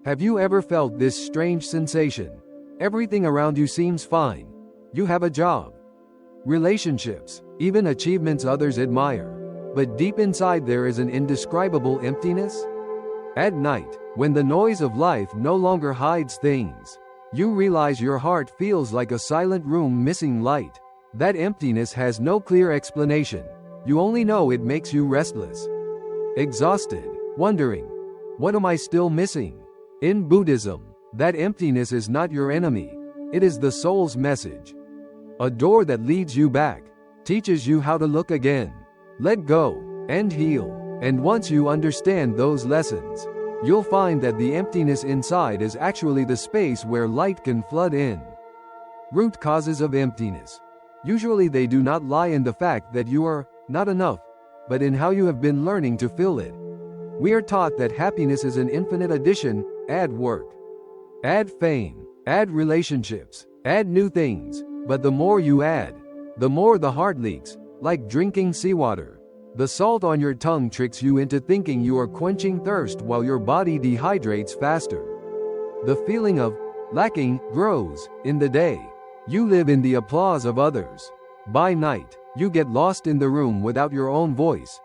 Have you ever felt this strange sensation? Everything around you seems fine. You have a job, relationships, even achievements others admire. But deep inside there is an indescribable emptiness? At night, when the noise of life no longer hides things, you realize your heart feels like a silent room missing light. That emptiness has no clear explanation. You only know it makes you restless, exhausted, wondering, what am I still missing? In Buddhism, that emptiness is not your enemy. It is the soul's message. A door that leads you back, teaches you how to look again, let go, and heal. And once you understand those lessons, you'll find that the emptiness inside is actually the space where light can flood in. Root causes of emptiness. Usually they do not lie in the fact that you are not enough, but in how you have been learning to fill it. We are taught that happiness is an infinite addition. Add work, add fame, add relationships, add new things. But the more you add, the more the heart leaks, like drinking seawater. The salt on your tongue tricks you into thinking you are quenching thirst while your body dehydrates faster. The feeling of lacking grows in the day. You live in the applause of others. By night, you get lost in the room without your own voice.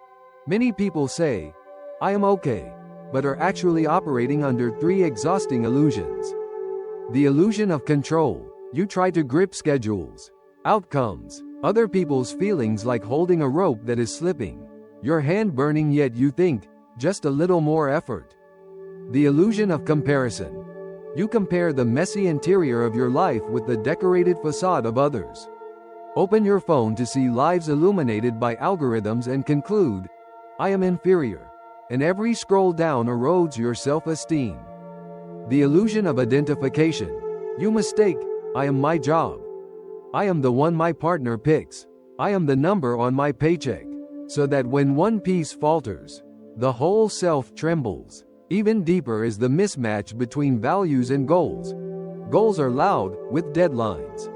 Many people say, I am okay, but are actually operating under three exhausting illusions. The illusion of control. You try to grip schedules, outcomes, other people's feelings, like holding a rope that is slipping. Your hand burning, yet you think, just a little more effort. The illusion of comparison. You compare the messy interior of your life with the decorated facade of others. Open your phone to see lives illuminated by algorithms and conclude, I am inferior. And every scroll down erodes your self-esteem. The illusion of identification. You mistake, I am my job. I am the one my partner picks. I am the number on my paycheck. So that when one piece falters, the whole self trembles. Even deeper is the mismatch between values and goals. Goals are loud, with deadlines,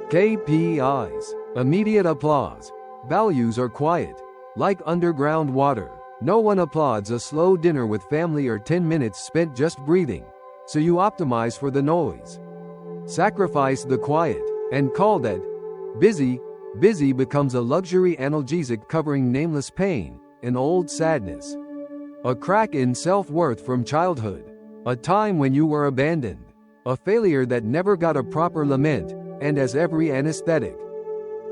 KPIs, immediate applause. Values are quiet, like underground water. No one applauds a slow dinner with family or 10 minutes spent just breathing. So you optimize for the noise, sacrifice the quiet, and call that busy. Busy becomes a luxury analgesic covering nameless pain, an old sadness, a crack in self-worth from childhood, a time when you were abandoned, a failure that never got a proper lament. And as every anesthetic,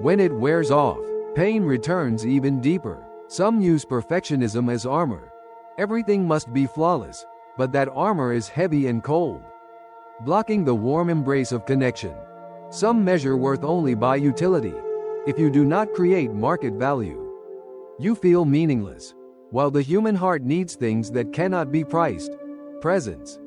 when it wears off, pain returns even deeper. Some use perfectionism as armor. Everything must be flawless, but that armor is heavy and cold, blocking the warm embrace of connection. Some measure worth only by utility. If you do not create market value, you feel meaningless. While the human heart needs things that cannot be priced. Presence,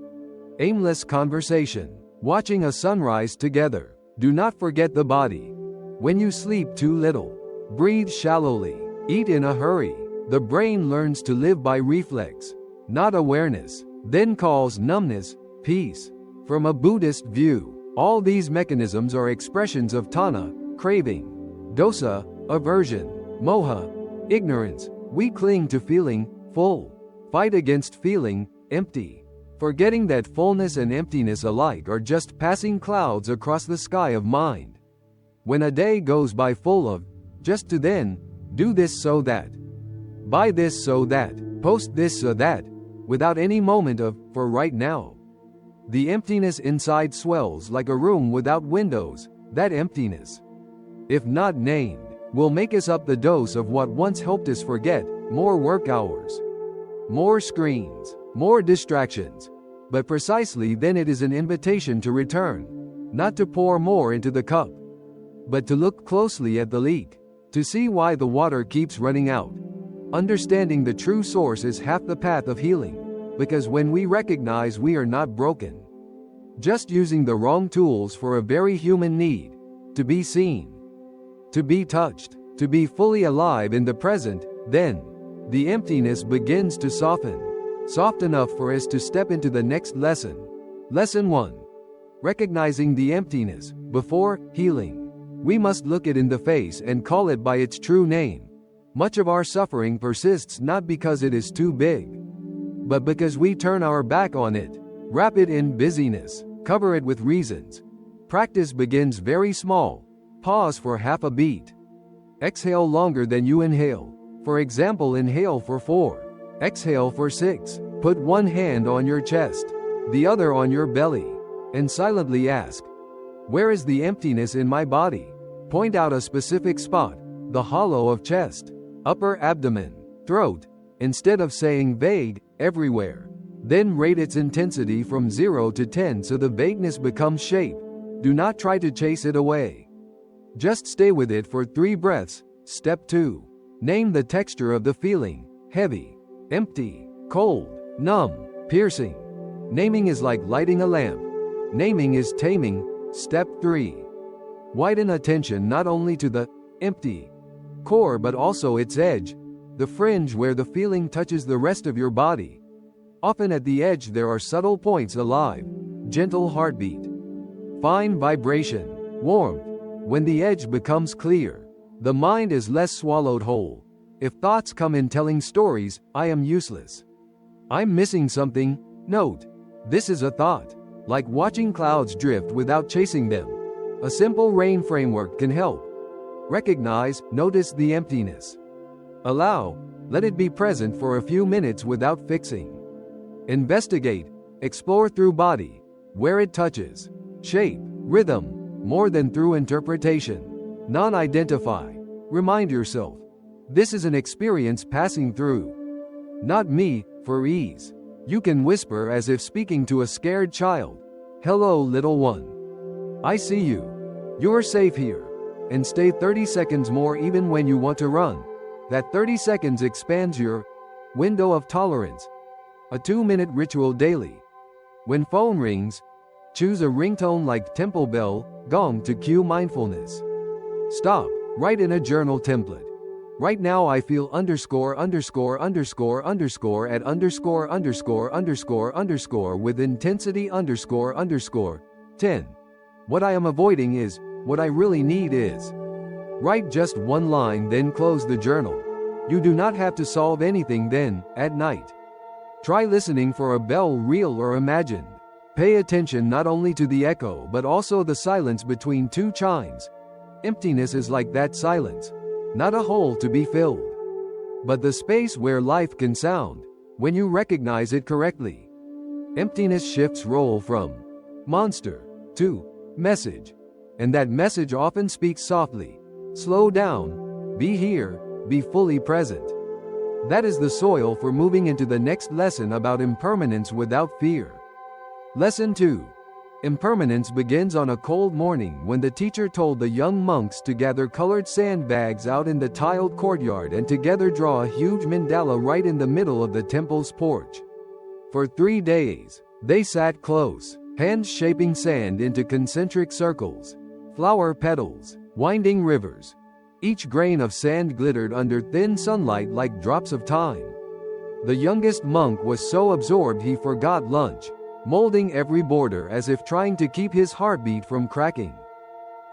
aimless conversation, watching a sunrise together. Do not forget the body. When you sleep too little, breathe shallowly, eat in a hurry, the brain learns to live by reflex, not awareness, then calls numbness peace. From a Buddhist view, all these mechanisms are expressions of tanha, craving, dosa, aversion, moha, ignorance. We cling to feeling full, fight against feeling empty, forgetting that fullness and emptiness alike are just passing clouds across the sky of mind. When a day goes by full of just to then, do this so that, buy this so that, post this so that, without any moment of for right now. The emptiness inside swells like a room without windows. That emptiness, if not named, will make us up the dose of what once helped us forget. More work hours, more screens, more distractions. But precisely then it is an invitation to return, not to pour more into the cup, but to look closely at the leak, to see why the water keeps running out. Understanding the true source is half the path of healing, because when we recognize we are not broken, just using the wrong tools for a very human need, to be seen, to be touched, to be fully alive in the present, then the emptiness begins to soften, soft enough for us to step into the next lesson. Lesson 1. Recognizing the emptiness. Before healing, we must look it in the face and call it by its true name. Much of our suffering persists not because it is too big, but because we turn our back on it. Wrap it in busyness. Cover it with reasons. Practice begins very small. Pause for half a beat. Exhale longer than you inhale. For example, inhale for 4. Exhale for 6. Put one hand on your chest, the other on your belly, and silently ask, where is the emptiness in my body? Point out a specific spot, the hollow of chest, upper abdomen, throat, instead of saying vague, everywhere. Then rate its intensity from 0 to 10 so the vagueness becomes shape. Do not try to chase it away. Just stay with it for 3 breaths. Step 2. Name the texture of the feeling: heavy, empty, cold, numb, piercing. Naming is like lighting a lamp. Naming is taming. Step 3. Widen attention not only to the empty core but also its edge, the fringe where the feeling touches the rest of your body. Often at the edge there are subtle points: alive, gentle heartbeat, fine vibration, warmth. When the edge becomes clear, the mind is less swallowed whole. If thoughts come in telling stories, I am useless, I'm missing something, note, this is a thought. Like watching clouds drift without chasing them. A simple rain framework can help. Recognize, notice the emptiness. Allow, let it be present for a few minutes without fixing. Investigate, explore through body, where it touches, shape, rhythm, more than through interpretation. Non-identify. Remind yourself, this is an experience passing through. Not me, for ease. You can whisper as if speaking to a scared child. Hello, little one. I see you. You're safe here. And stay 30 seconds more even when you want to run. That 30 seconds expands your window of tolerance. A 2-minute ritual daily. When phone rings, choose a ringtone like temple bell, gong to cue mindfulness. Stop. Write in a journal template. Right now I feel _____ at ____ with intensity ____. 10. What I am avoiding is, what I really need is. Write just one line then close the journal. You do not have to solve anything then, at night. Try listening for a bell, real or imagined. Pay attention not only to the echo but also the silence between 2 chimes. Emptiness is like that silence. Not a hole to be filled, but the space where life can sound, when you recognize it correctly. Emptiness shifts role from monster to message, and that message often speaks softly. Slow down, be here, be fully present. That is the soil for moving into the next lesson about impermanence without fear. Lesson 2. Impermanence begins on a cold morning when the teacher told the young monks to gather colored sandbags out in the tiled courtyard and together draw a huge mandala right in the middle of the temple's porch. For 3 days, they sat close, hands shaping sand into concentric circles, flower petals, winding rivers. Each grain of sand glittered under thin sunlight like drops of time. The youngest monk was so absorbed he forgot lunch, molding every border as if trying to keep his heartbeat from cracking.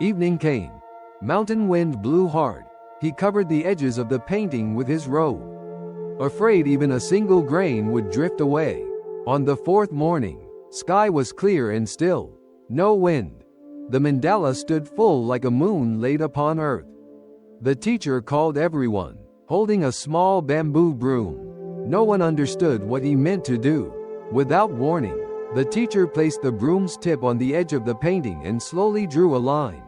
Evening came. Mountain wind blew hard. He covered the edges of the painting with his robe, afraid even a single grain would drift away. On the 4th morning, sky was clear and still. No wind. The mandala stood full like a moon laid upon earth. The teacher called everyone, holding a small bamboo broom. No one understood what he meant to do. Without warning, the teacher placed the broom's tip on the edge of the painting and slowly drew a line.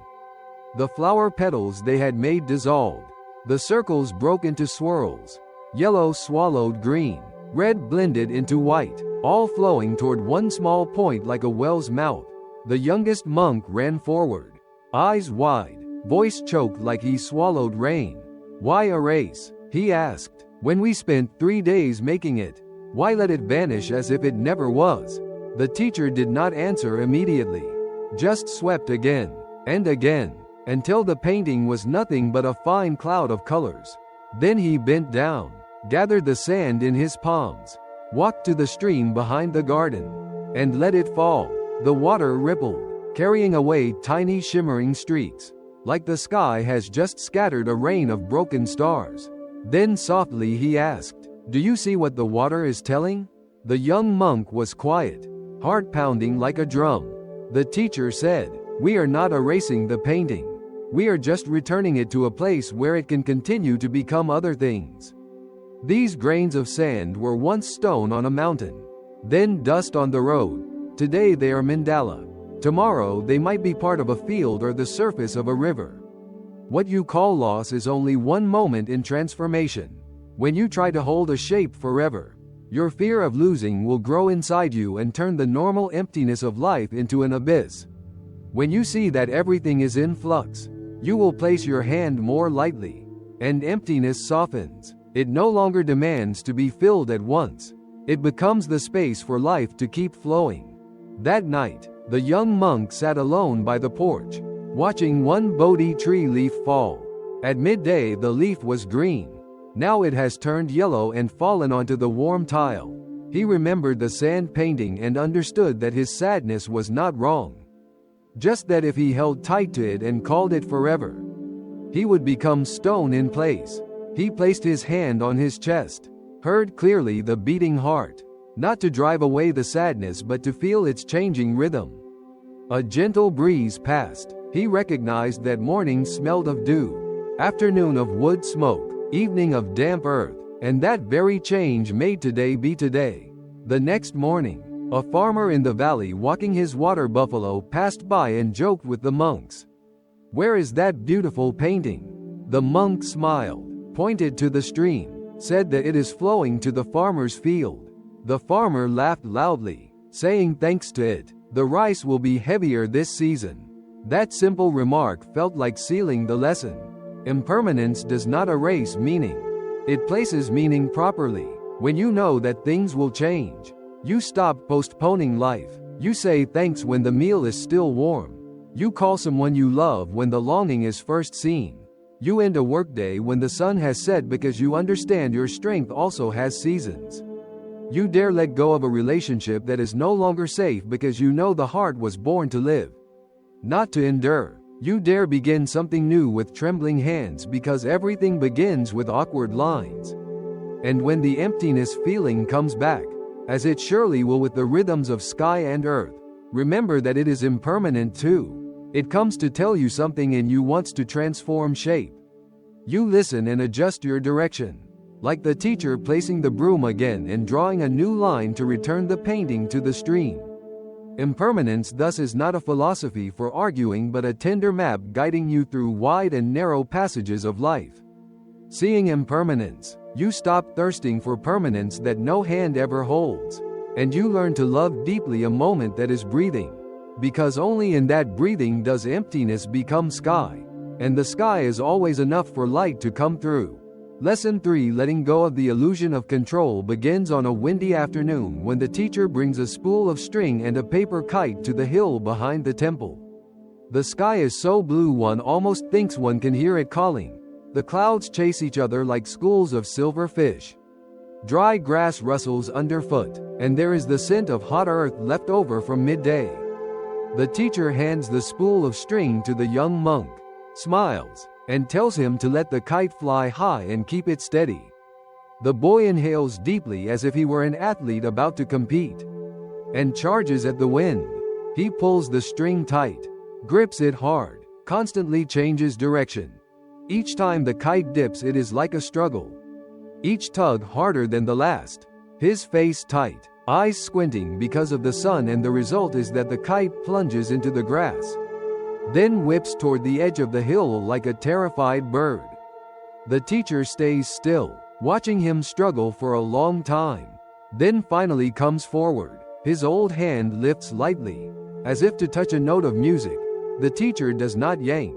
The flower petals they had made dissolved. The circles broke into swirls. Yellow swallowed green. Red blended into white, all flowing toward one small point like a well's mouth. The youngest monk ran forward, eyes wide, voice choked like he swallowed rain. Why erase? He asked. When we spent 3 days making it, why let it vanish as if it never was? The teacher did not answer immediately, just swept again and again, until the painting was nothing but a fine cloud of colors. Then he bent down, gathered the sand in his palms, walked to the stream behind the garden, and let it fall. The water rippled, carrying away tiny shimmering streaks, like the sky has just scattered a rain of broken stars. Then softly he asked, "Do you see what the water is telling?" The young monk was quiet, heart pounding like a drum. The teacher said, "We are not erasing the painting. We are just returning it to a place where it can continue to become other things." These grains of sand were once stone on a mountain, then dust on the road. Today they are mandala. Tomorrow they might be part of a field or the surface of a river. What you call loss is only one moment in transformation. When you try to hold a shape forever, your fear of losing will grow inside you and turn the normal emptiness of life into an abyss. When you see that everything is in flux, you will place your hand more lightly, and emptiness softens. It no longer demands to be filled at once. It becomes the space for life to keep flowing. That night, the young monk sat alone by the porch, watching one Bodhi tree leaf fall. At midday the leaf was green. Now it has turned yellow and fallen onto the warm tile. He remembered the sand painting and understood that his sadness was not wrong. Just that if he held tight to it and called it forever, he would become stone in place. He placed his hand on his chest, heard clearly the beating heart, not to drive away the sadness but to feel its changing rhythm. A gentle breeze passed. He recognized that morning smelled of dew, afternoon of wood smoke, evening of damp earth, and that very change made today be today. The next morning, a farmer in the valley walking his water buffalo passed by and joked with the monks. "Where is that beautiful painting?" The monk smiled, pointed to the stream, said that it is flowing to the farmer's field. The farmer laughed loudly, saying thanks to it, the rice will be heavier this season. That simple remark felt like sealing the lesson. Impermanence does not erase meaning. It places meaning properly. When you know that things will change, you stop postponing life. You say thanks when the meal is still warm. You call someone you love when the longing is first seen. You end a workday when the sun has set because you understand your strength also has seasons. You dare let go of a relationship that is no longer safe because you know the heart was born to live, not to endure. You dare begin something new with trembling hands because everything begins with awkward lines. And when the emptiness feeling comes back, as it surely will with the rhythms of sky and earth, remember that it is impermanent too. It comes to tell you something in you wants to transform shape. You listen and adjust your direction, like the teacher placing the broom again and drawing a new line to return the painting to the stream. Impermanence thus is not a philosophy for arguing but a tender map guiding you through wide and narrow passages of life. Seeing impermanence, you stop thirsting for permanence that no hand ever holds, and you learn to love deeply a moment that is breathing. Because only in that breathing does emptiness become sky, and the sky is always enough for light to come through. Lesson 3: Letting go of the illusion of control begins on a windy afternoon when the teacher brings a spool of string and a paper kite to the hill behind the temple. The sky is so blue one almost thinks one can hear it calling. The clouds chase each other like schools of silver fish. Dry grass rustles underfoot, and there is the scent of hot earth left over from midday. The teacher hands the spool of string to the young monk, smiles, and tells him to let the kite fly high and keep it steady. The boy inhales deeply as if he were an athlete about to compete, and charges at the wind. He pulls the string tight, grips it hard, constantly changes direction. Each time the kite dips it is like a struggle. Each tug harder than the last. His face tight, eyes squinting because of the sun, and the result is that the kite plunges into the grass, then whips toward the edge of the hill like a terrified bird. The teacher stays still, watching him struggle for a long time, then finally comes forward. His old hand lifts lightly, as if to touch a note of music. The teacher does not yank,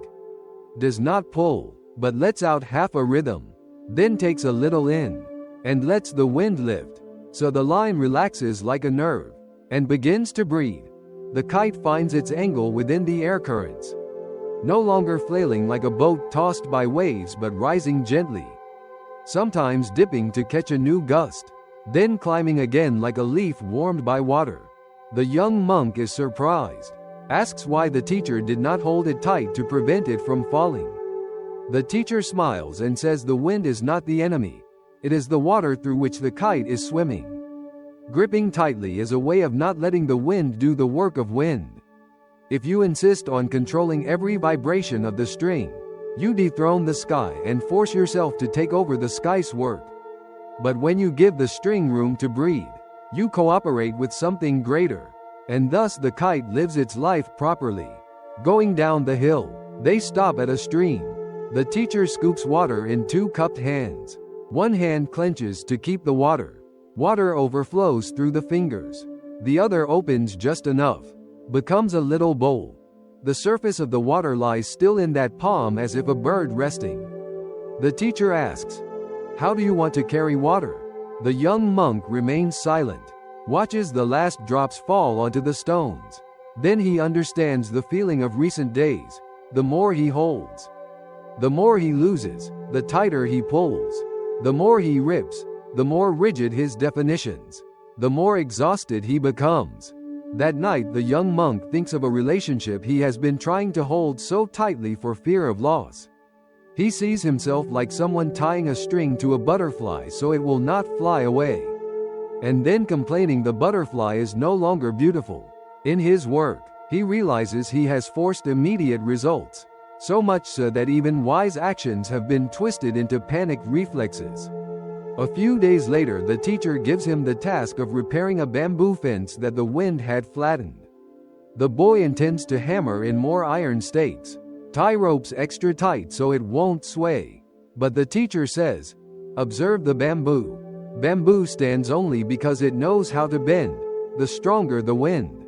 does not pull, but lets out half a rhythm, then takes a little in, and lets the wind lift, so the line relaxes like a nerve, and begins to breathe. The kite finds its angle within the air currents, no longer flailing like a boat tossed by waves but rising gently, sometimes dipping to catch a new gust, then climbing again like a leaf warmed by water. The young monk is surprised, asks why the teacher did not hold it tight to prevent it from falling. The teacher smiles and says the wind is not the enemy, it is the water through which the kite is swimming. Gripping tightly is a way of not letting the wind do the work of wind. If you insist on controlling every vibration of the string, you dethrone the sky and force yourself to take over the sky's work. But when you give the string room to breathe, you cooperate with something greater, and thus the kite lives its life properly. Going down the hill, they stop at a stream. The teacher scoops water in 2 cupped hands. One hand clenches to keep the water. Water overflows through the fingers. The other opens just enough, becomes a little bowl. The surface of the water lies still in that palm as if a bird resting. The teacher asks, "How do you want to carry water?" The young monk remains silent, watches the last drops fall onto the stones. Then he understands the feeling of recent days. The more he holds, the more he loses, the tighter he pulls. The more he rips, the more rigid his definitions, the more exhausted he becomes. That night the young monk thinks of a relationship he has been trying to hold so tightly for fear of loss. He sees himself like someone tying a string to a butterfly so it will not fly away, and then complaining the butterfly is no longer beautiful. In his work, he realizes he has forced immediate results, so much so that even wise actions have been twisted into panicked reflexes. A few days later, the teacher gives him the task of repairing a bamboo fence that the wind had flattened. The boy intends to hammer in more iron stakes, tie ropes extra tight so it won't sway. But the teacher says, "Observe the bamboo. Bamboo stands only because it knows how to bend. The stronger the wind,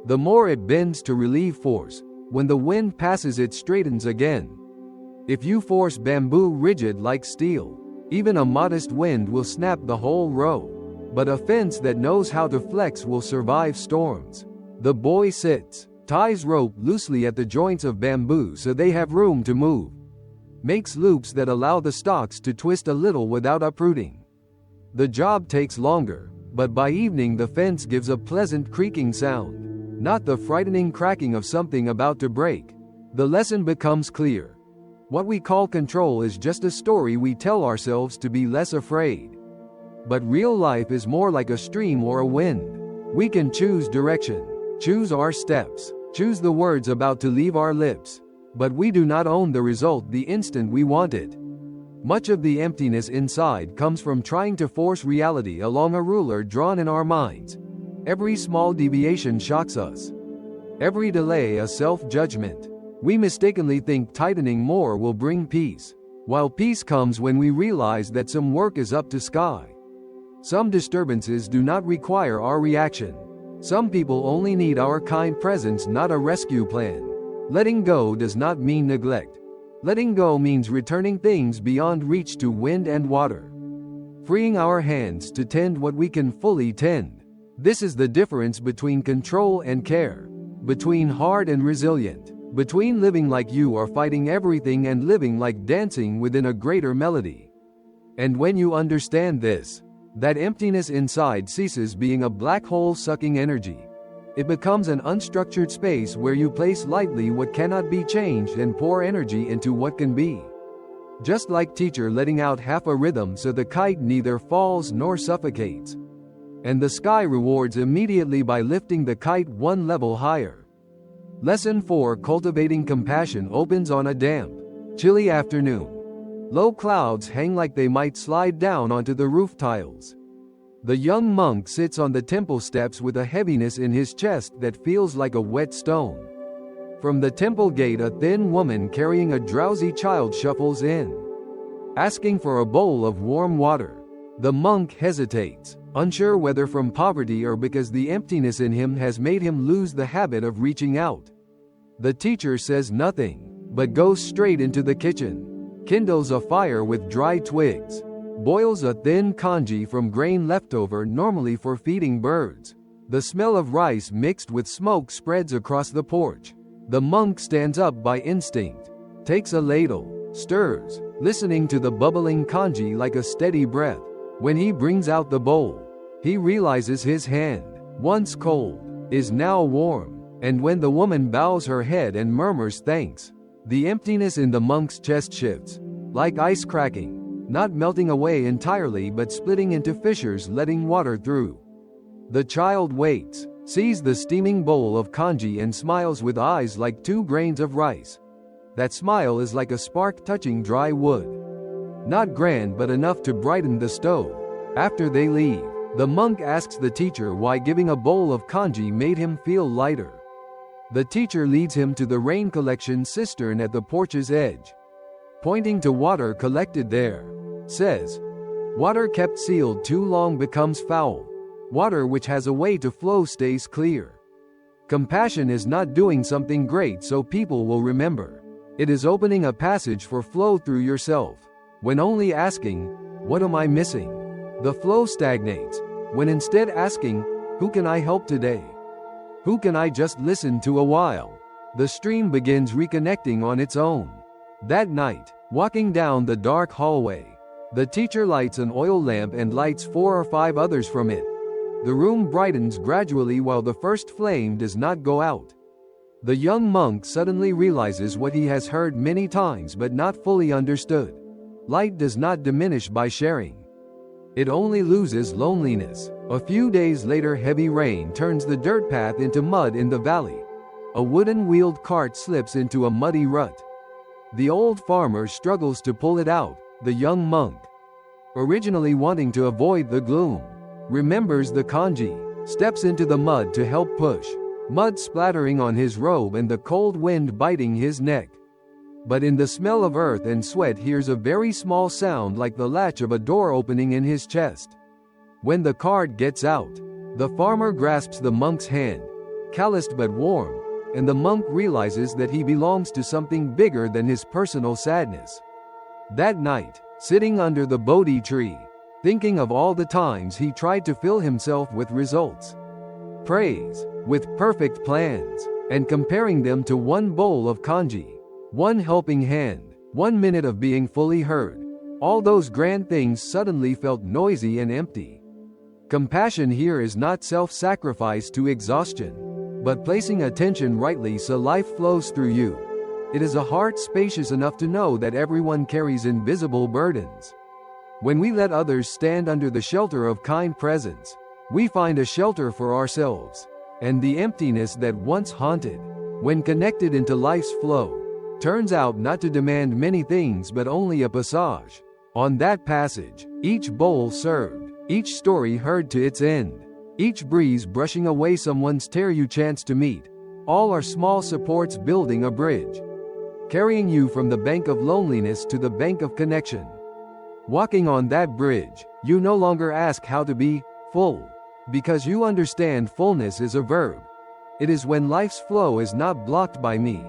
the more it bends to relieve force. When the wind passes, it straightens again. If you force bamboo rigid like steel, even a modest wind will snap the whole row. But a fence that knows how to flex will survive storms." The boy sits, ties rope loosely at the joints of bamboo so they have room to move, makes loops that allow the stalks to twist a little without uprooting. The job takes longer, but by evening the fence gives a pleasant creaking sound, not the frightening cracking of something about to break. The lesson becomes clear. What we call control is just a story we tell ourselves to be less afraid. But real life is more like a stream or a wind. We can choose direction, choose our steps, choose the words about to leave our lips, but we do not own the result the instant we want it. Much of the emptiness inside comes from trying to force reality along a ruler drawn in our minds. Every small deviation shocks us. Every delay a self-judgment. We mistakenly think tightening more will bring peace, while peace comes when we realize that some work is up to sky. Some disturbances do not require our reaction. Some people only need our kind presence, not a rescue plan. Letting go does not mean neglect. Letting go means returning things beyond reach to wind and water. Freeing our hands to tend what we can fully tend. This is the difference between control and care, between hard and resilient, between living like you are fighting everything and living like dancing within a greater melody. And when you understand this, that emptiness inside ceases being a black hole sucking energy. It becomes an unstructured space where you place lightly what cannot be changed and pour energy into what can be. Just like teacher letting out half a rhythm so the kite neither falls nor suffocates. And the sky rewards immediately by lifting the kite one level higher. Lesson 4: Cultivating compassion opens on a damp, chilly afternoon. Low clouds hang like they might slide down onto the roof tiles. The young monk sits on the temple steps with a heaviness in his chest that feels like a wet stone. From the temple gate, a thin woman carrying a drowsy child shuffles in, asking for a bowl of warm water. The monk hesitates, unsure whether from poverty or because the emptiness in him has made him lose the habit of reaching out. The teacher says nothing, but goes straight into the kitchen, kindles a fire with dry twigs, boils a thin congee from grain leftover normally for feeding birds. The smell of rice mixed with smoke spreads across the porch. The monk stands up by instinct, takes a ladle, stirs, listening to the bubbling congee like a steady breath. When he brings out the bowl, he realizes his hand, once cold, is now warm. And when the woman bows her head and murmurs thanks, the emptiness in the monk's chest shifts, like ice cracking, not melting away entirely but splitting into fissures letting water through. The child wakes, sees the steaming bowl of kanji and smiles with eyes like 2 grains of rice. That smile is like a spark touching dry wood. Not grand but enough to brighten the stove. After they leave, the monk asks the teacher why giving a bowl of kanji made him feel lighter. The teacher leads him to the rain collection cistern at the porch's edge. Pointing to water collected there, says, "Water kept sealed too long becomes foul. Water which has a way to flow stays clear." Compassion is not doing something great so people will remember. It is opening a passage for flow through yourself. When only asking, "What am I missing?" the flow stagnates. When instead asking, "Who can I help today? Who can I just listen to a while?" the stream begins reconnecting on its own. That night, walking down the dark hallway, the teacher lights an oil lamp and lights 4 or 5 others from it. The room brightens gradually while the first flame does not go out. The young monk suddenly realizes what he has heard many times but not fully understood. Light does not diminish by sharing. It only loses loneliness. A few days later, heavy rain turns the dirt path into mud in the valley. A wooden wheeled cart slips into a muddy rut. The old farmer struggles to pull it out. The young monk, originally wanting to avoid the gloom, remembers the kanji, steps into the mud to help push, mud splattering on his robe and the cold wind biting his neck. But in the smell of earth and sweat hears a very small sound like the latch of a door opening in his chest. When the cart gets out, the farmer grasps the monk's hand, calloused but warm, and the monk realizes that he belongs to something bigger than his personal sadness. That night, sitting under the Bodhi tree, thinking of all the times he tried to fill himself with results, praise, with perfect plans, and comparing them to one bowl of kanji, one helping hand, 1 minute of being fully heard, all those grand things suddenly felt noisy and empty. Compassion here is not self-sacrifice to exhaustion, but placing attention rightly so life flows through you. It is a heart spacious enough to know that everyone carries invisible burdens. When we let others stand under the shelter of kind presence, we find a shelter for ourselves. And the emptiness that once haunted, when connected into life's flow, turns out not to demand many things but only a passage. On that passage, each bowl served, each story heard to its end, each breeze brushing away someone's tear you chance to meet, all are small supports building a bridge, carrying you from the bank of loneliness to the bank of connection. Walking on that bridge, you no longer ask how to be full, because you understand fullness is a verb. It is when life's flow is not blocked by me,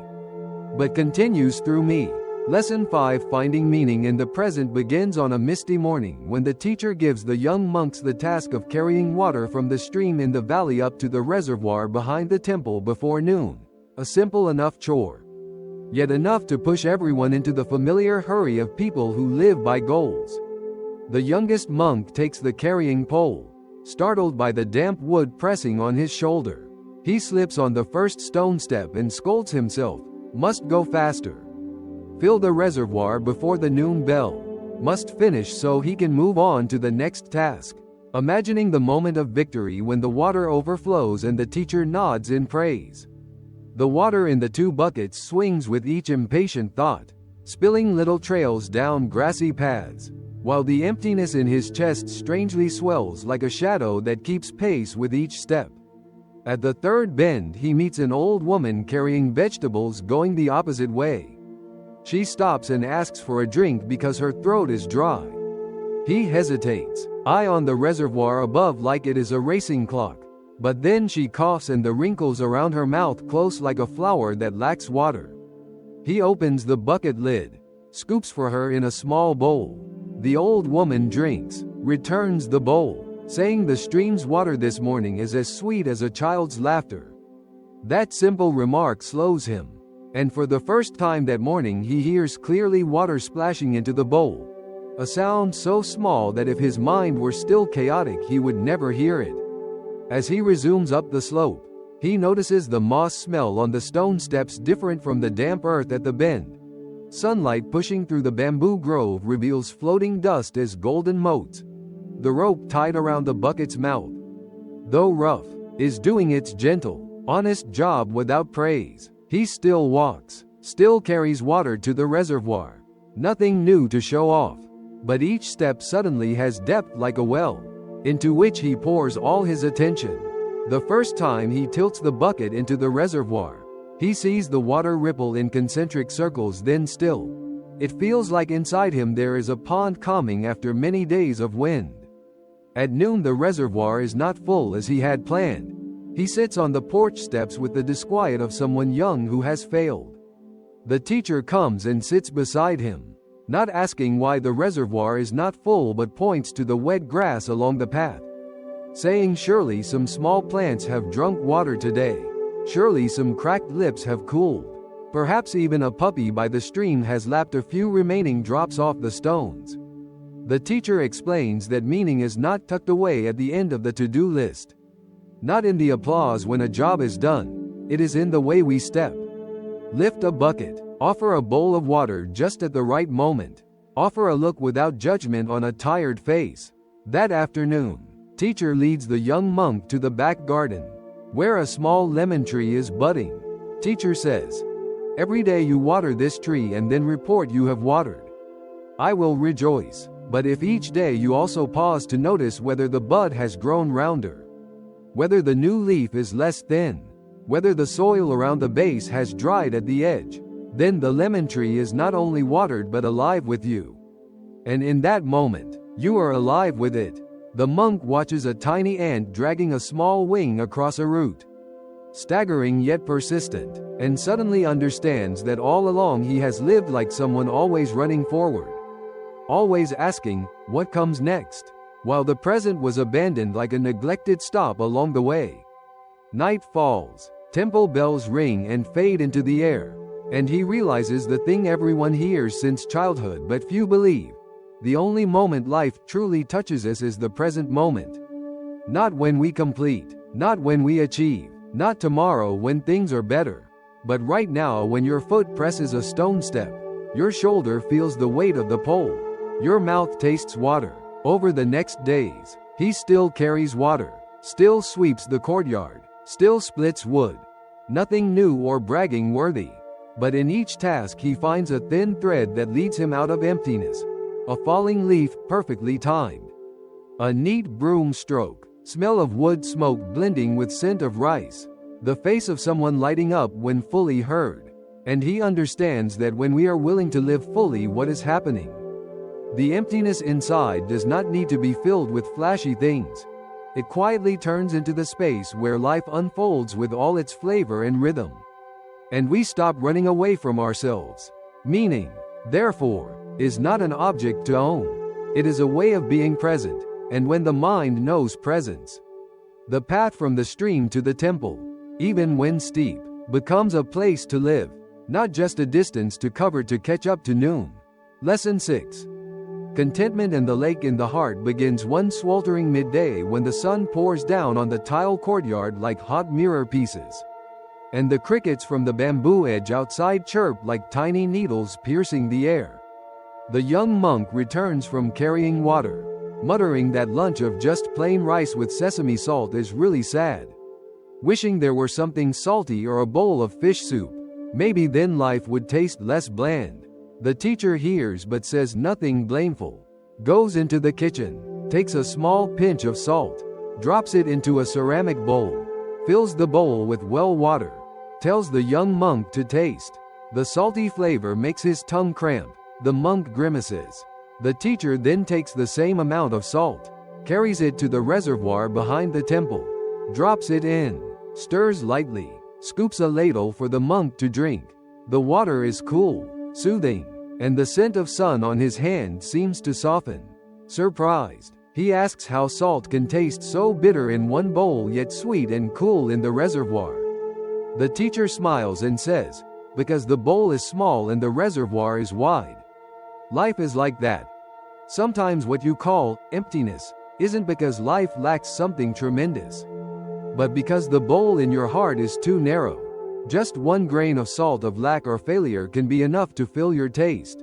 but continues through me. Lesson 5: Finding meaning in the present begins on a misty morning when the teacher gives the young monks the task of carrying water from the stream in the valley up to the reservoir behind the temple before noon. A simple enough chore, yet enough to push everyone into the familiar hurry of people who live by goals. The youngest monk takes the carrying pole, startled by the damp wood pressing on his shoulder. He slips on the first stone step and scolds himself. Must go faster. Fill the reservoir before the noon bell. Must finish so he can move on to the next task. Imagining the moment of victory when the water overflows and the teacher nods in praise. The water in the 2 buckets swings with each impatient thought, spilling little trails down grassy paths, while the emptiness in his chest strangely swells like a shadow that keeps pace with each step. At the 3rd bend he meets an old woman carrying vegetables going the opposite way. She stops and asks for a drink because her throat is dry. He hesitates, eye on the reservoir above like it is a racing clock. But then she coughs and the wrinkles around her mouth close like a flower that lacks water. He opens the bucket lid, scoops for her in a small bowl. The old woman drinks, returns the bowl, saying the stream's water this morning is as sweet as a child's laughter. That simple remark slows him, and for the first time that morning he hears clearly water splashing into the bowl, a sound so small that if his mind were still chaotic he would never hear it. As he resumes up the slope, he notices the moss smell on the stone steps different from the damp earth at the bend. Sunlight pushing through the bamboo grove reveals floating dust as golden motes. The rope tied around the bucket's mouth. though rough, is doing its gentle, honest job without praise. He still walks, still carries water to the reservoir. Nothing new to show off. But each step suddenly has depth like a well, into which he pours all his attention. The first time he tilts the bucket into the reservoir, he sees the water ripple in concentric circles, then still. It feels like inside him there is a pond calming after many days of wind. At noon the reservoir is not full as he had planned. He sits on the porch steps with the disquiet of someone young who has failed. The teacher comes and sits beside him, not asking why the reservoir is not full but points to the wet grass along the path, saying surely some small plants have drunk water today. Surely some cracked lips have cooled. Perhaps even a puppy by the stream has lapped a few remaining drops off the stones. The teacher explains that meaning is not tucked away at the end of the to-do list. Not in the applause when a job is done. It is in the way we step. Lift a bucket. Offer a bowl of water just at the right moment. Offer a look without judgment on a tired face. That afternoon, teacher leads the young monk to the back garden, where a small lemon tree is budding. Teacher says, "Every day you water this tree and then report you have watered. I will rejoice. But if each day you also pause to notice whether the bud has grown rounder, whether the new leaf is less thin, whether the soil around the base has dried at the edge, then the lemon tree is not only watered but alive with you. And in that moment, you are alive with it." The monk watches a tiny ant dragging a small wing across a root, staggering yet persistent, and suddenly understands that all along he has lived like someone always running forward, always asking, what comes next, while the present was abandoned like a neglected stop along the way. Night falls, temple bells ring and fade into the air, and he realizes the thing everyone hears since childhood but few believe. The only moment life truly touches us is the present moment. Not when we complete, not when we achieve, not tomorrow when things are better, but right now when your foot presses a stone step, your shoulder feels the weight of the pole, your mouth tastes water. Over the next days, he still carries water, still sweeps the courtyard, still splits wood. Nothing new or bragging worthy. But in each task he finds a thin thread that leads him out of emptiness. A falling leaf perfectly timed. A neat broom stroke. Smell of wood smoke blending with scent of rice. The face of someone lighting up when fully heard. And he understands that when we are willing to live fully what is happening, the emptiness inside does not need to be filled with flashy things. It quietly turns into the space where life unfolds with all its flavor and rhythm. And we stop running away from ourselves. Meaning, therefore, is not an object to own. It is a way of being present, and when the mind knows presence, the path from the stream to the temple, even when steep, becomes a place to live, not just a distance to cover to catch up to noon. Lesson 6. Contentment and the lake in the heart begins one sweltering midday when the sun pours down on the tile courtyard like hot mirror pieces, and the crickets from the bamboo edge outside chirp like tiny needles piercing the air. The young monk returns from carrying water, muttering that lunch of just plain rice with sesame salt is really sad. Wishing there were something salty or a bowl of fish soup. Maybe then life would taste less bland. The teacher hears but says nothing blameful. Goes into the kitchen, takes a small pinch of salt, drops it into a ceramic bowl, fills the bowl with well water, tells the young monk to taste. The salty flavor makes his tongue cramp. The monk grimaces. The teacher then takes the same amount of salt, carries it to the reservoir behind the temple, drops it in, stirs lightly, scoops a ladle for the monk to drink. The water is cool, soothing, and the scent of sun on his hand seems to soften. Surprised, he asks how salt can taste so bitter in one bowl yet sweet and cool in the reservoir. The teacher smiles and says, because the bowl is small and the reservoir is wide. Life is like that. Sometimes what you call emptiness isn't because life lacks something tremendous, but because the bowl in your heart is too narrow. Just one grain of salt of lack or failure can be enough to fill your taste.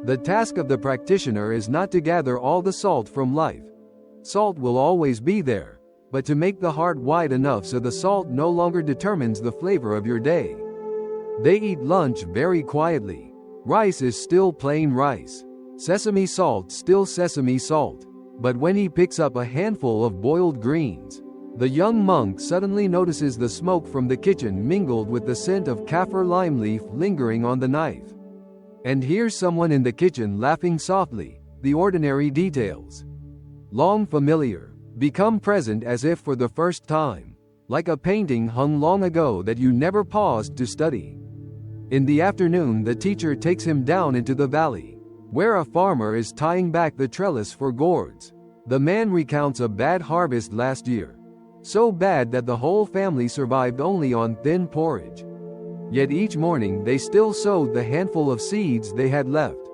The task of the practitioner is not to gather all the salt from life. Salt will always be there, but to make the heart wide enough so the salt no longer determines the flavor of your day. They eat lunch very quietly. Rice is still plain rice. Sesame salt still sesame salt. But when he picks up a handful of boiled greens, the young monk suddenly notices the smoke from the kitchen mingled with the scent of kaffir lime leaf lingering on the knife. And hears someone in the kitchen laughing softly. The ordinary details, long familiar, become present as if for the first time, like a painting hung long ago that you never paused to study. In the afternoon, the teacher takes him down into the valley, where a farmer is tying back the trellis for gourds. The man recounts a bad harvest last year, so bad that the whole family survived only on thin porridge. Yet each morning they still sowed the handful of seeds they had left,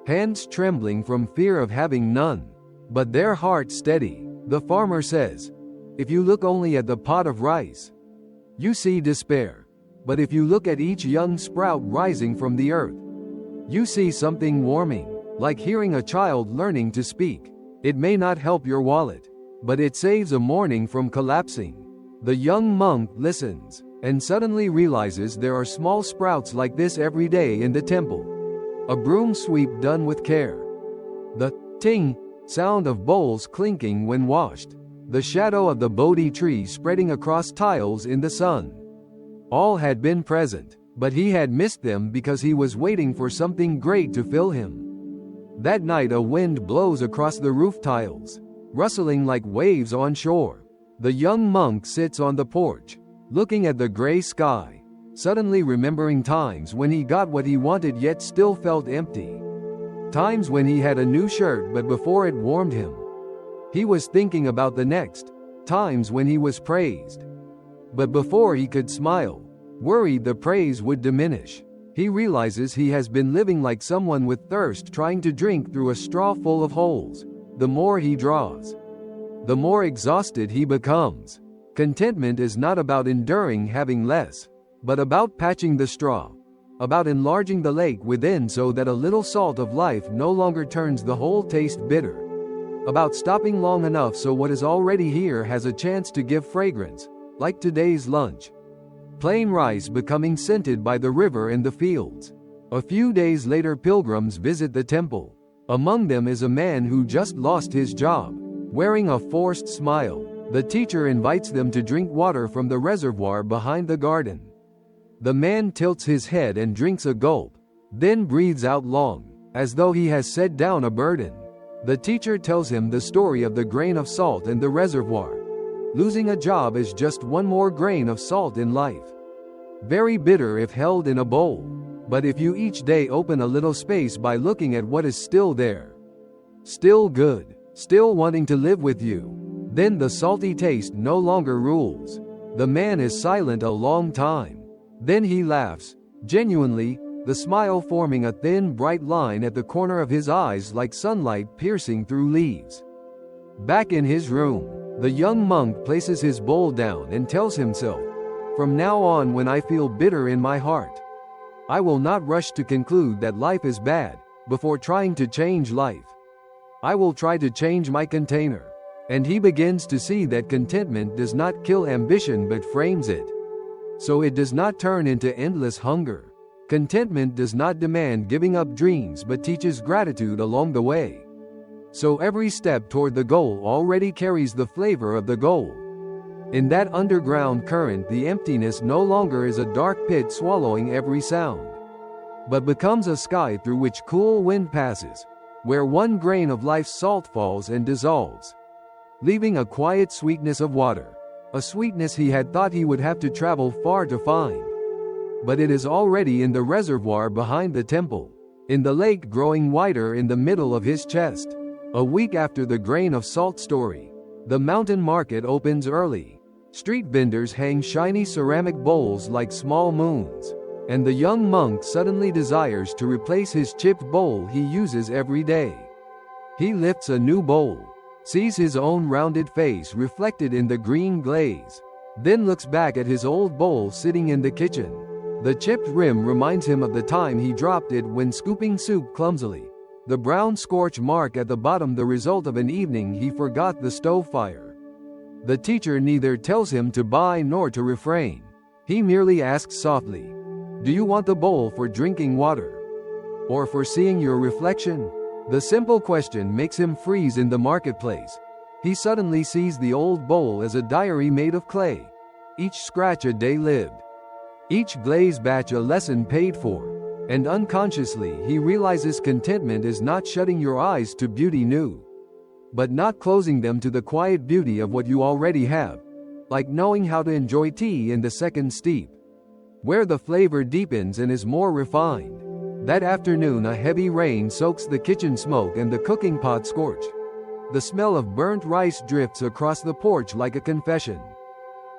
hands trembling from fear of having none, but their hearts steady. The farmer says, "If you look only at the pot of rice, you see despair. But if you look at each young sprout rising from the earth, you see something warming, like hearing a child learning to speak. It may not help your wallet, but it saves a morning from collapsing." The young monk listens, and suddenly realizes there are small sprouts like this every day in the temple. A broom sweep done with care. The ting sound of bowls clinking when washed. The shadow of the Bodhi tree spreading across tiles in the sun. All had been present, but he had missed them because he was waiting for something great to fill him. That night a wind blows across the roof tiles, rustling like waves on shore. The young monk sits on the porch, looking at the gray sky, suddenly remembering times when he got what he wanted yet still felt empty. Times when he had a new shirt but before it warmed him, he was thinking about the next. Times when he was praised, but before he could smile, worried the praise would diminish. He realizes he has been living like someone with thirst trying to drink through a straw full of holes. The more he draws, the more exhausted he becomes. Contentment is not about enduring having less, but about patching the straw, about enlarging the lake within so that a little salt of life no longer turns the whole taste bitter, about stopping long enough so what is already here has a chance to give fragrance, like today's lunch. Plain rice becoming scented by the river and the fields. A few days later, pilgrims visit the temple. Among them is a man who just lost his job, wearing a forced smile. The teacher invites them to drink water from the reservoir behind the garden. The man tilts his head and drinks a gulp, then breathes out long, as though he has set down a burden. The teacher tells him the story of the grain of salt and the reservoir. Losing a job is just one more grain of salt in life. Very bitter if held in a bowl, but if you each day open a little space by looking at what is still there, still good, still wanting to live with you, then the salty taste no longer rules. The man is silent a long time. Then he laughs, genuinely, the smile forming a thin bright line at the corner of his eyes like sunlight piercing through leaves. Back in his room, the young monk places his bowl down and tells himself, "From now on, when I feel bitter in my heart, I will not rush to conclude that life is bad before trying to change life. I will try to change my container." And he begins to see that contentment does not kill ambition but frames it, so it does not turn into endless hunger. Contentment does not demand giving up dreams but teaches gratitude along the way. So every step toward the goal already carries the flavor of the goal. In that underground current, the emptiness no longer is a dark pit swallowing every sound, but becomes a sky through which cool wind passes, where one grain of life's salt falls and dissolves, leaving a quiet sweetness of water, a sweetness he had thought he would have to travel far to find. But it is already in the reservoir behind the temple, in the lake growing wider in the middle of his chest. A week after the grain of salt story, the mountain market opens early. Street vendors hang shiny ceramic bowls like small moons, and the young monk suddenly desires to replace his chipped bowl he uses every day. He lifts a new bowl, sees his own rounded face reflected in the green glaze, then looks back at his old bowl sitting in the kitchen. The chipped rim reminds him of the time he dropped it when scooping soup clumsily, the brown scorch mark at the bottom the result of an evening he forgot the stove fire. The teacher neither tells him to buy nor to refrain. He merely asks softly, "Do you want the bowl for drinking water? Or for seeing your reflection?" The simple question makes him freeze in the marketplace. He suddenly sees the old bowl as a diary made of clay. Each scratch a day lived. Each glaze batch a lesson paid for. And unconsciously he realizes contentment is not shutting your eyes to beauty new, but not closing them to the quiet beauty of what you already have. Like knowing how to enjoy tea in the second steep, where the flavor deepens and is more refined. That afternoon a heavy rain soaks the kitchen smoke and the cooking pot scorch. The smell of burnt rice drifts across the porch like a confession.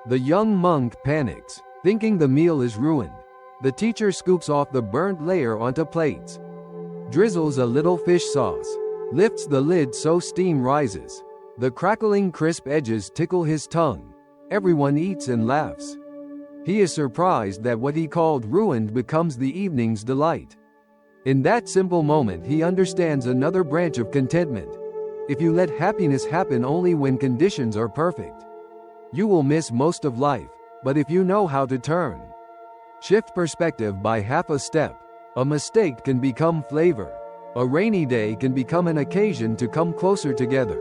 The young monk panics, thinking the meal is ruined. The teacher scoops off the burnt layer onto plates, drizzles a little fish sauce, lifts the lid so steam rises. The crackling crisp edges tickle his tongue. Everyone eats and laughs. He is surprised that what he called ruined becomes the evening's delight. In that simple moment he understands another branch of contentment. If you let happiness happen only when conditions are perfect, you will miss most of life. But if you know how to shift perspective by half a step, a mistake can become flavor. A rainy day can become an occasion to come closer together.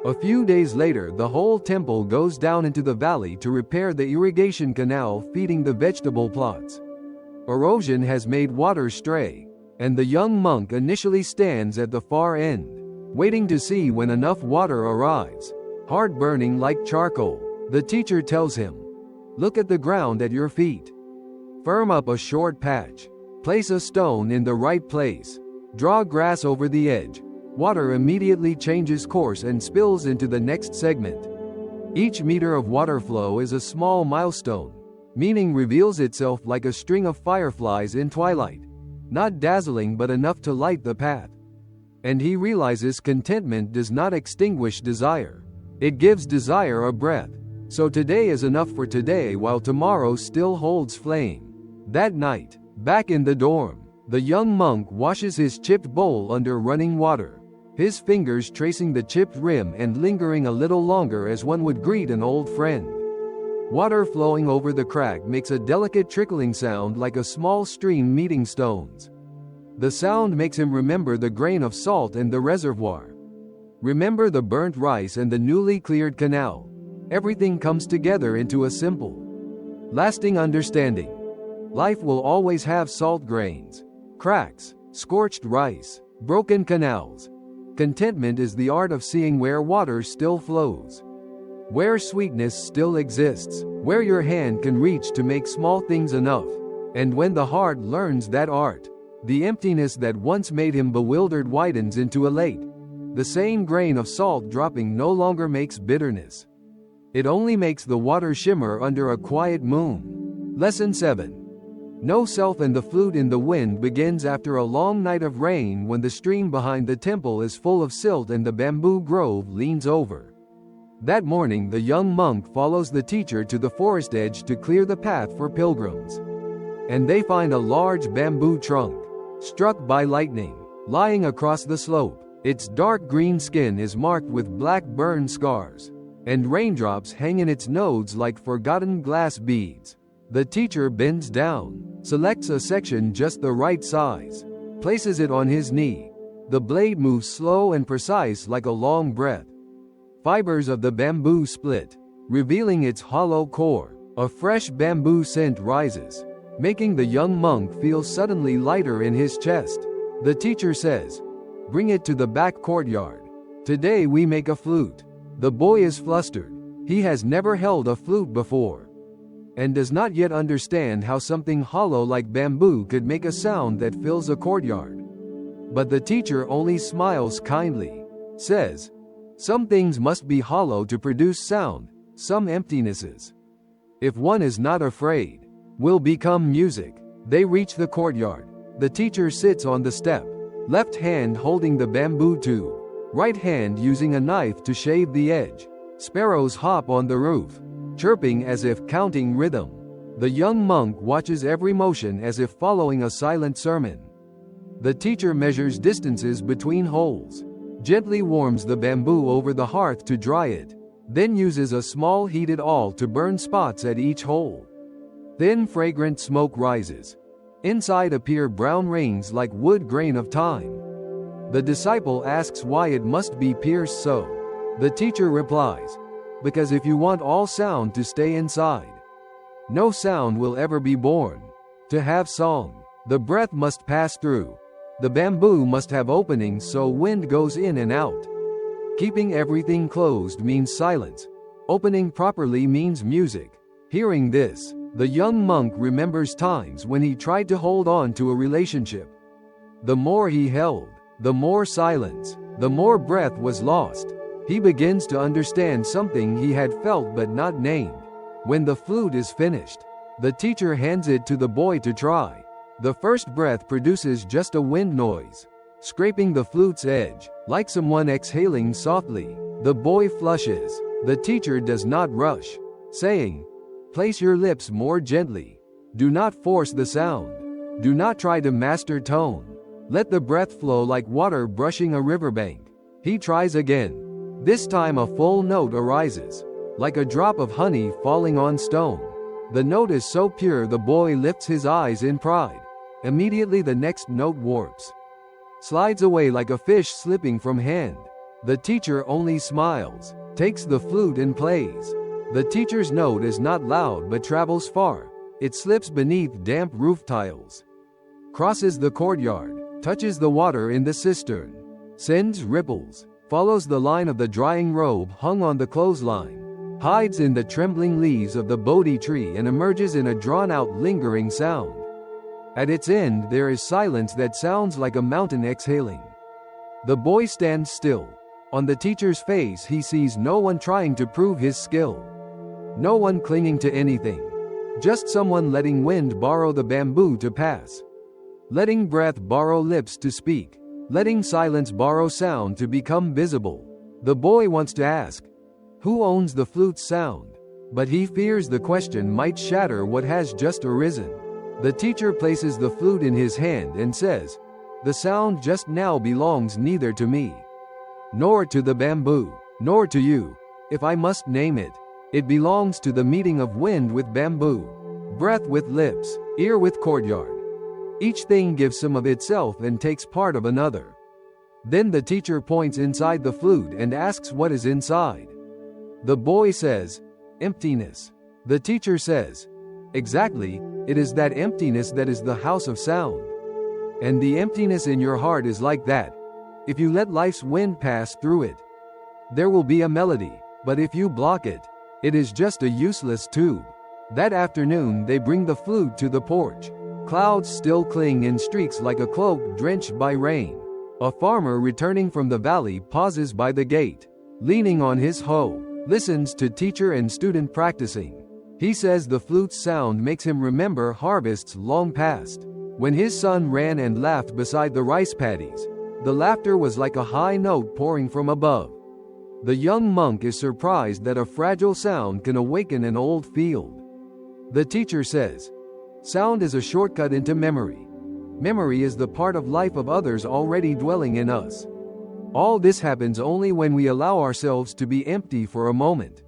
A few days later the whole temple goes down into the valley to repair the irrigation canal feeding the vegetable plots. Erosion has made water stray, and the young monk initially stands at the far end, waiting to see when enough water arrives. Heart burning like charcoal, the teacher tells him, "Look at the ground at your feet. Firm up a short patch. Place a stone in the right place. Draw grass over the edge." Water immediately changes course and spills into the next segment. Each meter of water flow is a small milestone. Meaning reveals itself like a string of fireflies in twilight. Not dazzling but enough to light the path. And he realizes contentment does not extinguish desire. It gives desire a breath. So today is enough for today while tomorrow still holds flame. That night, back in the dorm, the young monk washes his chipped bowl under running water, his fingers tracing the chipped rim and lingering a little longer as one would greet an old friend. Water flowing over the crack makes a delicate trickling sound like a small stream meeting stones. The sound makes him remember the grain of salt and the reservoir. Remember the burnt rice and the newly cleared canal. Everything comes together into a simple, lasting understanding. Life will always have salt grains, cracks, scorched rice, broken canals. Contentment is the art of seeing where water still flows, where sweetness still exists, where your hand can reach to make small things enough. And when the heart learns that art, the emptiness that once made him bewildered widens into elate. The same grain of salt dropping no longer makes bitterness. It only makes the water shimmer under a quiet moon. Lesson 7. No self, and the flute in the wind begins after a long night of rain when the stream behind the temple is full of silt and the bamboo grove leans over. That morning the young monk follows the teacher to the forest edge to clear the path for pilgrims. And they find a large bamboo trunk, struck by lightning, lying across the slope. Its dark green skin is marked with black burn scars, and raindrops hang in its nodes like forgotten glass beads. The teacher bends down, selects a section just the right size, places it on his knee. The blade moves slow and precise like a long breath. Fibers of the bamboo split, revealing its hollow core. A fresh bamboo scent rises, making the young monk feel suddenly lighter in his chest. The teacher says, "Bring it to the back courtyard. Today we make a flute." The boy is flustered. He has never held a flute before, and does not yet understand how something hollow like bamboo could make a sound that fills a courtyard. But the teacher only smiles kindly, says, "Some things must be hollow to produce sound, some emptinesses, if one is not afraid, will become music." They reach the courtyard. The teacher sits on the step, left hand holding the bamboo tube, right hand using a knife to shave the edge. Sparrows hop on the roof, chirping as if counting rhythm. The young monk watches every motion as if following a silent sermon. The teacher measures distances between holes, gently warms the bamboo over the hearth to dry it. then uses a small heated awl to burn spots at each hole. Thin fragrant smoke rises. Inside appear brown rings like wood grain of time. The disciple asks why it must be pierced so. The teacher replies, because if you want all sound to stay inside, no sound will ever be born. To have song, the breath must pass through. The bamboo must have openings so wind goes in and out. Keeping everything closed means silence. Opening properly means music. Hearing this, the young monk remembers times when he tried to hold on to a relationship. The more he held, the more silence, the more breath was lost. He begins to understand something he had felt but not named. When the flute is finished, the teacher hands it to the boy to try. The first breath produces just a wind noise, scraping the flute's edge, like someone exhaling softly. The boy flushes. The teacher does not rush, saying, "Place your lips more gently. Do not force the sound. Do not try to master tone. Let the breath flow like water brushing a riverbank." He tries again. This time a full note arises, like a drop of honey falling on stone. The note is so pure the boy lifts his eyes in pride. Immediately the next note warps, slides away like a fish slipping from hand. The teacher only smiles, takes the flute and plays. The teacher's note is not loud but travels far. It slips beneath damp roof tiles, crosses the courtyard, touches the water in the cistern, sends ripples, follows the line of the drying robe hung on the clothesline, hides in the trembling leaves of the Bodhi tree and emerges in a drawn-out lingering sound. At its end there is silence that sounds like a mountain exhaling. The boy stands still. On the teacher's face he sees no one trying to prove his skill. No one clinging to anything. Just someone letting wind borrow the bamboo to pass. Letting breath borrow lips to speak. Letting silence borrow sound to become visible. The boy wants to ask, who owns the flute's sound? But he fears the question might shatter what has just arisen. The teacher places the flute in his hand and says, the sound just now belongs neither to me, nor to the bamboo, nor to you. If I must name it, it belongs to the meeting of wind with bamboo, breath with lips, ear with courtyard. Each thing gives some of itself and takes part of another. Then the teacher points inside the flute and asks what is inside. The boy says, emptiness. The teacher says, exactly, it is that emptiness that is the house of sound. And the emptiness in your heart is like that. If you let life's wind pass through it, there will be a melody, but if you block it, it is just a useless tube. That afternoon they bring the flute to the porch. Clouds still cling in streaks like a cloak drenched by rain. A farmer returning from the valley pauses by the gate, leaning on his hoe, listens to teacher and student practicing. He says the flute's sound makes him remember harvests long past, when his son ran and laughed beside the rice paddies. The laughter was like a high note pouring from above. The young monk is surprised that a fragile sound can awaken an old field. The teacher says, sound is a shortcut into memory. Memory is the part of life of others already dwelling in us. All this happens only when we allow ourselves to be empty for a moment.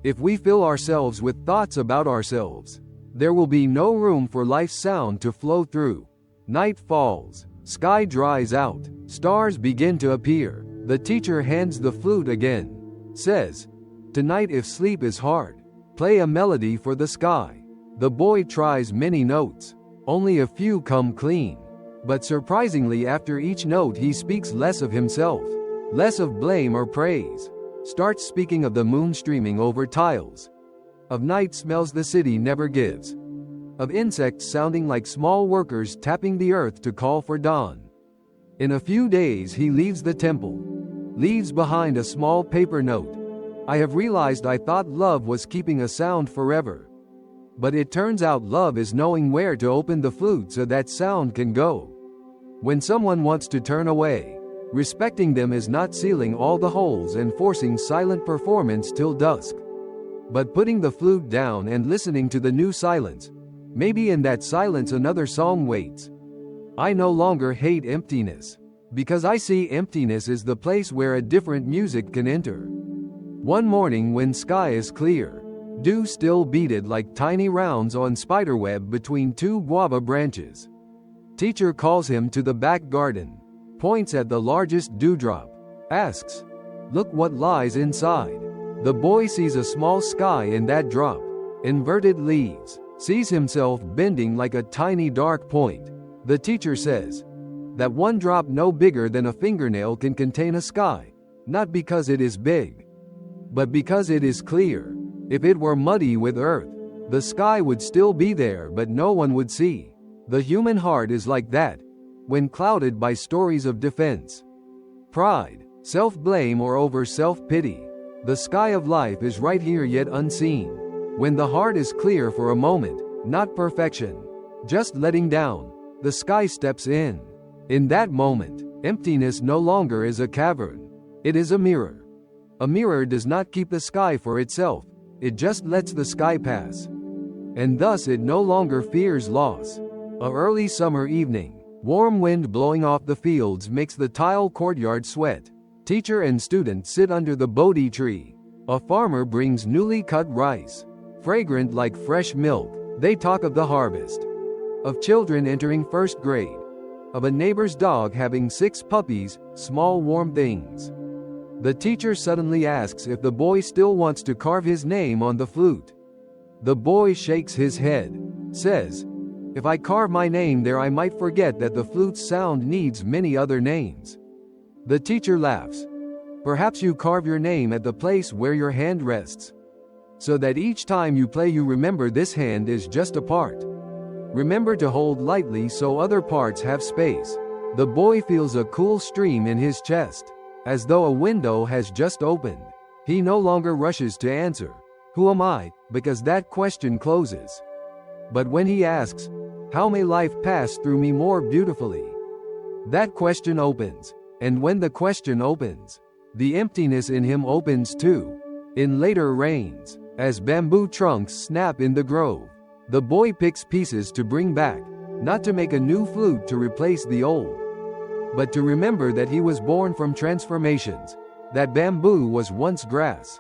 If we fill ourselves with thoughts about ourselves, there will be no room for life's sound to flow through. Night falls, sky dries out, stars begin to appear. The teacher hands the flute again, says, tonight if sleep is hard, play a melody for the sky. The boy tries many notes. Only a few come clean. But surprisingly after each note he speaks less of himself, less of blame or praise. Starts speaking of the moon streaming over tiles, of night smells the city never gives, of insects sounding like small workers tapping the earth to call for dawn. In a few days he leaves the temple, leaves behind a small paper note. I have realized I thought love was keeping a sound forever. But it turns out love is knowing where to open the flute so that sound can go. When someone wants to turn away, respecting them is not sealing all the holes and forcing silent performance till dusk, but putting the flute down and listening to the new silence. Maybe in that silence another song waits. I no longer hate emptiness, because I see emptiness as the place where a different music can enter. One morning when sky is clear, dew still beaded like tiny rounds on spiderweb between two guava branches. Teacher calls him to the back garden, points at the largest dewdrop, asks, "Look what lies inside." The boy sees a small sky in that drop, inverted leaves, sees himself bending like a tiny dark point. The teacher says, "That one drop no bigger than a fingernail can contain a sky, not because it is big, but because it is clear. If it were muddy with earth, the sky would still be there but no one would see." The human heart is like that, when clouded by stories of defense, pride, self-blame or over self-pity. The sky of life is right here yet unseen. When the heart is clear for a moment, not perfection, just letting down, the sky steps in. In that moment, emptiness no longer is a cavern. It is a mirror. A mirror does not keep the sky for itself, it just lets the sky pass. And thus it no longer fears loss. A early summer evening, warm wind blowing off the fields makes the tile courtyard sweat. Teacher and student sit under the Bodhi tree. A farmer brings newly cut rice, fragrant like fresh milk. They talk of the harvest, of children entering first grade, of a neighbor's dog having 6 puppies, small warm things. The teacher suddenly asks if the boy still wants to carve his name on the flute. The boy shakes his head, says, "If I carve my name there I might forget that the flute's sound needs many other names." The teacher laughs. "Perhaps you carve your name at the place where your hand rests, so that each time you play you remember this hand is just a part. Remember to hold lightly so other parts have space." The boy feels a cool stream in his chest, as though a window has just opened. He no longer rushes to answer, "Who am I?" because that question closes. But when he asks, "How may life pass through me more beautifully?" that question opens. And when the question opens, the emptiness in him opens too. In later rains, as bamboo trunks snap in the grove, the boy picks pieces to bring back, not to make a new flute to replace the old, but to remember that he was born from transformations, that bamboo was once grass,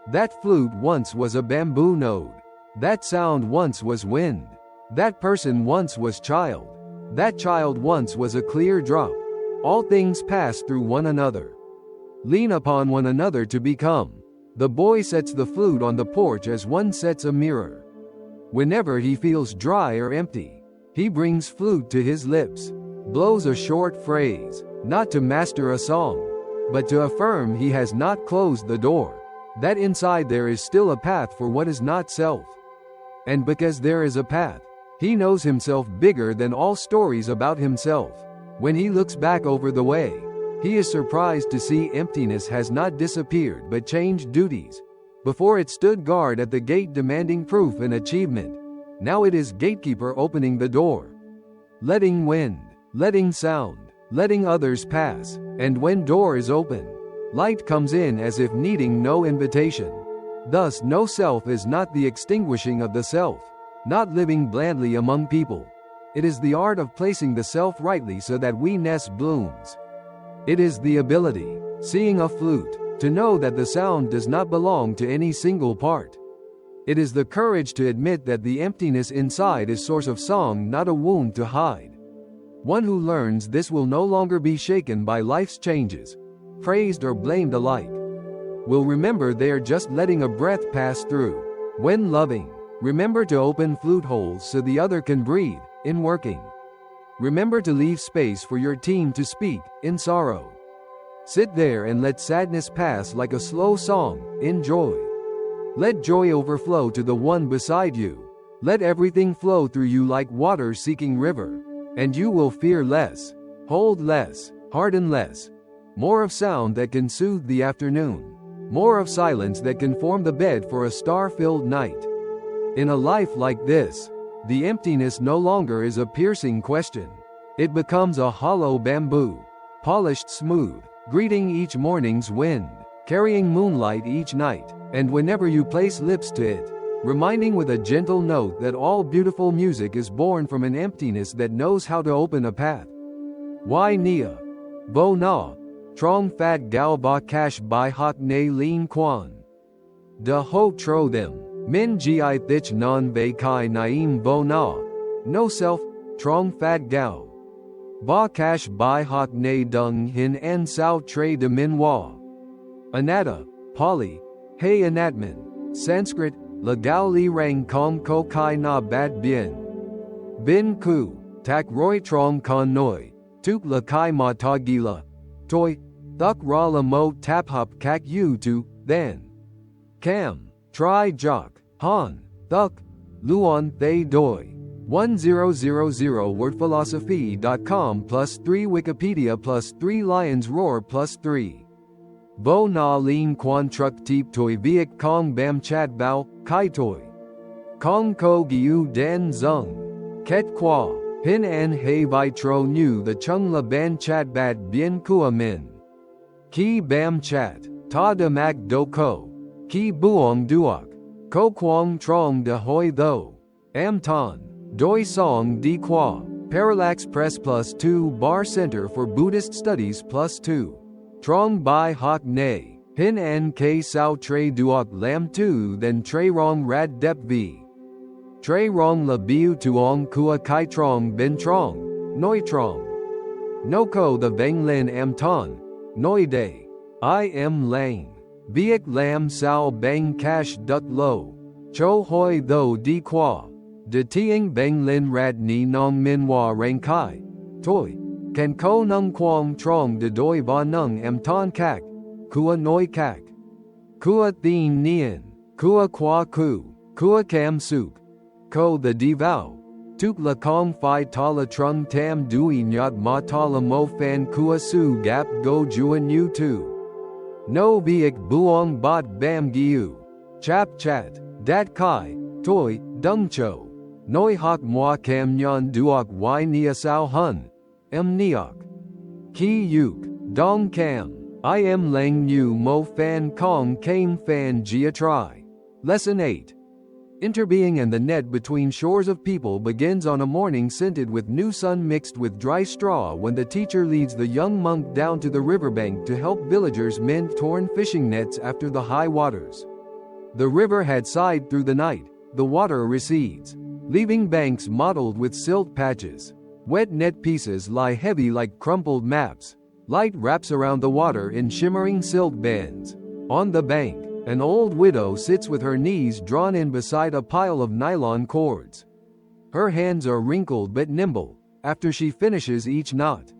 that flute once was a bamboo node, that sound once was wind, that person once was child, that child once was a clear drop. All things pass through one another, lean upon one another to become. The boy sets the flute on the porch as one sets a mirror. Whenever he feels dry or empty, he brings flute to his lips, blows a short phrase, not to master a song, but to affirm he has not closed the door, that inside there is still a path for what is not self. And because there is a path, he knows himself bigger than all stories about himself. When he looks back over the way, he is surprised to see emptiness has not disappeared but changed duties. Before it stood guard at the gate demanding proof and achievement. Now it is gatekeeper opening the door, letting wind, letting sound, letting others pass. And when door is open, light comes in as if needing no invitation. Thus no self is not the extinguishing of the self, not living blandly among people. It is the art of placing the self rightly so that we-ness blooms. It is the ability, seeing a flute, to know that the sound does not belong to any single part. It is the courage to admit that the emptiness inside is source of song, not a wound to hide. One who learns this will no longer be shaken by life's changes, praised or blamed alike. Will remember they are just letting a breath pass through. When loving, remember to open flute holes so the other can breathe. In working, remember to leave space for your team to speak. In sorrow, sit there and let sadness pass like a slow song. In joy, let joy overflow to the one beside you. Let everything flow through you like water seeking river, and you will fear less, hold less, harden less. More of sound that can soothe the afternoon, more of silence that can form the bed for a star-filled night. In a life like this, the emptiness no longer is a piercing question. It becomes a hollow bamboo, polished smooth, greeting each morning's wind, carrying moonlight each night. And whenever you place lips to it, reminding with a gentle note that all beautiful music is born from an emptiness that knows how to open a path. Why Nia? Bo Na. trong fat gao ba cash by hoc ne lin quan. De ho tro them, min gi thich non ve kai naim vo na, no self, trong fat gao. Ba cash by hoc ne dung hin en sao tre de min wa. Anatta, Pali, Hey Anatman, Sanskrit, La Gao Li Rang Kong Ko Kai Na Bat Bien. Bin Ku, Tak Roy Trong Con Noi, Tuk La Kai Ma Ta Gila, Toi, Thuk Ra La Mo Tap Hop Kak Yu Tu, Then. Cam, Tri Jock, Han, Thuk, Luon Thay Doi. 1000wordphilosophy.com +3 Wikipedia +3 Lions Roar +3. Bo na lin quan truck teep toi viet kong bam chat bao, kai toi. Kong ko giu dan zung. Ket qua, pin an he vi tro nu the chung la ban chat bat bien kua min. Ki bam chat, ta de mak do ko. Ki buong duok. Ko quang trong de hoi tho. Am ton. Doi song di qua. Parallax Press +2 Bar Center for Buddhist Studies +2. Trong Bai Hoc Ne, Hin An K Sao Tre Duok Lam Tu Then Tre Rong Rad Dep V. Tre Rong La Biu Tuong Kua Kai Trong Ben Trong, Noi Trong. No Ko The Veng Lin Am Ton, Noi Day. I Am Lang. Viet Lam Sao Bang Cash Duck Lo. Cho Hoi Tho Di Qua. De Tieng Beng Lin Rad Ni Nong Min Wa Rang Kai. Toi. Can ko nung quang trong de doi va nung am ton kak, kua noi kak. Kua thin nien, kua qua ku, kua cam suk. Ko the divao. Tuk la kong phi ta la trung tam dui nyat ma ta la mo fan kua su gap go juan yu tu. No biak buong bot bam giu. Chap chat, dat kai, toi, dung cho. Noi hok moi cam nyan duok y nia sao hun. M Neok. Ki Yuk, Dong Cam, I am Lang Nu Mo Fan Kong Kame Fan Jia Tri. Lesson 8. Interbeing and the net between shores of people begins on a morning scented with new sun mixed with dry straw when the teacher leads the young monk down to the riverbank to help villagers mend torn fishing nets after the high waters. The river had sighed through the night, the water recedes, leaving banks mottled with silt patches. Wet net pieces lie heavy like crumpled maps. Light wraps around the water in shimmering silk bands. On the bank, an old widow sits with her knees drawn in beside a pile of nylon cords. Her hands are wrinkled but nimble, after she finishes each knot.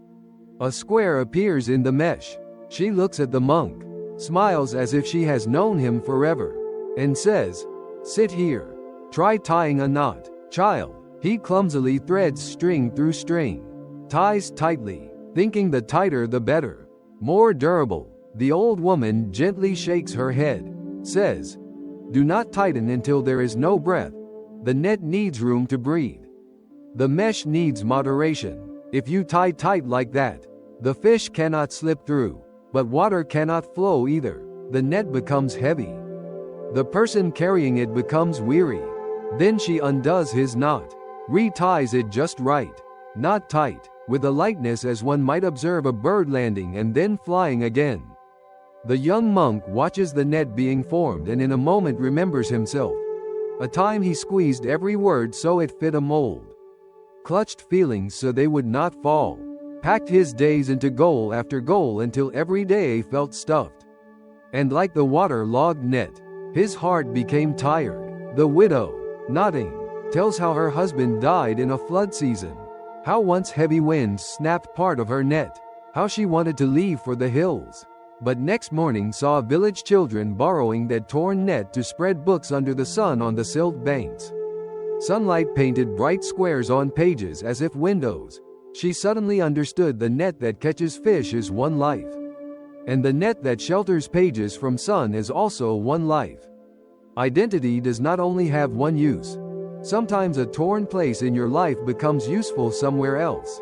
A square appears in the mesh. She looks at the monk, smiles as if she has known him forever, and says, "Sit here. Try tying a knot, child." He clumsily threads string through string, ties tightly, thinking the tighter the better, more durable. The old woman gently shakes her head, says, "Do not tighten until there is no breath. The net needs room to breathe. The mesh needs moderation. If you tie tight like that, the fish cannot slip through, but water cannot flow either. The net becomes heavy. The person carrying it becomes weary." Then she undoes his knot, reties it just right, not tight, with a lightness as one might observe a bird landing and then flying again. The young monk watches the net being formed and in a moment remembers himself. A time he squeezed every word so it fit a mold, clutched feelings so they would not fall, packed his days into goal after goal until every day felt stuffed. And like the water-logged net, his heart became tired. The widow, nodding, tells how her husband died in a flood season, how once heavy winds snapped part of her net, how she wanted to leave for the hills, but next morning saw village children borrowing that torn net to spread books under the sun on the silt banks. Sunlight painted bright squares on pages as if windows. She suddenly understood the net that catches fish is one life, and the net that shelters pages from sun is also one life. Identity does not only have one use. Sometimes a torn place in your life becomes useful somewhere else.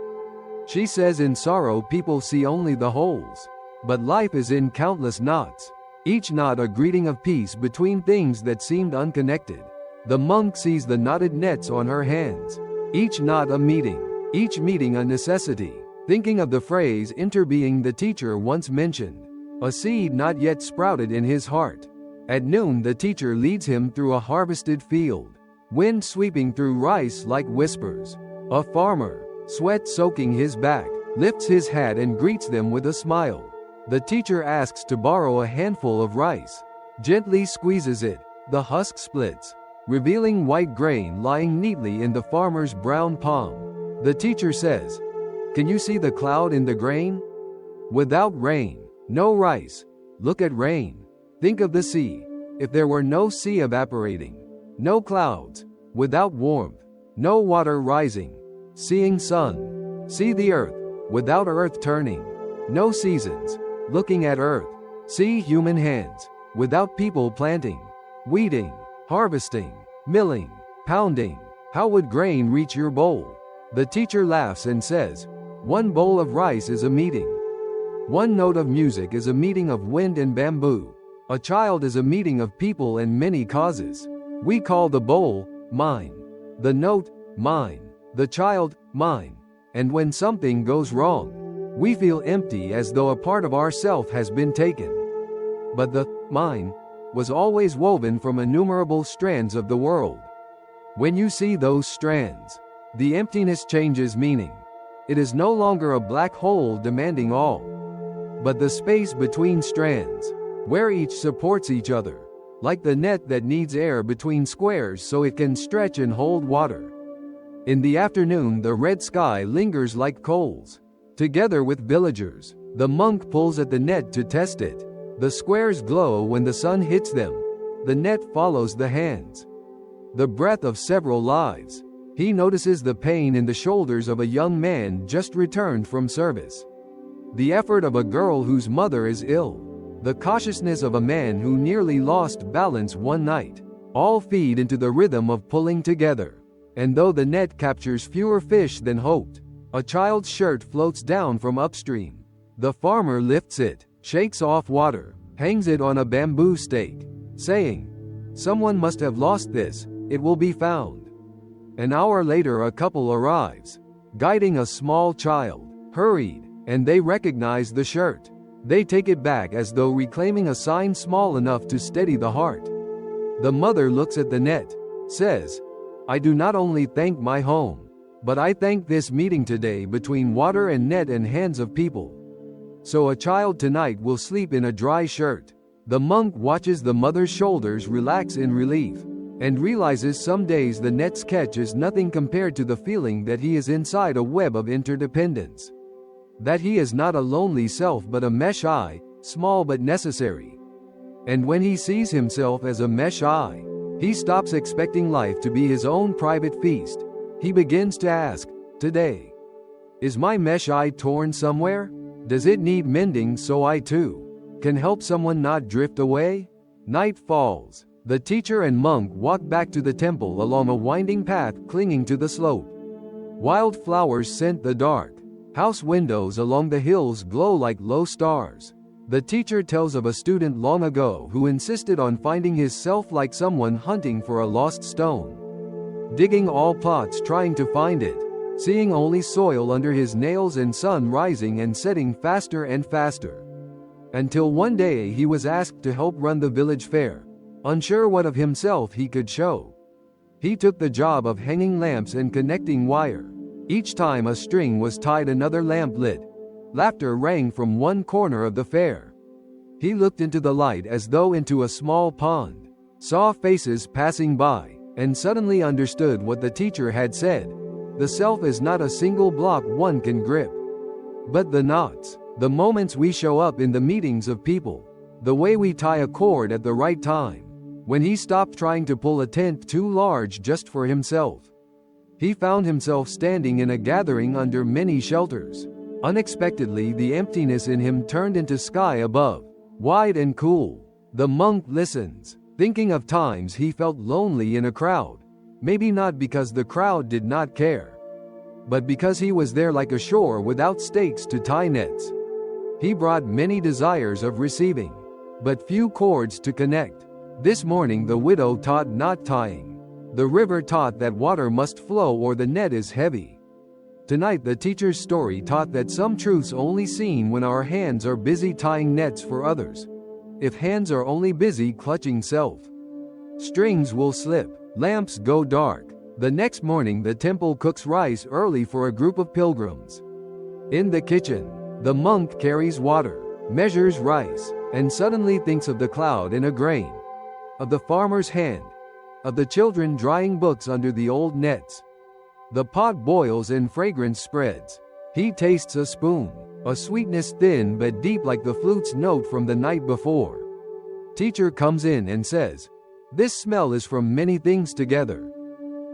She says in sorrow people see only the holes, but life is in countless knots, each knot a greeting of peace between things that seemed unconnected. The monk sees the knotted nets on her hands, each knot a meeting, each meeting a necessity. thinking of the phrase interbeing the teacher once mentioned, a seed not yet sprouted in his heart. At noon the teacher leads him through a harvested field, wind sweeping through rice like whispers. A farmer, sweat soaking his back, lifts his hat and greets them with a smile. The teacher asks to borrow a handful of rice, gently squeezes it, the husk splits, revealing white grain lying neatly in the farmer's brown palm. The teacher says, "Can you see the cloud in the grain? Without rain, no rice. Look at rain. Think of the sea. If there were no sea evaporating, no clouds, without warmth, no water rising, seeing sun. See the earth, without earth turning, no seasons. Looking at earth, see human hands, without people planting, weeding, harvesting, milling, pounding. How would grain reach your bowl?" The teacher laughs and says, "One bowl of rice is a meeting. One note of music is a meeting of wind and bamboo. A child is a meeting of people and many causes. We call the bowl, mine. The note, mine. The child, mine. And when something goes wrong, we feel empty as though a part of ourself has been taken. But the mine was always woven from innumerable strands of the world. When you see those strands, the emptiness changes meaning. It is no longer a black hole demanding all, but the space between strands, where each supports each other, like the net that needs air between squares so it can stretch and hold water." In the afternoon the red sky lingers like coals. Together with villagers, the monk pulls at the net to test it. The squares glow when the sun hits them. The net follows the hands. The breath of several lives. He notices the pain in the shoulders of a young man just returned from service. The effort of a girl whose mother is ill. The cautiousness of a man who nearly lost balance one night. All feed into the rhythm of pulling together. And though the net captures fewer fish than hoped, a child's shirt floats down from upstream. The farmer lifts it, shakes off water, hangs it on a bamboo stake, saying, "Someone must have lost this, it will be found." An hour later a couple arrives, guiding a small child, hurried, and they recognize the shirt. They take it back as though reclaiming a sign small enough to steady the heart. The mother looks at the net, says, "I do not only thank my home, but I thank this meeting today between water and net and hands of people. So a child tonight will sleep in a dry shirt." The monk watches the mother's shoulders relax in relief, and realizes some days the net's catch is nothing compared to the feeling that he is inside a web of interdependence. That he is not a lonely self but a mesh eye, small but necessary. And when he sees himself as a mesh eye, he stops expecting life to be his own private feast. He begins to ask, "Today, is my mesh eye torn somewhere? Does it need mending so I too can help someone not drift away?" Night falls. The teacher and monk walk back to the temple along a winding path clinging to the slope. Wild flowers scent the dark. House windows along the hills glow like low stars. The teacher tells of a student long ago who insisted on finding his self like someone hunting for a lost stone. Digging all plots trying to find it, seeing only soil under his nails and sun rising and setting faster and faster. Until one day he was asked to help run the village fair, unsure what of himself he could show. He took the job of hanging lamps and connecting wire. Each time a string was tied another lamp lit. Laughter rang from one corner of the fair. He looked into the light as though into a small pond, saw faces passing by, and suddenly understood what the teacher had said. The self is not a single block one can grip, but the knots, the moments we show up in the meetings of people, the way we tie a cord at the right time. When he stopped trying to pull a tent too large just for himself, he found himself standing in a gathering under many shelters. Unexpectedly the emptiness in him turned into sky above, wide and cool. The monk listens, thinking of times he felt lonely in a crowd, maybe not because the crowd did not care, but because he was there like a shore without stakes to tie nets. He brought many desires of receiving, but few cords to connect. This morning the widow taught not tying. The river taught that water must flow or the net is heavy. Tonight the teacher's story taught that some truths only seen when our hands are busy tying nets for others. If hands are only busy clutching self, strings will slip, lamps go dark. The next morning the temple cooks rice early for a group of pilgrims. In the kitchen, the monk carries water, measures rice, and suddenly thinks of the cloud in a grain, of the farmer's hand, of the children drying books under the old nets. The pot boils and fragrance spreads. He tastes a spoon, a sweetness thin but deep like the flute's note from the night before. Teacher comes in and says, "This smell is from many things together.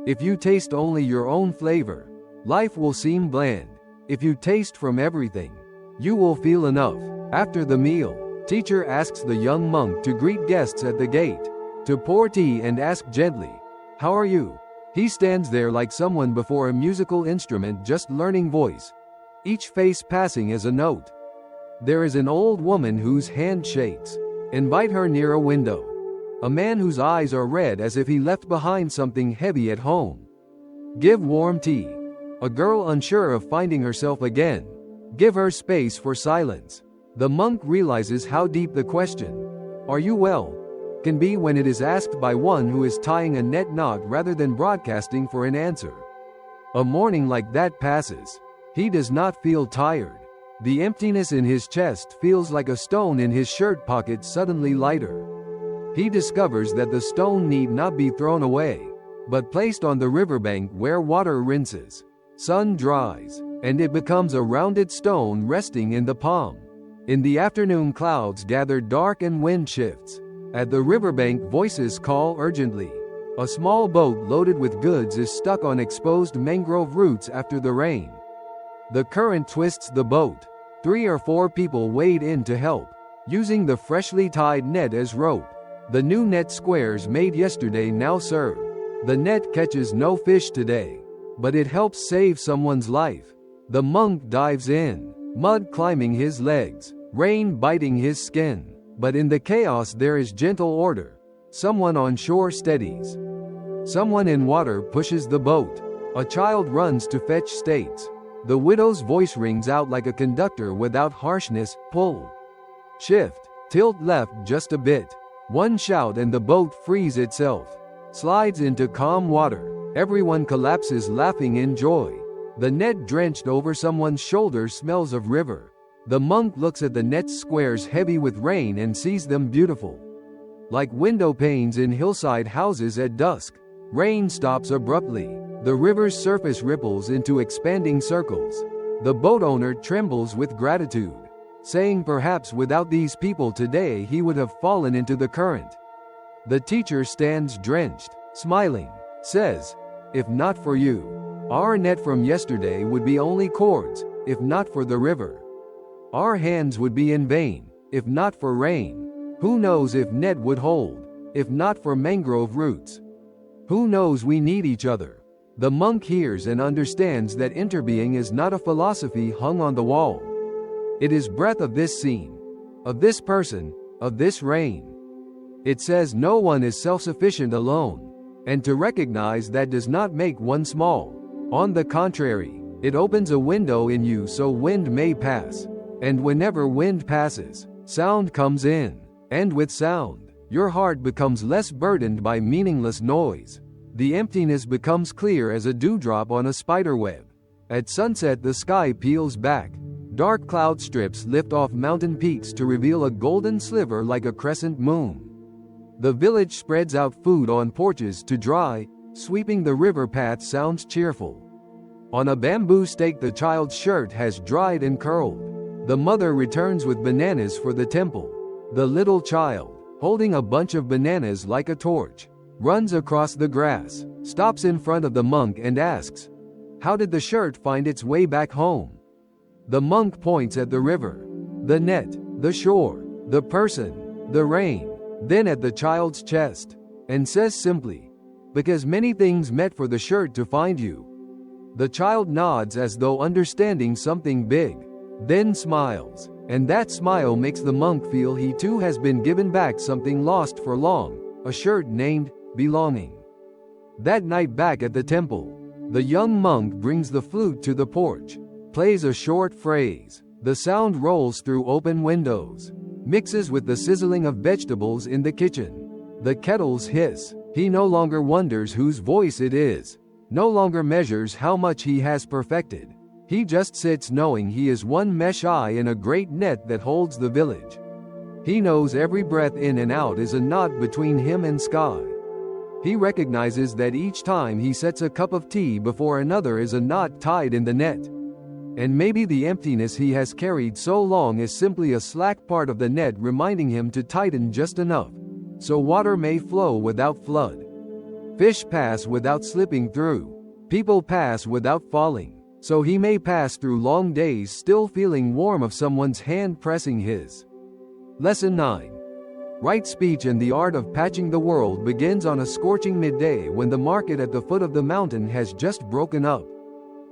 If you taste only your own flavor, life will seem bland. If you taste from everything, you will feel enough." After the meal, teacher asks the young monk to greet guests at the gate, to pour tea and ask gently, "How are you?" He stands there like someone before a musical instrument just learning voice, each face passing as a note. There is an old woman whose hand shakes. Invite her near a window. A man whose eyes are red as if he left behind something heavy at home. Give warm tea. A girl unsure of finding herself again. Give her space for silence. The monk realizes how deep the question, "Are you well?" can be when it is asked by one who is tying a net knot rather than broadcasting for an answer. A morning like that passes. He does not feel tired. The emptiness in his chest feels like a stone in his shirt pocket suddenly lighter. He discovers that the stone need not be thrown away, but placed on the riverbank where water rinses, sun dries, and it becomes a rounded stone resting in the palm. In the afternoon clouds gather dark and wind shifts. At the riverbank voices call urgently. A small boat loaded with goods is stuck on exposed mangrove roots after the rain. The current twists the boat. 3 or 4 people wade in to help, using the freshly tied net as rope. The new net squares made yesterday now serve. The net catches no fish today, but it helps save someone's life. The monk dives in, mud climbing his legs, rain biting his skin. But in the chaos there is gentle order. Someone on shore steadies. Someone in water pushes the boat. A child runs to fetch stakes. The widow's voice rings out like a conductor without harshness, "Pull. Shift. Tilt left just a bit." One shout and the boat frees itself. Slides into calm water. Everyone collapses laughing in joy. The net drenched over someone's shoulder smells of river. The monk looks at the net squares heavy with rain and sees them beautiful, like window panes in hillside houses at dusk. Rain stops abruptly. The river's surface ripples into expanding circles. The boat owner trembles with gratitude, saying perhaps without these people today he would have fallen into the current. The teacher stands drenched, smiling, says, "If not for you, our net from yesterday would be only cords, if not for the river. Our hands would be in vain, if not for rain. Who knows if net would hold, if not for mangrove roots? Who knows we need each other." The monk hears and understands that interbeing is not a philosophy hung on the wall. It is breath of this scene, of this person, of this rain. It says no one is self-sufficient alone, and to recognize that does not make one small. On the contrary, it opens a window in you so wind may pass. And whenever wind passes, sound comes in. And with sound, your heart becomes less burdened by meaningless noise. The emptiness becomes clear as a dewdrop on a spiderweb. At sunset the sky peels back. Dark cloud strips lift off mountain peaks to reveal a golden sliver like a crescent moon. The village spreads out food on porches to dry. Sweeping the river path sounds cheerful. On a bamboo stake the child's shirt has dried and curled. The mother returns with bananas for the temple. The little child, holding a bunch of bananas like a torch, runs across the grass, stops in front of the monk and asks, "How did the shirt find its way back home?" The monk points at the river, the net, the shore, the person, the rain, then at the child's chest, and says simply, "Because many things met for the shirt to find you." The child nods as though understanding something big, then smiles, and that smile makes the monk feel he too has been given back something lost for long, a shirt named belonging. That night back at the temple, The young monk brings the flute to the porch, plays a short phrase. The sound rolls through open windows, mixes with the sizzling of vegetables in the kitchen. The kettles hiss. He no longer wonders whose voice it is, no longer measures how much he has perfected. He just sits knowing he is one mesh eye in a great net that holds the village. He knows every breath in and out is a knot between him and sky. He recognizes that each time he sets a cup of tea before another is a knot tied in the net. And maybe the emptiness he has carried so long is simply a slack part of the net reminding him to tighten just enough, so water may flow without flood. Fish pass without slipping through. People pass without falling, so he may pass through long days still feeling warm of someone's hand pressing his. Lesson 9. Right speech and the art of patching the world begins on a scorching midday when the market at the foot of the mountain has just broken up.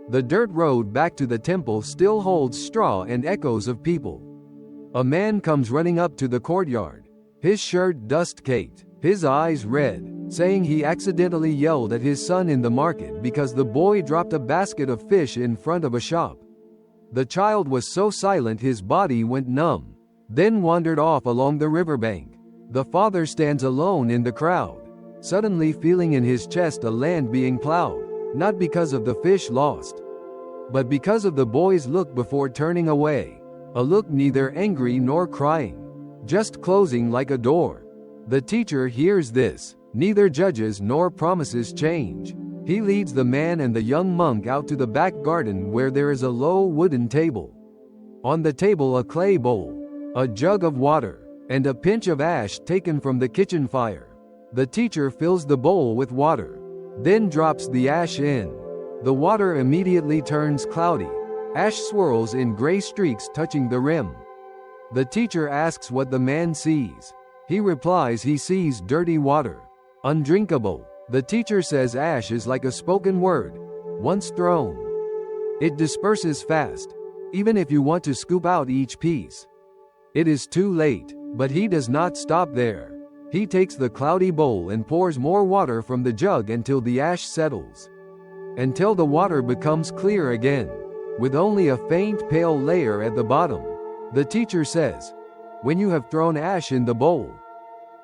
The dirt road back to the temple still holds straw and echoes of people. A man comes running up to the courtyard, his shirt dust-caked, his eyes red, saying he accidentally yelled at his son in the market because the boy dropped a basket of fish in front of a shop. The child was so silent his body went numb, then wandered off along the riverbank. The father stands alone in the crowd, suddenly feeling in his chest a land being plowed, not because of the fish lost, but because of the boy's look before turning away, a look neither angry nor crying, just closing like a door. The teacher hears this, neither judges nor promises change. He leads the man and the young monk out to the back garden where there is a low wooden table. On the table a clay bowl, a jug of water, and a pinch of ash taken from the kitchen fire. The teacher fills the bowl with water, then drops the ash in. The water immediately turns cloudy. Ash swirls in gray streaks touching the rim. The teacher asks what the man sees. He replies he sees dirty water, undrinkable. The teacher says ash is like a spoken word, once thrown. It disperses fast, even if you want to scoop out each piece. It is too late, but he does not stop there. He takes the cloudy bowl and pours more water from the jug until the ash settles, until the water becomes clear again, with only a faint pale layer at the bottom. The teacher says, when you have thrown ash in the bowl,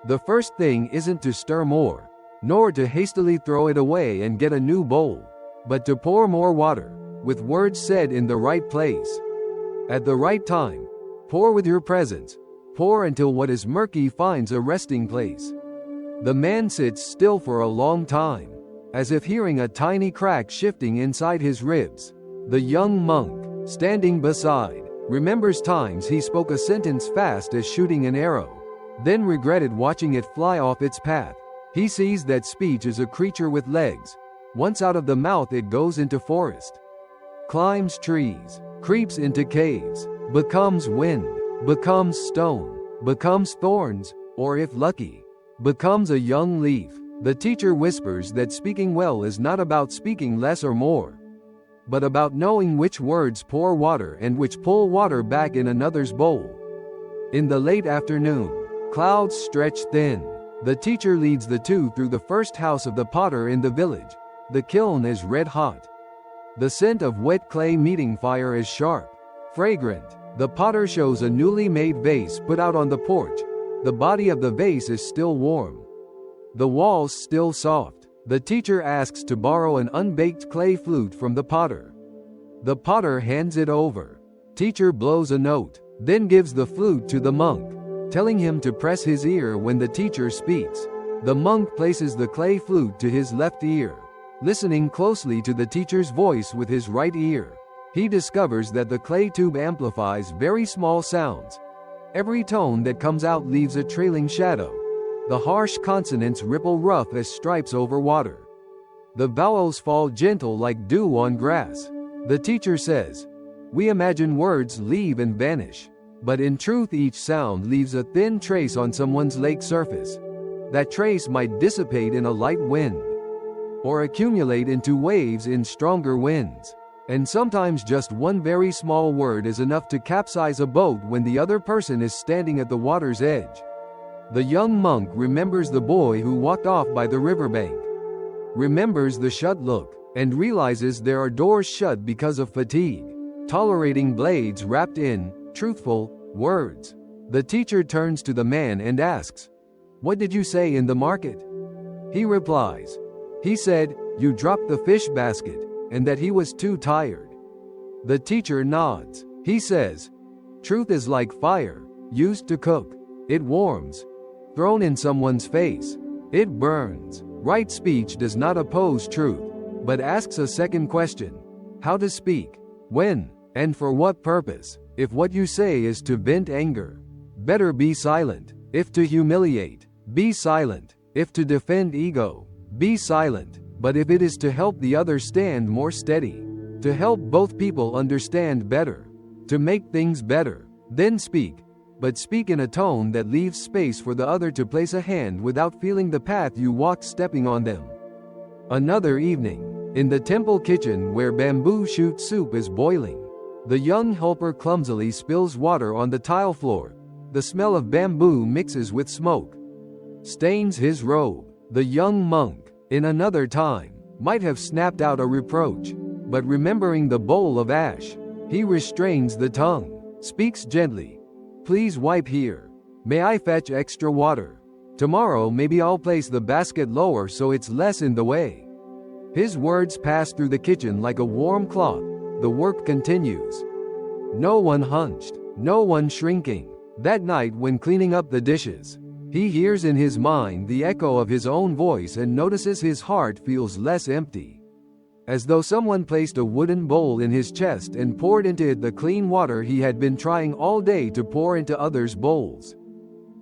the first thing isn't to stir more, nor to hastily throw it away and get a new bowl, but to pour more water, with words said in the right place, at the right time. Pour with your presence. Pour until what is murky finds a resting place. The man sits still for a long time, as if hearing a tiny crack shifting inside his ribs. The young monk, standing beside, remembers times he spoke a sentence fast as shooting an arrow, then regretted watching it fly off its path. He sees that speech is a creature with legs. Once out of the mouth it goes into forest, climbs trees, creeps into caves, becomes wind, becomes stone, becomes thorns, or if lucky, becomes a young leaf. The teacher whispers that speaking well is not about speaking less or more, but about knowing which words pour water and which pull water back in another's bowl. In the late afternoon, clouds stretch thin. The teacher leads the two through the first house of the potter in the village. The kiln is red hot. The scent of wet clay meeting fire is sharp, fragrant. The potter shows a newly made vase put out on the porch. The body of the vase is still warm, the walls still soft. The teacher asks to borrow an unbaked clay flute from the potter. The potter hands it over. Teacher blows a note, then gives the flute to the monk, telling him to press his ear when the teacher speaks. The monk places the clay flute to his left ear, listening closely to the teacher's voice with his right ear. He discovers that the clay tube amplifies very small sounds. Every tone that comes out leaves a trailing shadow. The harsh consonants ripple rough as stripes over water. The vowels fall gentle like dew on grass. The teacher says, "We imagine words leave and vanish, but in truth each sound leaves a thin trace on someone's lake surface. That trace might dissipate in a light wind, or accumulate into waves in stronger winds. And sometimes just one very small word is enough to capsize a boat when the other person is standing at the water's edge." The young monk remembers the boy who walked off by the riverbank. remembers the shut look, and realizes there are doors shut because of fatigue, tolerating blades wrapped in truthful words. The teacher turns to the man and asks, "What did you say in the market?" He replies, "He said, you dropped the fish basket, and that he was too tired." The teacher nods. He says, "Truth is like fire, used to cook. It warms. Thrown in someone's face, it burns." Right speech does not oppose truth, but asks a second question: how to speak, when, and for what purpose. If what you say is to vent anger, better be silent. If to humiliate, be silent. If to defend ego, be silent. But if it is to help the other stand more steady, to help both people understand better, to make things better, then speak. But speak in a tone that leaves space for the other to place a hand without feeling the path you walked stepping on them. Another evening, in the temple kitchen where bamboo shoot soup is boiling, the young helper clumsily spills water on the tile floor. The smell of bamboo mixes with smoke, stains his robe. The young monk, in another time, might have snapped out a reproach, but remembering the bowl of ash, he restrains the tongue, speaks gently. "Please wipe here. May I fetch extra water? Tomorrow maybe I'll place the basket lower so it's less in the way." His words pass through the kitchen like a warm cloth. The work continues. No one hunched, no one shrinking. That night when cleaning up the dishes, he hears in his mind the echo of his own voice and notices his heart feels less empty. As though someone placed a wooden bowl in his chest and poured into it the clean water he had been trying all day to pour into others' bowls.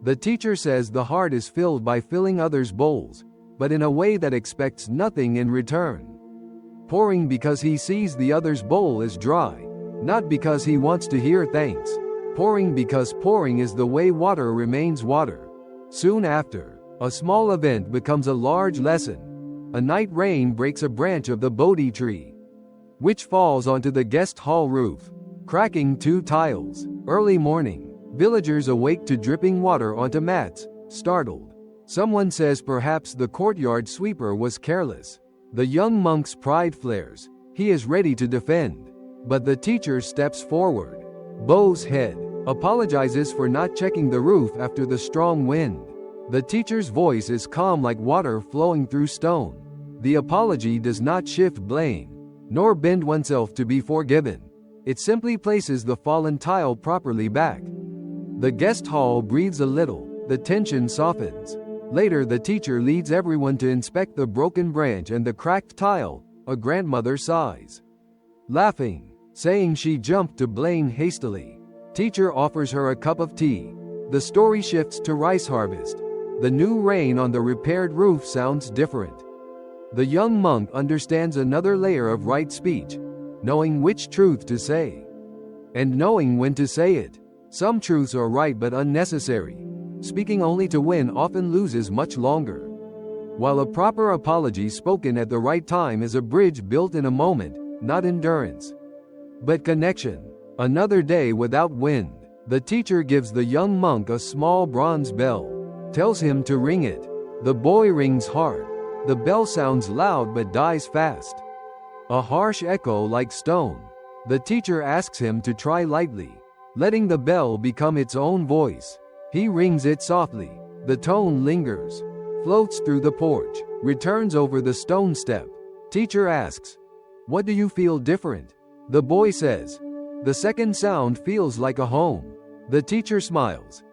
The teacher says the heart is filled by filling others' bowls, but in a way that expects nothing in return. Pouring because he sees the other's bowl is dry, not because he wants to hear thanks. Pouring because pouring is the way water remains water. Soon after, a small event becomes a large lesson. A night rain breaks a branch of the Bodhi tree, which falls onto the guest hall roof, cracking 2 tiles. Early morning, villagers awake to dripping water onto mats, startled. Someone says perhaps the courtyard sweeper was careless. The young monk's pride flares. He is ready to defend. But the teacher steps forward, bows head, apologizes for not checking the roof after the strong wind. The teacher's voice is calm like water flowing through stone. The apology does not shift blame, nor bend oneself to be forgiven. It simply places the fallen tile properly back. The guest hall breathes a little, the tension softens. Later the teacher leads everyone to inspect the broken branch and the cracked tile. A grandmother sighs, laughing, saying she jumped to blame hastily. Teacher offers her a cup of tea. The story shifts to rice harvest. The new rain on the repaired roof sounds different. The young monk understands another layer of right speech, knowing which truth to say, and knowing when to say it. Some truths are right but unnecessary. Speaking only to win often loses much longer, while a proper apology spoken at the right time is a bridge built in a moment, not endurance, but connection. Another day without wind. The teacher gives the young monk a small bronze bell, tells him to ring it. The boy rings hard. The bell sounds loud but dies fast, a harsh echo like stone. The teacher asks him to try lightly, letting the bell become its own voice. He rings it softly. The tone lingers, floats through the porch, returns over the stone step. Teacher asks, "What do you feel different?" The boy says, "The second sound feels like a home." The teacher smiles.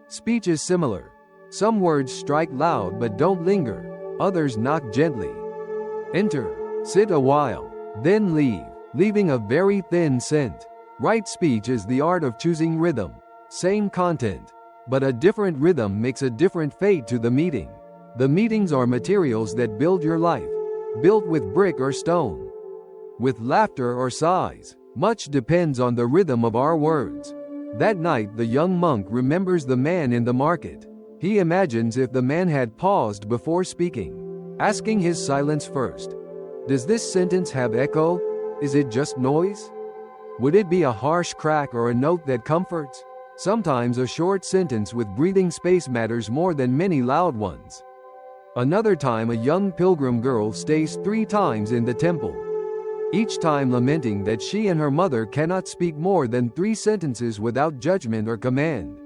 Speech is similar. Some words strike loud but don't linger. Others knock gently. Enter, sit a while, then leave, leaving a very thin scent. Right speech is the art of choosing rhythm. Same content, but a different rhythm makes a different fate to the meeting. The meetings are materials that build your life, built with brick or stone, with laughter or sighs. Much depends on the rhythm of our words. That night the young monk remembers the man in the market. He imagines if the man had paused before speaking, asking his silence first. Does this sentence have echo? Is it just noise? Would it be a harsh crack or a note that comforts? Sometimes a short sentence with breathing space matters more than many loud ones. Another time a young pilgrim girl stays 3 times in the temple, each time lamenting that she and her mother cannot speak more than 3 sentences without judgment or command.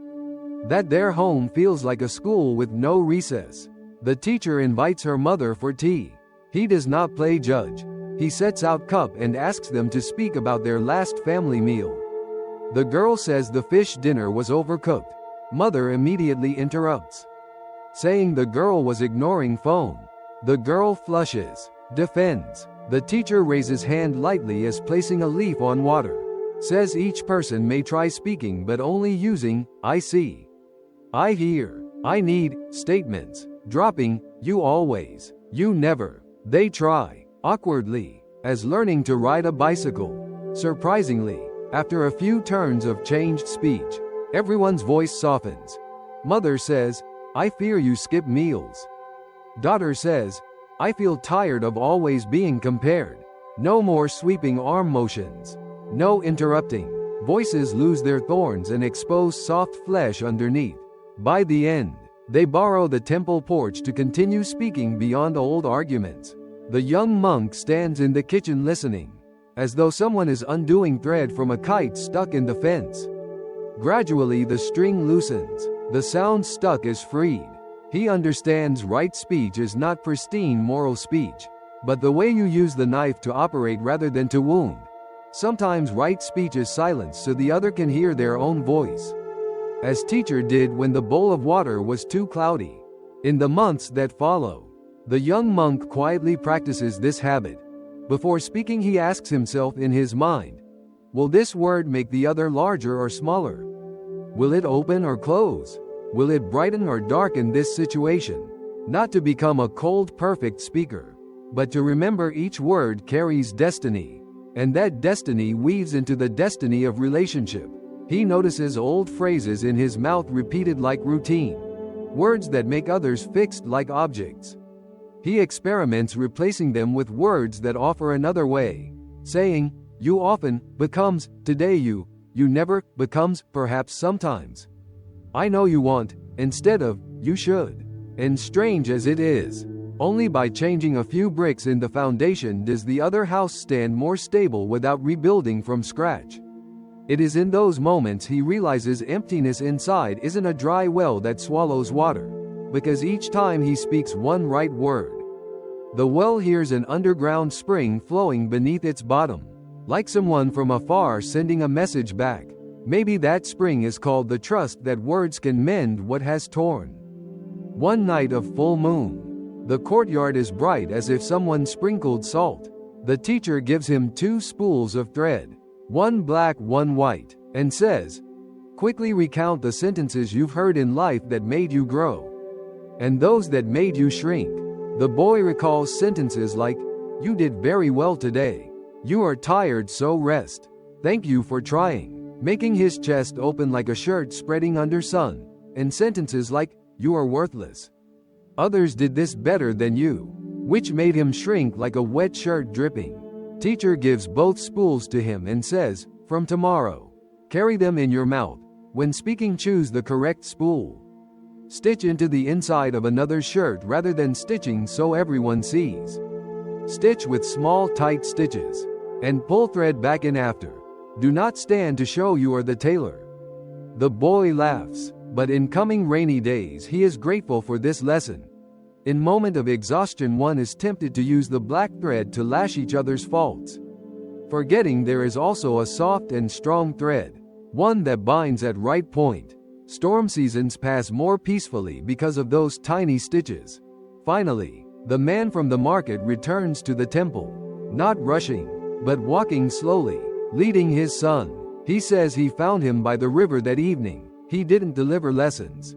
That their home feels like a school with no recess. The teacher invites her mother for tea. He does not play judge. He sets out cup and asks them to speak about their last family meal. The girl says the fish dinner was overcooked. Mother immediately interrupts, saying the girl was ignoring phone. The girl flushes, defends. The teacher raises hand lightly as placing a leaf on water. Says each person may try speaking but only using I see, I hear, I need statements, dropping you always, you never. They try, awkwardly, as learning to ride a bicycle. Surprisingly, after a few turns of changed speech, everyone's voice softens. Mother says, I fear you skip meals. Daughter says, I feel tired of always being compared. No more sweeping arm motions. No interrupting. Voices lose their thorns and expose soft flesh underneath. By the end, they borrow the temple porch to continue speaking beyond old arguments. The young monk stands in the kitchen listening, as though someone is undoing thread from a kite stuck in the fence. Gradually the string loosens. The sound stuck is freed. He understands right speech is not pristine moral speech, but the way you use the knife to operate rather than to wound. Sometimes right speech is silenced so the other can hear their own voice, as teacher did when the bowl of water was too cloudy. In the months that follow, the young monk quietly practices this habit. Before speaking he asks himself in his mind, will this word make the other larger or smaller? Will it open or close? Will it brighten or darken this situation? Not to become a cold, perfect speaker, but to remember each word carries destiny, and that destiny weaves into the destiny of relationship. He notices old phrases in his mouth repeated like routine, words that make others fixed like objects. He experiments replacing them with words that offer another way, saying, you often, becomes, today you never, becomes, perhaps sometimes. I know you want, instead of, you should. And strange as it is, only by changing a few bricks in the foundation does the other house stand more stable without rebuilding from scratch. It is in those moments he realizes emptiness inside isn't a dry well that swallows water, because each time he speaks one right word, the well hears an underground spring flowing beneath its bottom, like someone from afar sending a message back. Maybe that spring is called the trust that words can mend what has torn. One night of full moon. The courtyard is bright as if someone sprinkled salt. The teacher gives him 2 spools of thread, one black, one white, and says, quickly recount the sentences you've heard in life that made you grow, and those that made you shrink. The boy recalls sentences like, you did very well today. You are tired, so rest. Thank you for trying, making his chest open like a shirt spreading under sun, and sentences like, you are worthless. Others did this better than you, which made him shrink like a wet shirt dripping. Teacher gives both spools to him and says, from tomorrow, carry them in your mouth. When speaking, choose the correct spool. Stitch into the inside of another shirt rather than stitching so everyone sees. Stitch with small tight stitches, and pull thread back in after. Do not stand to show you are the tailor. The boy laughs, but in coming rainy days he is grateful for this lesson. In moment of exhaustion one is tempted to use the black thread to lash each other's faults, forgetting there is also a soft and strong thread, one that binds at right point. Storm seasons pass more peacefully because of those tiny stitches. Finally, the man from the market returns to the temple, not rushing, but walking slowly, leading his son. He says he found him by the river that evening. He didn't deliver lessons.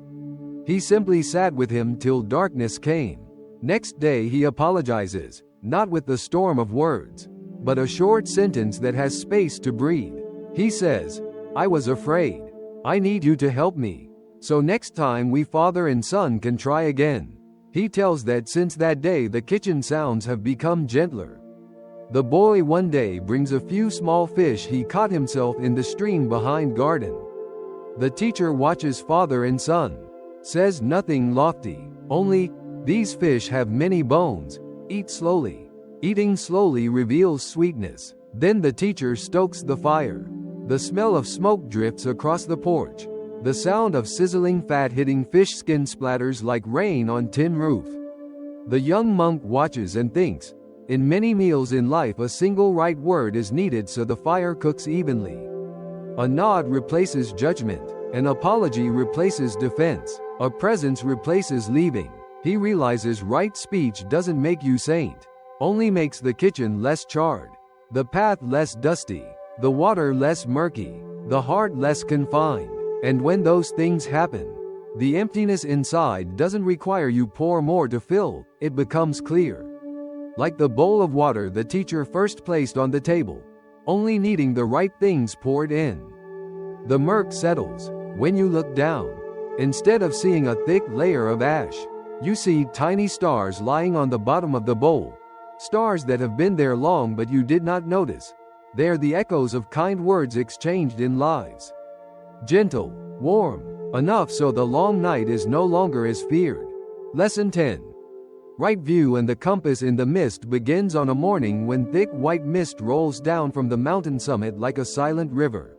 He simply sat with him till darkness came. Next day he apologizes, not with the storm of words, but a short sentence that has space to breathe. He says, I was afraid. I need you to help me, so next time we father and son can try again. He tells that since that day the kitchen sounds have become gentler. The boy one day brings a few small fish he caught himself in the stream behind garden. The teacher watches father and son, says nothing lofty, only, These fish have many bones. Eat slowly. Eating slowly reveals sweetness. Then the teacher stokes the fire. The smell of smoke drifts across the porch. The sound of sizzling fat hitting fish skin splatters like rain on tin roof. The young monk watches and thinks. In many meals in life, a single right word is needed so the fire cooks evenly. A nod replaces judgment. An apology replaces defense. A presence replaces leaving. He realizes right speech doesn't make you saint, only makes the kitchen less charred, the path less dusty, the water less murky, the heart less confined. And when those things happen, the emptiness inside doesn't require you pour more to fill, it becomes clear. Like the bowl of water the teacher first placed on the table, only needing the right things poured in. The murk settles. When you look down, instead of seeing a thick layer of ash, you see tiny stars lying on the bottom of the bowl, stars that have been there long but you did not notice. They are the echoes of kind words exchanged in lives. Gentle, warm, enough so the long night is no longer as feared. Lesson 10. Right view and the compass in the mist begins on a morning when thick white mist rolls down from the mountain summit like a silent river.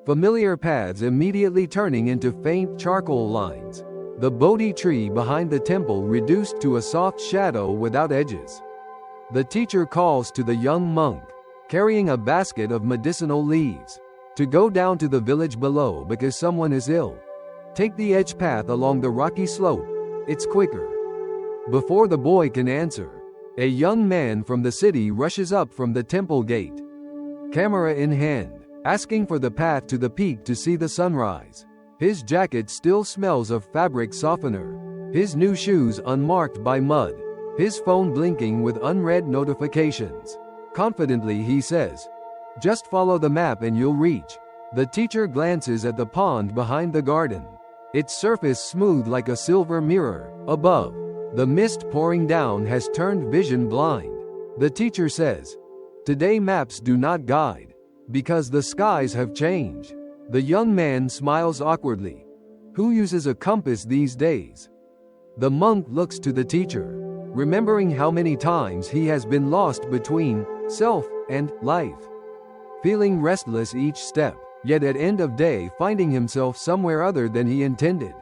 Familiar paths immediately turning into faint charcoal lines. The Bodhi tree behind the temple reduced to a soft shadow without edges. The teacher calls to the young monk, carrying a basket of medicinal leaves, to go down to the village below because someone is ill. Take the edge path along the rocky slope, it's quicker. Before the boy can answer, a young man from the city rushes up from the temple gate, camera in hand, asking for the path to the peak to see the sunrise. His jacket still smells of fabric softener, his new shoes unmarked by mud, his phone blinking with unread notifications. Confidently he says, "Just follow the map and you'll reach." The teacher glances at the pond behind the garden, its surface smooth like a silver mirror. Above, the mist pouring down has turned vision blind. The teacher says, "Today maps do not guide, because the skies have changed." The young man smiles awkwardly. Who uses a compass these days? The monk looks to the teacher, remembering how many times he has been lost between self and life, feeling restless each step, yet at end of day finding himself somewhere other than he intended.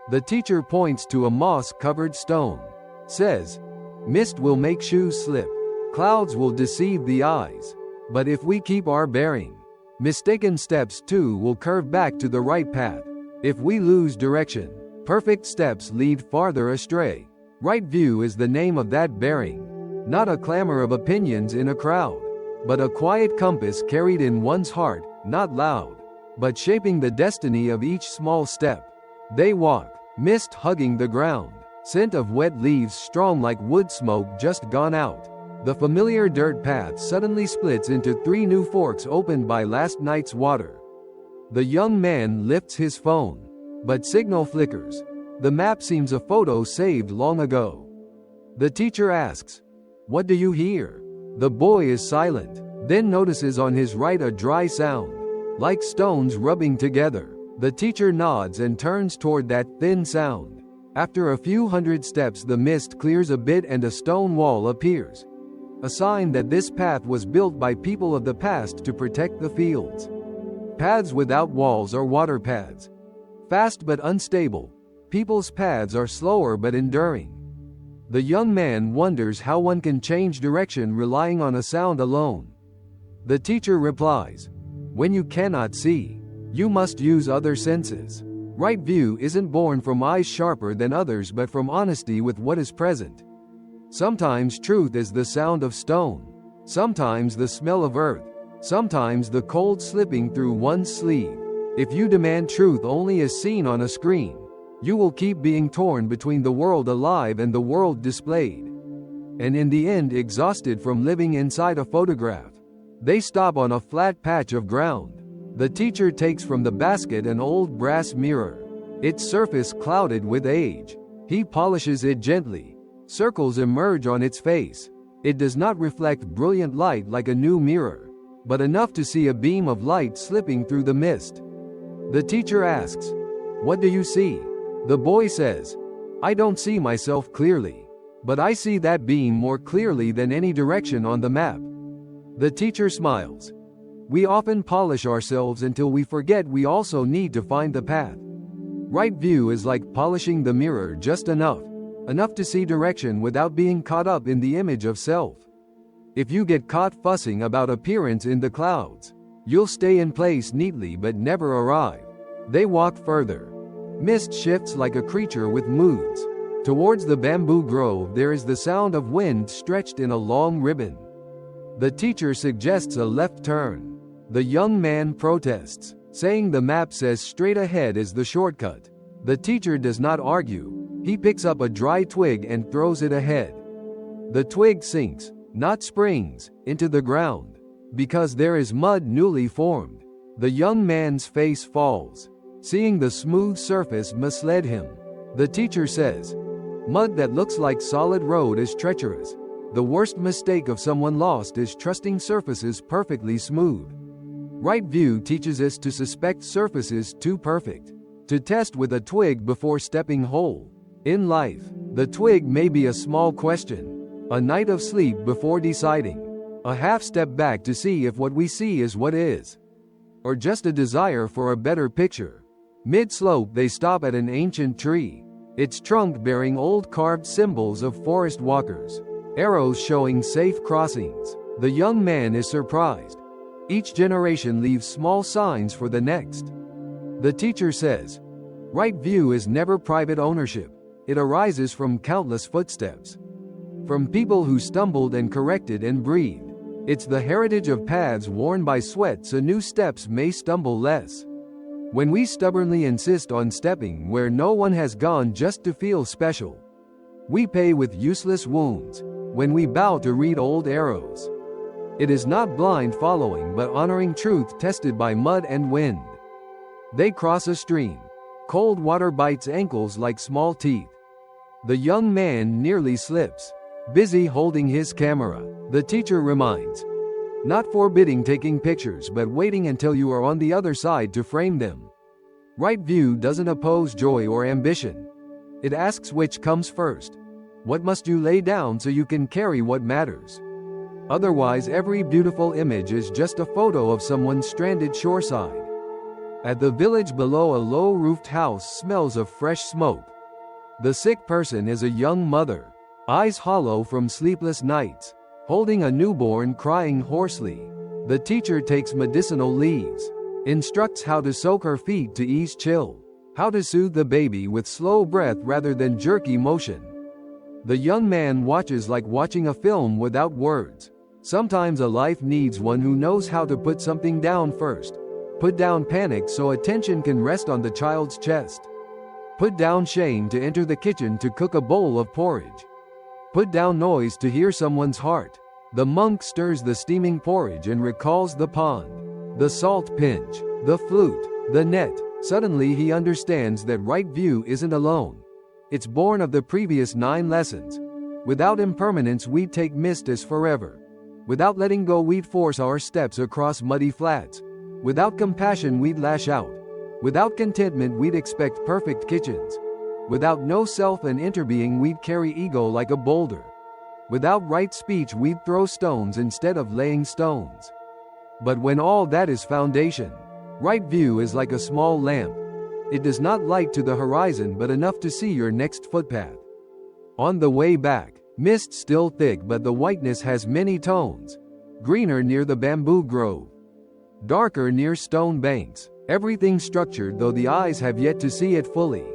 The teacher points to a moss-covered stone, says, "Mist will make shoes slip, clouds will deceive the eyes, but if we keep our bearing, mistaken steps too will curve back to the right path. If we lose direction, perfect steps lead farther astray." Right view is the name of that bearing, not a clamor of opinions in a crowd, but a quiet compass carried in one's heart, not loud, but shaping the destiny of each small step. They walk, mist hugging the ground, scent of wet leaves strong like wood smoke just gone out. The familiar dirt path suddenly splits into 3 new forks opened by last night's water. The young man lifts his phone, but signal flickers. The map seems a photo saved long ago. The teacher asks, "What do you hear?" The boy is silent, then notices on his right a dry sound, like stones rubbing together. The teacher nods and turns toward that thin sound. After a few hundred steps the mist clears a bit and a stone wall appears, a sign that this path was built by people of the past to protect the fields. Paths without walls are water paths, fast but unstable. People's paths are slower but enduring. The young man wonders how one can change direction relying on a sound alone. The teacher replies, "When you cannot see, you must use other senses." Right view isn't born from eyes sharper than others but from honesty with what is present. Sometimes truth is the sound of stone, sometimes the smell of earth, sometimes the cold slipping through one's sleeve. If you demand truth only as seen on a screen, you will keep being torn between the world alive and the world displayed, and in the end exhausted from living inside a photograph. They stop on a flat patch of ground. The teacher takes from the basket an old brass mirror, its surface clouded with age. He polishes it gently. Circles emerge on its face. It does not reflect brilliant light like a new mirror, but enough to see a beam of light slipping through the mist. The teacher asks, "What do you see?" The boy says, I don't see myself clearly, but I see that being more clearly than any direction on the map. The teacher smiles. We often polish ourselves until we forget we also need to find the path. Right view is like polishing the mirror just enough to see direction without being caught up in the image of self. If you get caught fussing about appearance in the clouds, you'll stay in place neatly but never arrive. They walk further. Mist shifts like a creature with moods. Towards the bamboo grove there is the sound of wind stretched in a long ribbon. The teacher suggests a left turn. The young man protests, saying the map says straight ahead is the shortcut. The teacher does not argue. He picks up a dry twig and throws it ahead. The twig sinks, not springs, into the ground. Because there is mud newly formed. The young man's face falls. Seeing the smooth surface misled him. The teacher says, mud that looks like solid road is treacherous. The worst mistake of someone lost is trusting surfaces perfectly smooth. Right view teaches us to suspect surfaces too perfect, to test with a twig before stepping whole. In life, the twig may be a small question, a night of sleep before deciding, a half step back to see if what we see is what is, or just a desire for a better picture. Mid-slope they stop at an ancient tree, its trunk bearing old carved symbols of forest walkers, arrows showing safe crossings. The young man is surprised. Each generation leaves small signs for the next. The teacher says, right view is never private ownership. It arises from countless footsteps. From people who stumbled and corrected and breathed. It's the heritage of paths worn by sweat so new steps may stumble less. When we stubbornly insist on stepping where no one has gone just to feel special, we pay with useless wounds. When we bow to read old arrows, it is not blind following but honoring truth tested by mud and wind. They cross a stream. Cold water bites ankles like small teeth. The young man nearly slips, busy holding his camera. The teacher reminds, not forbidding taking pictures but waiting until you are on the other side to frame them. Right view doesn't oppose joy or ambition. It asks which comes first. What must you lay down so you can carry what matters? Otherwise every beautiful image is just a photo of someone stranded shoreside. At the village below, a low-roofed house smells of fresh smoke. The sick person is a young mother, eyes hollow from sleepless nights, holding a newborn crying hoarsely. The teacher takes medicinal leaves, instructs how to soak her feet to ease chill, how to soothe the baby with slow breath rather than jerky motion. The young man watches like watching a film without words. Sometimes a life needs one who knows how to put something down first. Put down panic so attention can rest on the child's chest. Put down shame to enter the kitchen to cook a bowl of porridge. Put down noise to hear someone's heart. The monk stirs the steaming porridge and recalls the pond, the salt pinch, the flute, the net. Suddenly he understands that right view isn't alone. It's born of the previous 9 lessons. Without impermanence we'd take mist as forever. Without letting go we'd force our steps across muddy flats. Without compassion we'd lash out. Without contentment we'd expect perfect kitchens. Without no self and interbeing we'd carry ego like a boulder. Without right speech we'd throw stones instead of laying stones. But when all that is foundation, right view is like a small lamp. It does not light to the horizon but enough to see your next footpath. On the way back, mist still thick but the whiteness has many tones. Greener near the bamboo grove. Darker near stone banks. Everything structured though the eyes have yet to see it fully.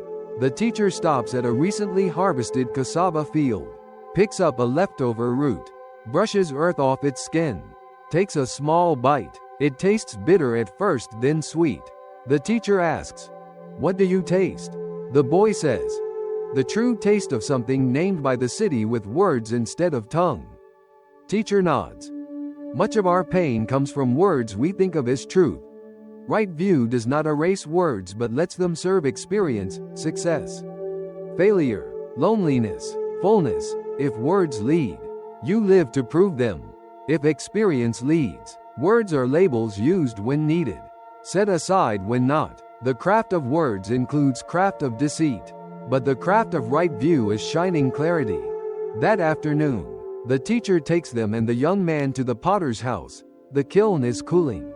The teacher stops at a recently harvested cassava field. Picks up a leftover root. Brushes earth off its skin. Takes a small bite. It tastes bitter at first then sweet. The teacher asks, "What do you taste?" The boy says, "The true taste of something named by the city with words instead of tongue." Teacher nods. Much of our pain comes from words we think of as truth. Right view does not erase words but lets them serve experience, success, failure, loneliness, fullness. If words lead, you live to prove them. If experience leads, words are labels used when needed, set aside when not. The craft of words includes craft of deceit. but the craft of right view is shining clarity. That afternoon, the teacher takes them and the young man to the potter's house. The kiln is cooling.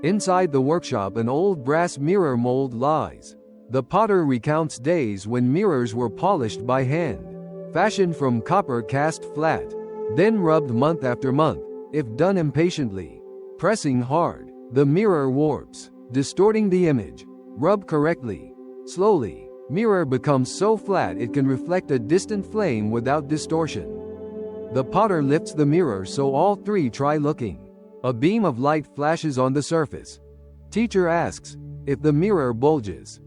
Inside the workshop, an old brass mirror mold lies. The potter recounts days when mirrors were polished by hand, fashioned from copper cast flat, then rubbed month after month, if done impatiently. Pressing hard, the mirror warps, distorting the image. Rub correctly. Slowly, mirror becomes so flat it can reflect a distant flame without distortion. The potter lifts the mirror so all three try looking. A beam of light flashes on the surface. Teacher asks, if the mirror bulges,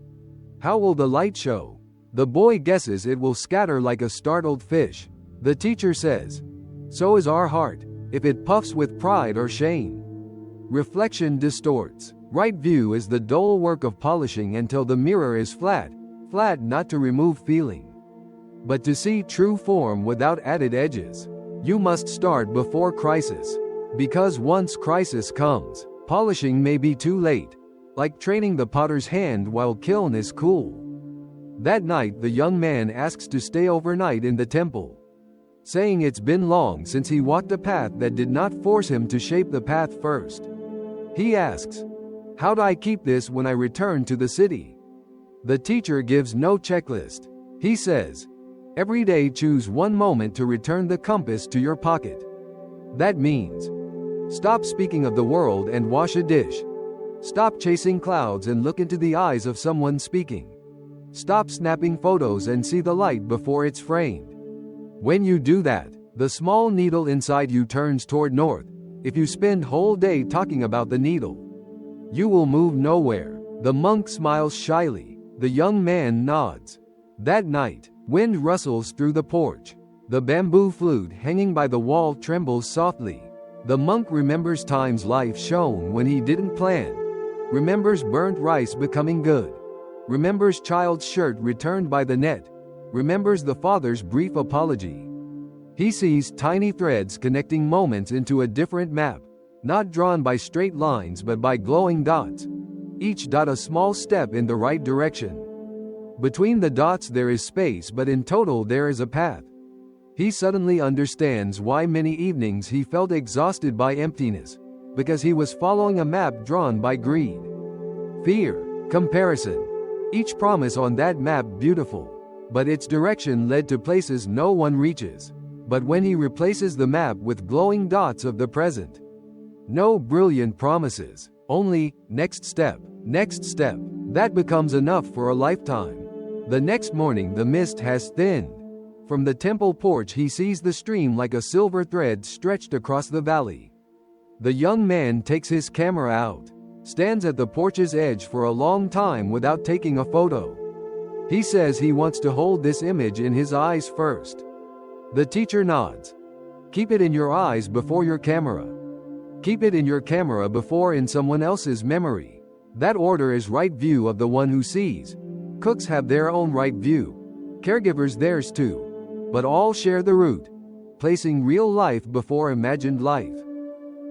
how will the light show? The boy guesses it will scatter like a startled fish. The teacher says, so is our heart, if it puffs with pride or shame. Reflection distorts. Right view is the dull work of polishing until the mirror is flat, flat not to remove feeling, but to see true form without added edges. You must start before crisis, because once crisis comes, polishing may be too late, like training the potter's hand while kiln is cool. That night the young man asks to stay overnight in the temple, saying it's been long since he walked a path that did not force him to shape the path first. He asks, how do I keep this when I return to the city? The teacher gives no checklist. He says, every day choose one moment to return the compass to your pocket. That means, stop speaking of the world and wash a dish. Stop chasing clouds and look into the eyes of someone speaking. Stop snapping photos and see the light before it's framed. When you do that, the small needle inside you turns toward north. If you spend whole day talking about the needle, you will move nowhere. The monk smiles shyly. The young man nods. That night, wind rustles through the porch. The bamboo flute hanging by the wall trembles softly. The monk remembers times life shone when he didn't plan. Remembers burnt rice becoming good. Remembers child's shirt returned by the net. Remembers the father's brief apology. He sees tiny threads connecting moments into a different map, not drawn by straight lines but by glowing dots. Each dot a small step in the right direction. Between the dots there is space, but in total there is a path. He suddenly understands why many evenings he felt exhausted by emptiness, because he was following a map drawn by greed, fear, comparison. Each promise on that map beautiful, but its direction led to places no one reaches. But when he replaces the map with glowing dots of the present, no brilliant promises, only next step, next step. That becomes enough for a lifetime. The next morning the mist has thinned. From the temple porch he sees the stream like a silver thread stretched across the valley. The young man takes his camera out, stands at the porch's edge for a long time without taking a photo. He says he wants to hold this image in his eyes first. The teacher nods. Keep it in your eyes before your camera. Keep it in your camera before in someone else's memory. That order is right view of the one who sees. Cooks have their own right view. Caregivers theirs too. But all share the root. Placing real life before imagined life.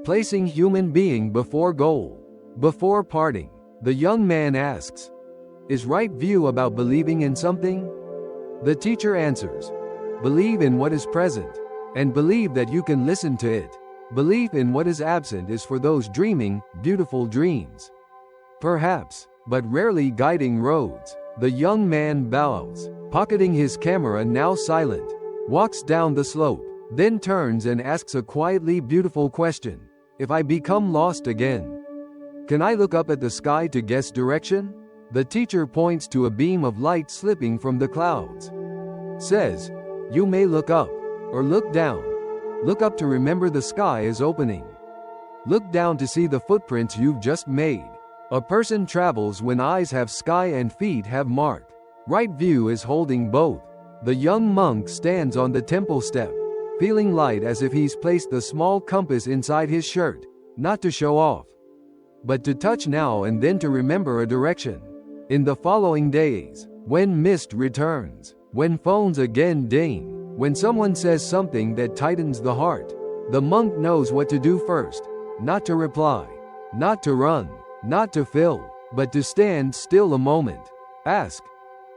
Placing human being before goal. Before parting, the young man asks, is right view about believing in something? The teacher answers, believe in what is present, and believe that you can listen to it. Belief in what is absent is for those dreaming beautiful dreams. Perhaps, but rarely guiding roads. The young man bows, pocketing his camera now silent, walks down the slope, then turns and asks a quietly beautiful question. If I become lost again, can I look up at the sky to guess direction? The teacher points to a beam of light slipping from the clouds. Says, you may look up, or look down. Look up to remember the sky is opening. Look down to see the footprints you've just made. A person travels when eyes have sky and feet have mark. Right view is holding both. The young monk stands on the temple step, feeling light as if he's placed the small compass inside his shirt, not to show off, but to touch now and then to remember a direction. In the following days, when mist returns, when phones again ding, when someone says something that tightens the heart, the monk knows what to do first. Not to reply, not to run, not to fill, but to stand still a moment. Ask,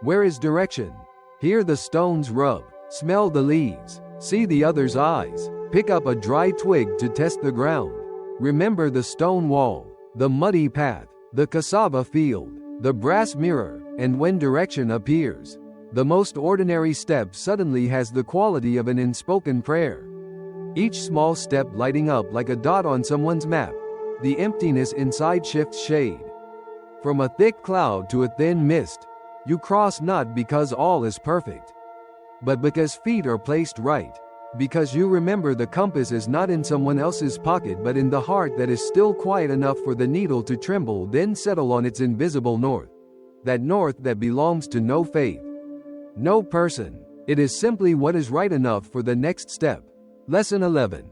Where is direction? Hear the stones rub, smell the leaves, see the other's eyes, pick up a dry twig to test the ground. Remember the stone wall, the muddy path, the cassava field, the brass mirror, and when direction appears, the most ordinary step suddenly has the quality of an unspoken prayer. Each small step lighting up like a dot on someone's map, the emptiness inside shifts shade. From a thick cloud to a thin mist, you cross not because all is perfect, but because feet are placed right, because you remember the compass is not in someone else's pocket but in the heart that is still quiet enough for the needle to tremble then settle on its invisible north. That north that belongs to no faith, no person. It is simply what is right enough for the next step. Lesson 11.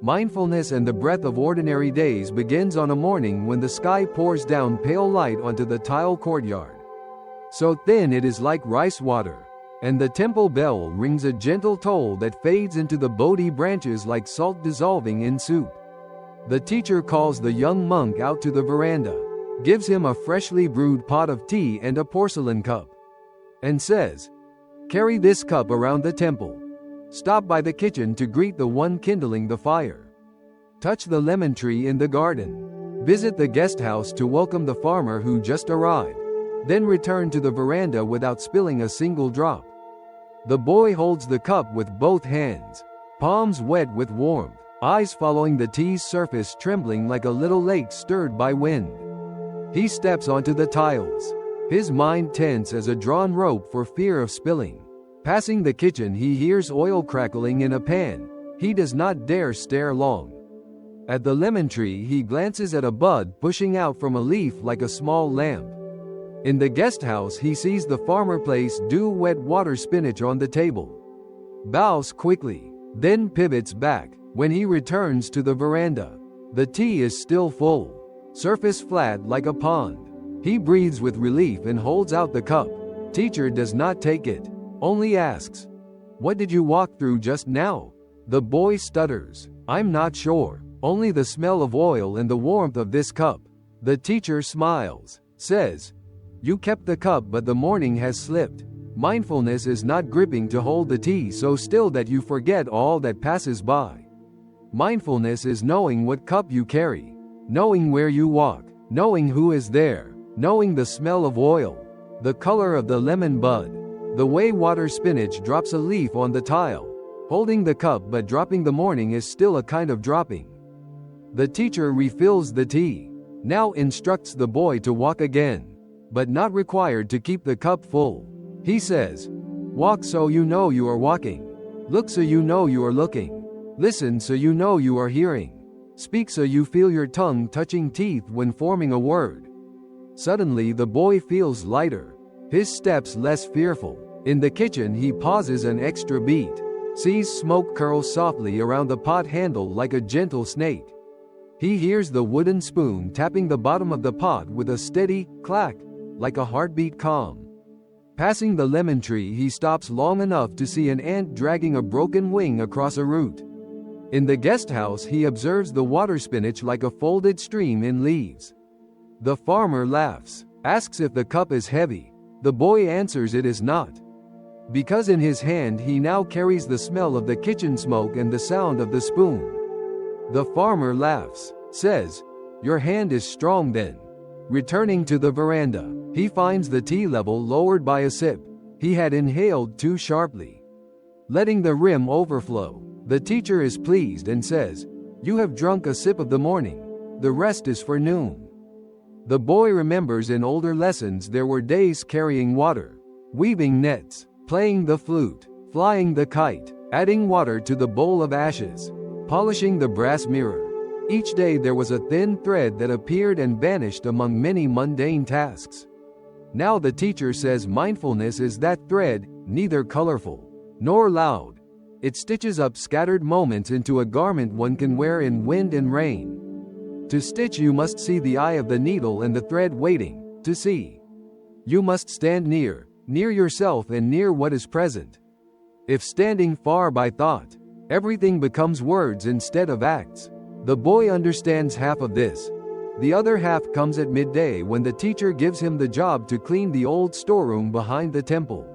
Mindfulness and the breath of ordinary days begins on a morning when the sky pours down pale light onto the tile courtyard. So thin it is like rice water, and the temple bell rings a gentle toll that fades into the Bodhi branches like salt dissolving in soup. The teacher calls the young monk out to the veranda, gives him a freshly brewed pot of tea and a porcelain cup, and says, "Carry this cup around the temple. Stop by the kitchen to greet the one kindling the fire. Touch the lemon tree in the garden. Visit the guest house to welcome the farmer who just arrived. Then return to the veranda without spilling a single drop." The boy holds the cup with both hands, palms wet with warmth, eyes following the tea's surface trembling like a little lake stirred by wind. He steps onto the tiles, his mind tense as a drawn rope for fear of spilling. Passing the kitchen, he hears oil crackling in a pan. He does not dare stare long. At the lemon tree, he glances at a bud pushing out from a leaf like a small lamp. In the guest house, he sees the farmer place dew-wet water spinach on the table. Bows quickly, then pivots back. When he returns to the veranda, the tea is still full, surface flat like a pond. He breathes with relief and holds out the cup. Teacher does not take it, only asks, "What did you walk through just now?" The boy stutters, "I'm not sure, only the smell of oil and the warmth of this cup." The teacher smiles, says, "You kept the cup but the morning has slipped. Mindfulness is not gripping to hold the tea so still that you forget all that passes by. Mindfulness is knowing what cup you carry, knowing where you walk, knowing who is there, knowing the smell of oil, the color of the lemon bud, the way water spinach drops a leaf on the tile. Holding the cup but dropping the morning is still a kind of dropping." The teacher refills the tea, now instructs the boy to walk again, but not required to keep the cup full. He says, "Walk so you know you are walking. Look so you know you are looking. Listen so you know you are hearing. Speak so you feel your tongue touching teeth when forming a word." Suddenly the boy feels lighter, his steps less fearful. In the kitchen he pauses an extra beat, sees smoke curl softly around the pot handle like a gentle snake. He hears the wooden spoon tapping the bottom of the pot with a steady clack, like a heartbeat calm. Passing the lemon tree, he stops long enough to see an ant dragging a broken wing across a root. In the guest house, he observes the water spinach like a folded stream in leaves. The farmer laughs, asks if the cup is heavy. The boy answers it is not, because in his hand he now carries the smell of the kitchen smoke and the sound of the spoon. The farmer laughs, says, "Your hand is strong then." Returning to the veranda, he finds the tea level lowered by a sip. He had inhaled too sharply, letting the rim overflow. The teacher is pleased and says, "You have drunk a sip of the morning. The rest is for noon." The boy remembers in older lessons there were days carrying water, weaving nets, playing the flute, flying the kite, adding water to the bowl of ashes, polishing the brass mirror. Each day there was a thin thread that appeared and vanished among many mundane tasks. Now the teacher says mindfulness is that thread, neither colorful nor loud. It stitches up scattered moments into a garment one can wear in wind and rain. To stitch you must see the eye of the needle and the thread waiting to see. You must stand near yourself and near what is present. If standing far by thought, everything becomes words instead of acts. The boy understands half of this. The other half comes at midday when the teacher gives him the job to clean the old storeroom behind the temple.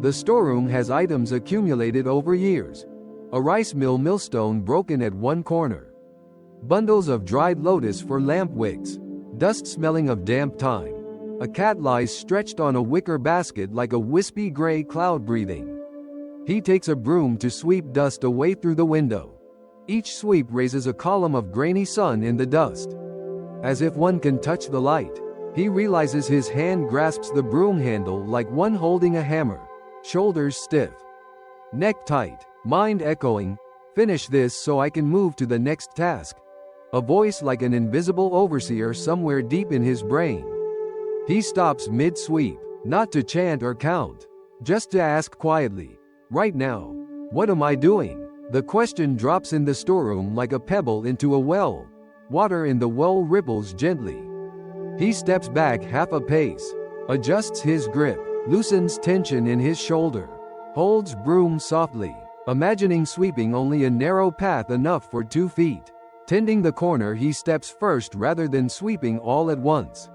The storeroom has items accumulated over years. A rice millstone broken at one corner. Bundles of dried lotus for lamp wicks. Dust smelling of damp thyme. A cat lies stretched on a wicker basket like a wispy gray cloud breathing. He takes a broom to sweep dust away through the window. Each sweep raises a column of grainy sun in the dust. As if one can touch the light, he realizes his hand grasps the broom handle like one holding a hammer. Shoulders stiff. Neck tight. Mind echoing, "Finish this so I can move to the next task." A voice like an invisible overseer somewhere deep in his brain. He stops mid-sweep, not to chant or count, just to ask quietly, "Right now, what am I doing?" The question drops in the storeroom like a pebble into a well. Water in the well ripples gently. He steps back half a pace, adjusts his grip, loosens tension in his shoulder, holds broom softly, imagining sweeping only a narrow path enough for 2 feet. Tending the corner, he steps first rather than sweeping all at once.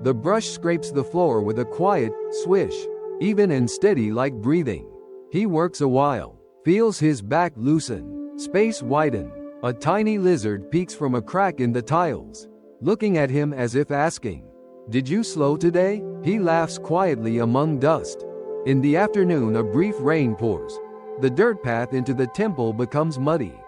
The brush scrapes the floor with a quiet swish, even and steady like breathing. He works a while, feels his back loosen, space widen. A tiny lizard peeks from a crack in the tiles, looking at him as if asking, "Did you slow today?" He laughs quietly among dust. In the afternoon, a brief rain pours. The dirt path into the temple becomes muddy.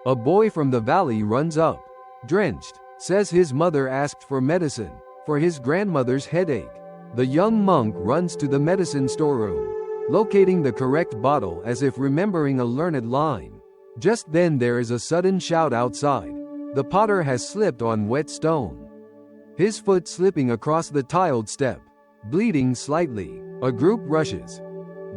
A boy from the valley runs up, drenched, says his mother asked for medicine, for his grandmother's headache. The young monk runs to the medicine storeroom, locating the correct bottle as if remembering a learned line. Just then there is a sudden shout outside. The potter has slipped on wet stone. His foot slipping across the tiled step, bleeding slightly. A group rushes.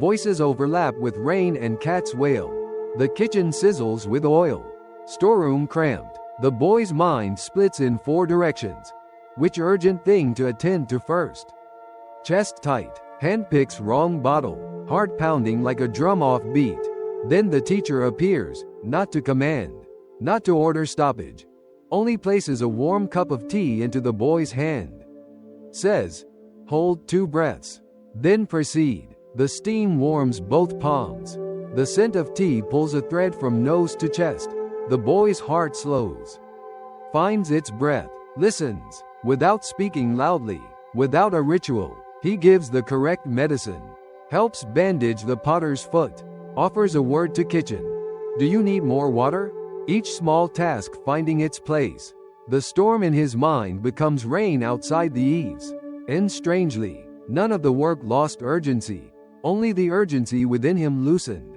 Voices overlap with rain and cats wail. The kitchen sizzles with oil. Storeroom cramped. The boy's mind splits in 4 directions. Which urgent thing to attend to first? Chest tight. Hand picks wrong bottle. Heart pounding like a drum off beat. Then the teacher appears, not to command, not to order stoppage. Only places a warm cup of tea into the boy's hand. Says, "Hold 2 breaths. Then proceed." The steam warms both palms. The scent of tea pulls a thread from nose to chest. The boy's heart slows, finds its breath, listens, without speaking loudly, without a ritual. He gives the correct medicine, helps bandage the potter's foot, offers a word to kitchen. "Do you need more water?" Each small task finding its place. The storm in his mind becomes rain outside the eaves. And strangely, none of the work lost urgency. Only the urgency within him loosened.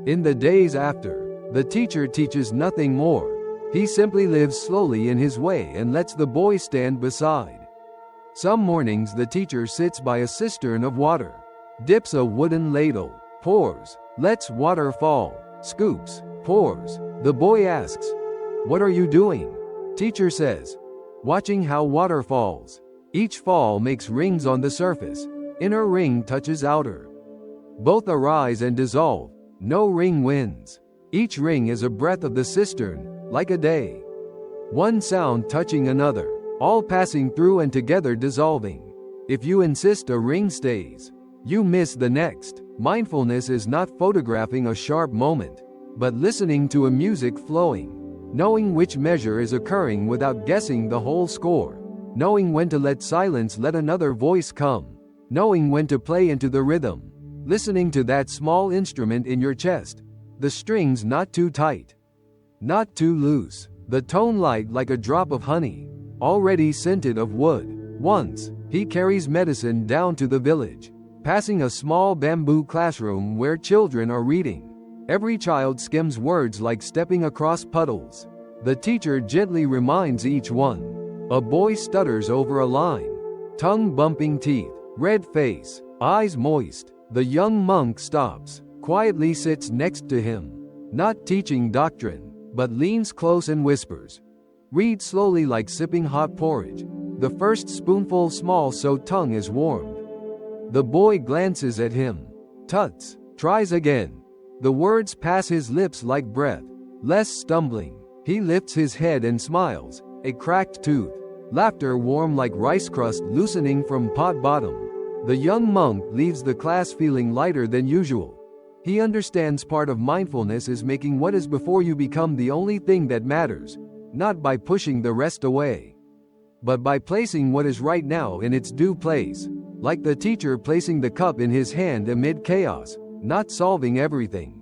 In the days after, the teacher teaches nothing more. He simply lives slowly in his way and lets the boy stand beside. Some mornings the teacher sits by a cistern of water, dips a wooden ladle, pours, lets water fall, scoops, pours. The boy asks, "What are you doing?" Teacher says, "Watching how water falls. Each fall makes rings on the surface. Inner ring touches outer. Both arise and dissolve. No ring wins. Each ring is a breath of the cistern, like a day. One sound touching another, all passing through and together dissolving. If you insist a ring stays, you miss the next." Mindfulness is not photographing a sharp moment, but listening to a music flowing, knowing which measure is occurring without guessing the whole score, knowing when to let silence let another voice come, knowing when to play into the rhythm, listening to that small instrument in your chest, the strings not too tight, not too loose, the tone light like a drop of honey, already scented of wood. Once, he carries medicine down to the village, passing a small bamboo classroom where children are reading. Every child skims words like stepping across puddles. The teacher gently reminds each one. A boy stutters over a line, tongue bumping teeth, red face, eyes moist. The young monk stops, quietly sits next to him, not teaching doctrine, but leans close and whispers. Read slowly like sipping hot porridge. The first spoonful small so tongue is warmed. The boy glances at him. Tuts, tries again. The words pass his lips like breath. Less stumbling. He lifts his head and smiles, a cracked tooth. Laughter warm like rice crust loosening from pot bottom. The young monk leaves the class feeling lighter than usual. He understands part of mindfulness is making what is before you become the only thing that matters, not by pushing the rest away, but by placing what is right now in its due place, like the teacher placing the cup in his hand amid chaos, not solving everything,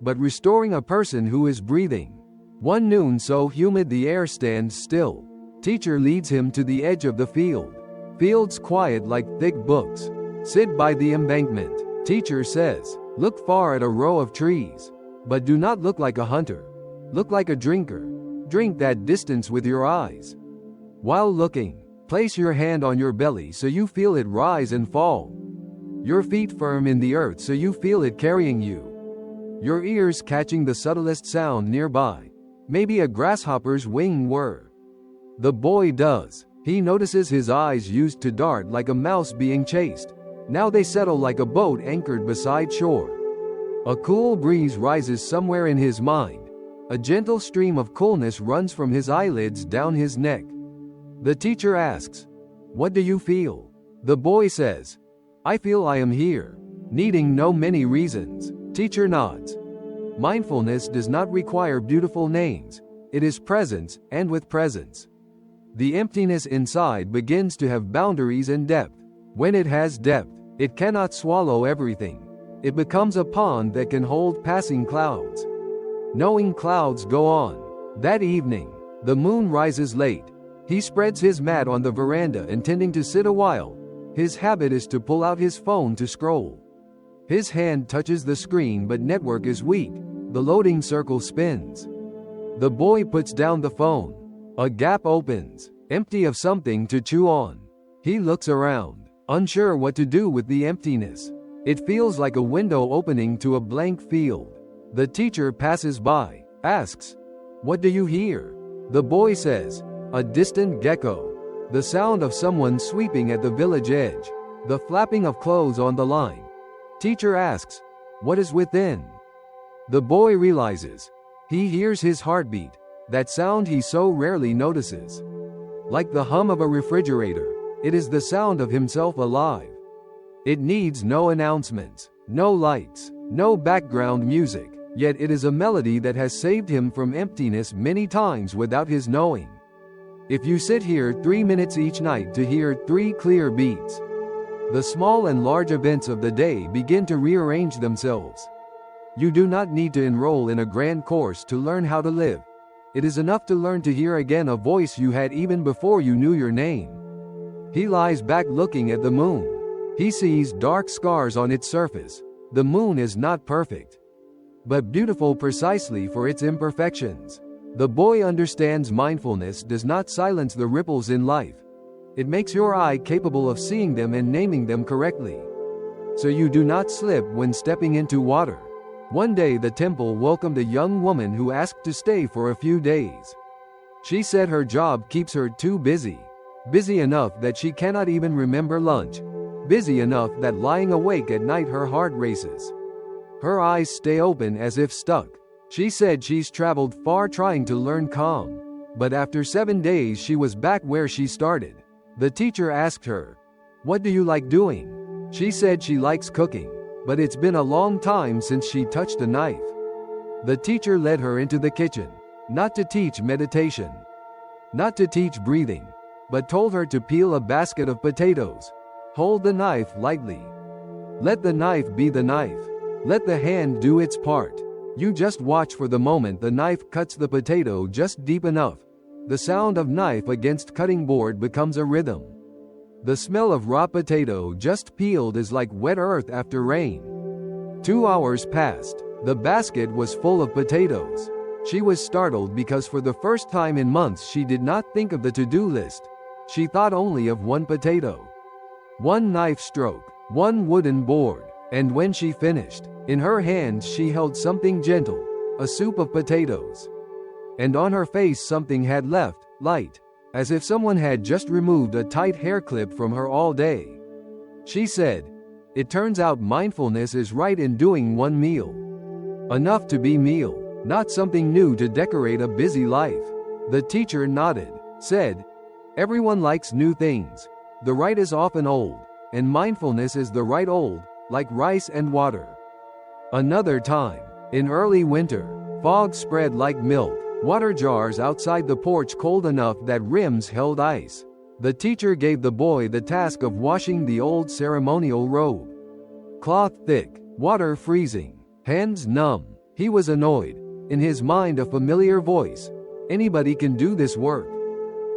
but restoring a person who is breathing. One noon so humid the air stands still. Teacher leads him to the edge of the field. Field's quiet like thick books. Sit by the embankment. Teacher says, look far at a row of trees. But do not look like a hunter. Look like a drinker. Drink that distance with your eyes. While looking, place your hand on your belly so you feel it rise and fall. Your feet firm in the earth so you feel it carrying you. Your ears catching the subtlest sound nearby. Maybe a grasshopper's wing whir. The boy does. He notices his eyes used to dart like a mouse being chased. Now they settle like a boat anchored beside shore. A cool breeze rises somewhere in his mind. A gentle stream of coolness runs from his eyelids down his neck. The teacher asks, what do you feel? The boy says, I feel I am here, needing no many reasons. Teacher nods. Mindfulness does not require beautiful names. It is presence, and with presence, the emptiness inside begins to have boundaries and depth. When it has depth, it cannot swallow everything. It becomes a pond that can hold passing clouds. Knowing clouds go on. That evening, the moon rises late. He spreads his mat on the veranda intending to sit a while. His habit is to pull out his phone to scroll. His hand touches the screen but network is weak. The loading circle spins. The boy puts down the phone. A gap opens, empty of something to chew on. He looks around, unsure what to do with the emptiness. It feels like a window opening to a blank field. The teacher passes by, asks, what do you hear? The boy says, a distant gecko. The sound of someone sweeping at the village edge. The flapping of clothes on the line. Teacher asks, what is within? The boy realizes. He hears his heartbeat. That sound he so rarely notices. Like the hum of a refrigerator, it is the sound of himself alive. It needs no announcements, no lights, no background music, yet it is a melody that has saved him from emptiness many times without his knowing. If you sit here 3 minutes each night to hear 3 clear beats, the small and large events of the day begin to rearrange themselves. You do not need to enroll in a grand course to learn how to live. It is enough to learn to hear again a voice you had even before you knew your name. He lies back looking at the moon. He sees dark scars on its surface. The moon is not perfect, but beautiful precisely for its imperfections. The boy understands mindfulness does not silence the ripples in life. It makes your eye capable of seeing them and naming them correctly, so you do not slip when stepping into water. One day the temple welcomed a young woman who asked to stay for a few days. She said her job keeps her too busy. Busy enough that she cannot even remember lunch. Busy enough that lying awake at night her heart races. Her eyes stay open as if stuck. She said she's traveled far trying to learn calm. But after 7 days she was back where she started. The teacher asked her, what do you like doing? She said she likes cooking. But it's been a long time since she touched a knife. The teacher led her into the kitchen, not to teach meditation, not to teach breathing, but told her to peel a basket of potatoes. Hold the knife lightly. Let the knife be the knife. Let the hand do its part. You just watch for the moment the knife cuts the potato just deep enough. The sound of knife against cutting board becomes a rhythm. The smell of raw potato just peeled is like wet earth after rain. 2 hours passed. The basket was full of potatoes. She was startled because for the first time in months she did not think of the to-do list. She thought only of one potato. One knife stroke. One wooden board. And when she finished, in her hands she held something gentle, a soup of potatoes. And on her face something had left, light. As if someone had just removed a tight hair clip from her all day. She said, it turns out mindfulness is right in doing one meal. Enough to be meal, not something new to decorate a busy life. The teacher nodded. said, "Everyone likes new things. The right is often old, and mindfulness is the right old, like rice and water." Another time, in early winter, fog spread like milk, water jars outside the porch cold enough that rims held ice. The teacher gave the boy the task of washing the old ceremonial robe. Cloth thick, water freezing, hands numb. He was annoyed. In his mind, a familiar voice. Anybody can do this work.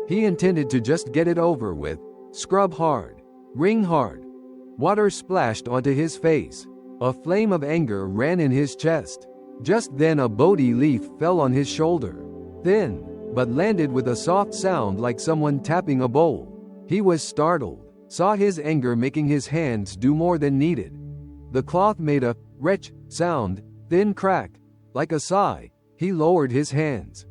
He intended to just get it over with. Scrub hard. Wring hard. Water splashed onto his face. A flame of anger ran in his chest. Just then a Bodhi leaf fell on his shoulder. Thin, but landed with a soft sound like someone tapping a bowl. He was startled, saw his anger making his hands do more than needed. The cloth made a wretch sound, thin crack, like a sigh. He lowered his hands,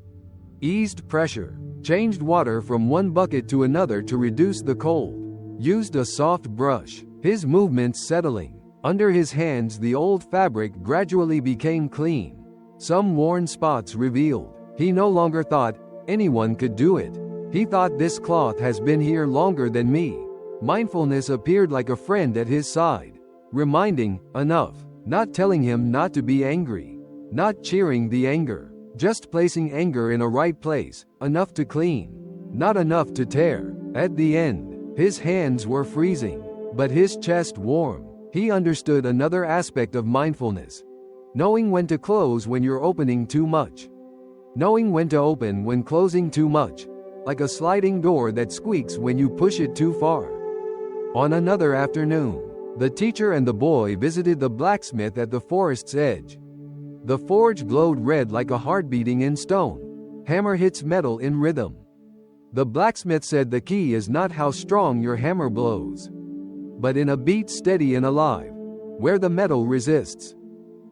eased pressure, changed water from one bucket to another to reduce the cold, used a soft brush, his movements settling. Under his hands the old fabric gradually became clean. Some worn spots revealed. He no longer thought anyone could do it. He thought, this cloth has been here longer than me. Mindfulness appeared like a friend at his side, reminding, enough, not telling him not to be angry, not cheering the anger, just placing anger in a right place, enough to clean, not enough to tear. At the end, his hands were freezing, but his chest warm. He understood another aspect of mindfulness. Knowing when to close when you're opening too much. Knowing when to open when closing too much. Like a sliding door that squeaks when you push it too far. On another afternoon, the teacher and the boy visited the blacksmith at the forest's edge. The forge glowed red like a heart beating in stone. Hammer hits metal in rhythm. The blacksmith said the key is not how strong your hammer blows, but in a beat steady and alive, where the metal resists.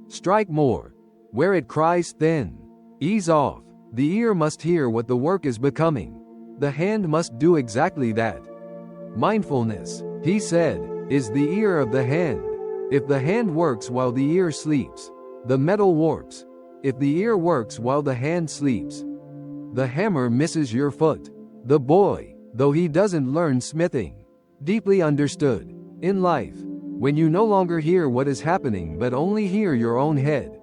Strike more, where it cries thin. Ease off. The ear must hear what the work is becoming. The hand must do exactly that. Mindfulness, he said, is the ear of the hand. If the hand works while the ear sleeps, the metal warps. If the ear works while the hand sleeps, the hammer misses your foot. The boy, though he doesn't learn smithing, deeply understood. In life, when you no longer hear what is happening but only hear your own head,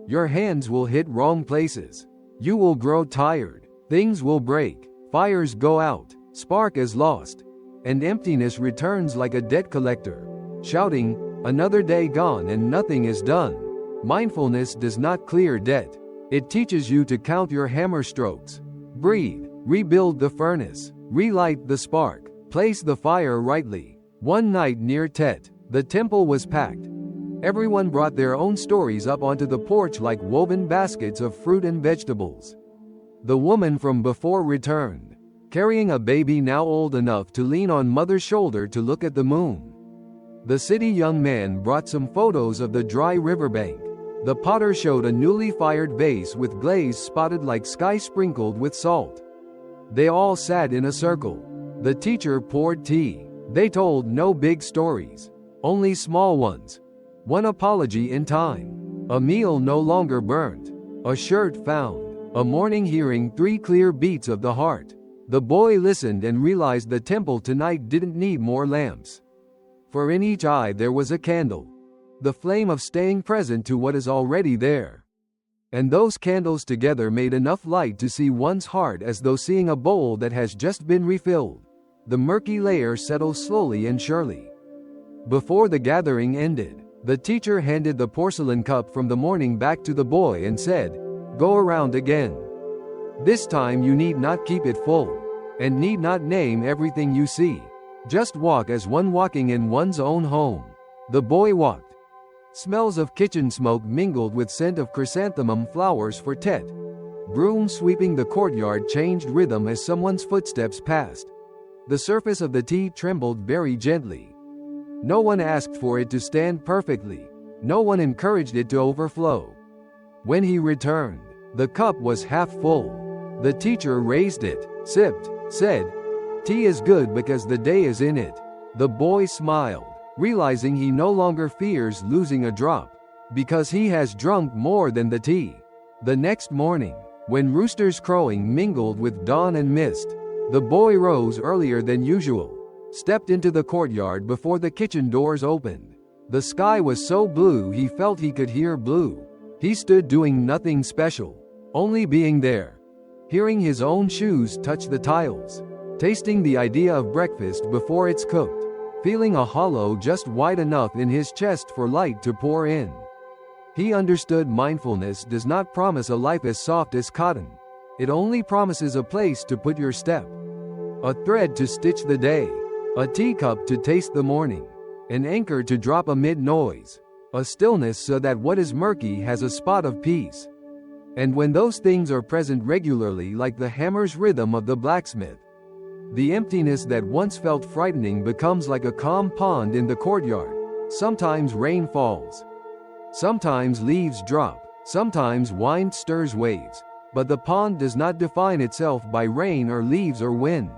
your hands will hit wrong places. You will grow tired. Things will break. Fires go out. Spark is lost. And emptiness returns like a debt collector, shouting, another day gone and nothing is done. Mindfulness does not clear debt. It teaches you to count your hammer strokes. Breathe. Rebuild the furnace. Relight the spark. Place the fire rightly. One night near Tet, the temple was packed. Everyone brought their own stories up onto the porch like woven baskets of fruit and vegetables. The woman from before returned, carrying a baby now old enough to lean on mother's shoulder to look at the moon. The city young man brought some photos of the dry riverbank. The potter showed a newly fired vase with glaze spotted like sky sprinkled with salt. They all sat in a circle. The teacher poured tea. They told no big stories, only small ones. One apology in time, a meal no longer burnt, a shirt found, a morning hearing 3 clear beats of the heart. The boy listened and realized the temple tonight didn't need more lamps. For in each eye there was a candle, the flame of staying present to what is already there. And those candles together made enough light to see one's heart as though seeing a bowl that has just been refilled. The murky layer settled slowly and surely. Before the gathering ended, the teacher handed the porcelain cup from the morning back to the boy and said, "Go around again. This time you need not keep it full, and need not name everything you see. Just walk as one walking in one's own home." The boy walked. Smells of kitchen smoke mingled with scent of chrysanthemum flowers for Tet. Broom sweeping the courtyard changed rhythm as someone's footsteps passed. The surface of the tea trembled very gently. No one asked for it to stand perfectly. No one encouraged it to overflow. When he returned, the cup was half full. The teacher raised it, sipped, said, "Tea is good because the day is in it." The boy smiled, realizing he no longer fears losing a drop, because he has drunk more than the tea. The next morning, when roosters crowing mingled with dawn and mist, The boy rose earlier than usual, stepped into the courtyard before the kitchen doors opened. The sky was so blue he felt he could hear blue. He stood doing nothing special, only being there, hearing his own shoes touch the tiles, tasting the idea of breakfast before it's cooked, feeling a hollow just wide enough in his chest for light to pour in. He understood mindfulness does not promise a life as soft as cotton. It only promises a place to put your step, a thread to stitch the day, a teacup to taste the morning, an anchor to drop amid noise, a stillness so that what is murky has a spot of peace. And when those things are present regularly, like the hammer's rhythm of the blacksmith, the emptiness that once felt frightening becomes like a calm pond in the courtyard. Sometimes rain falls, sometimes leaves drop, sometimes wind stirs waves, but the pond does not define itself by rain or leaves or wind.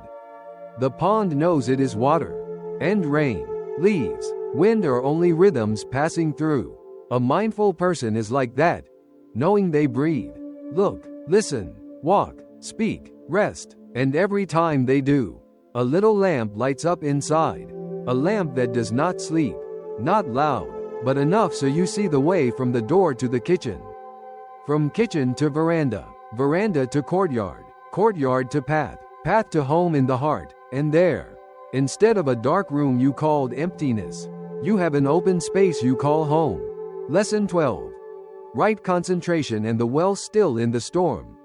The pond knows it is water, and rain, leaves, wind are only rhythms passing through. A mindful person is like that, knowing they breathe, look, listen, walk, speak, rest, and every time they do, a little lamp lights up inside, a lamp that does not sleep, not loud, but enough so you see the way from the door to the kitchen, from kitchen to veranda, veranda to courtyard, courtyard to path, path to home in the heart, and there, instead of a dark room you called emptiness, you have an open space you call home. Lesson 12. Right concentration and the well still in the storm.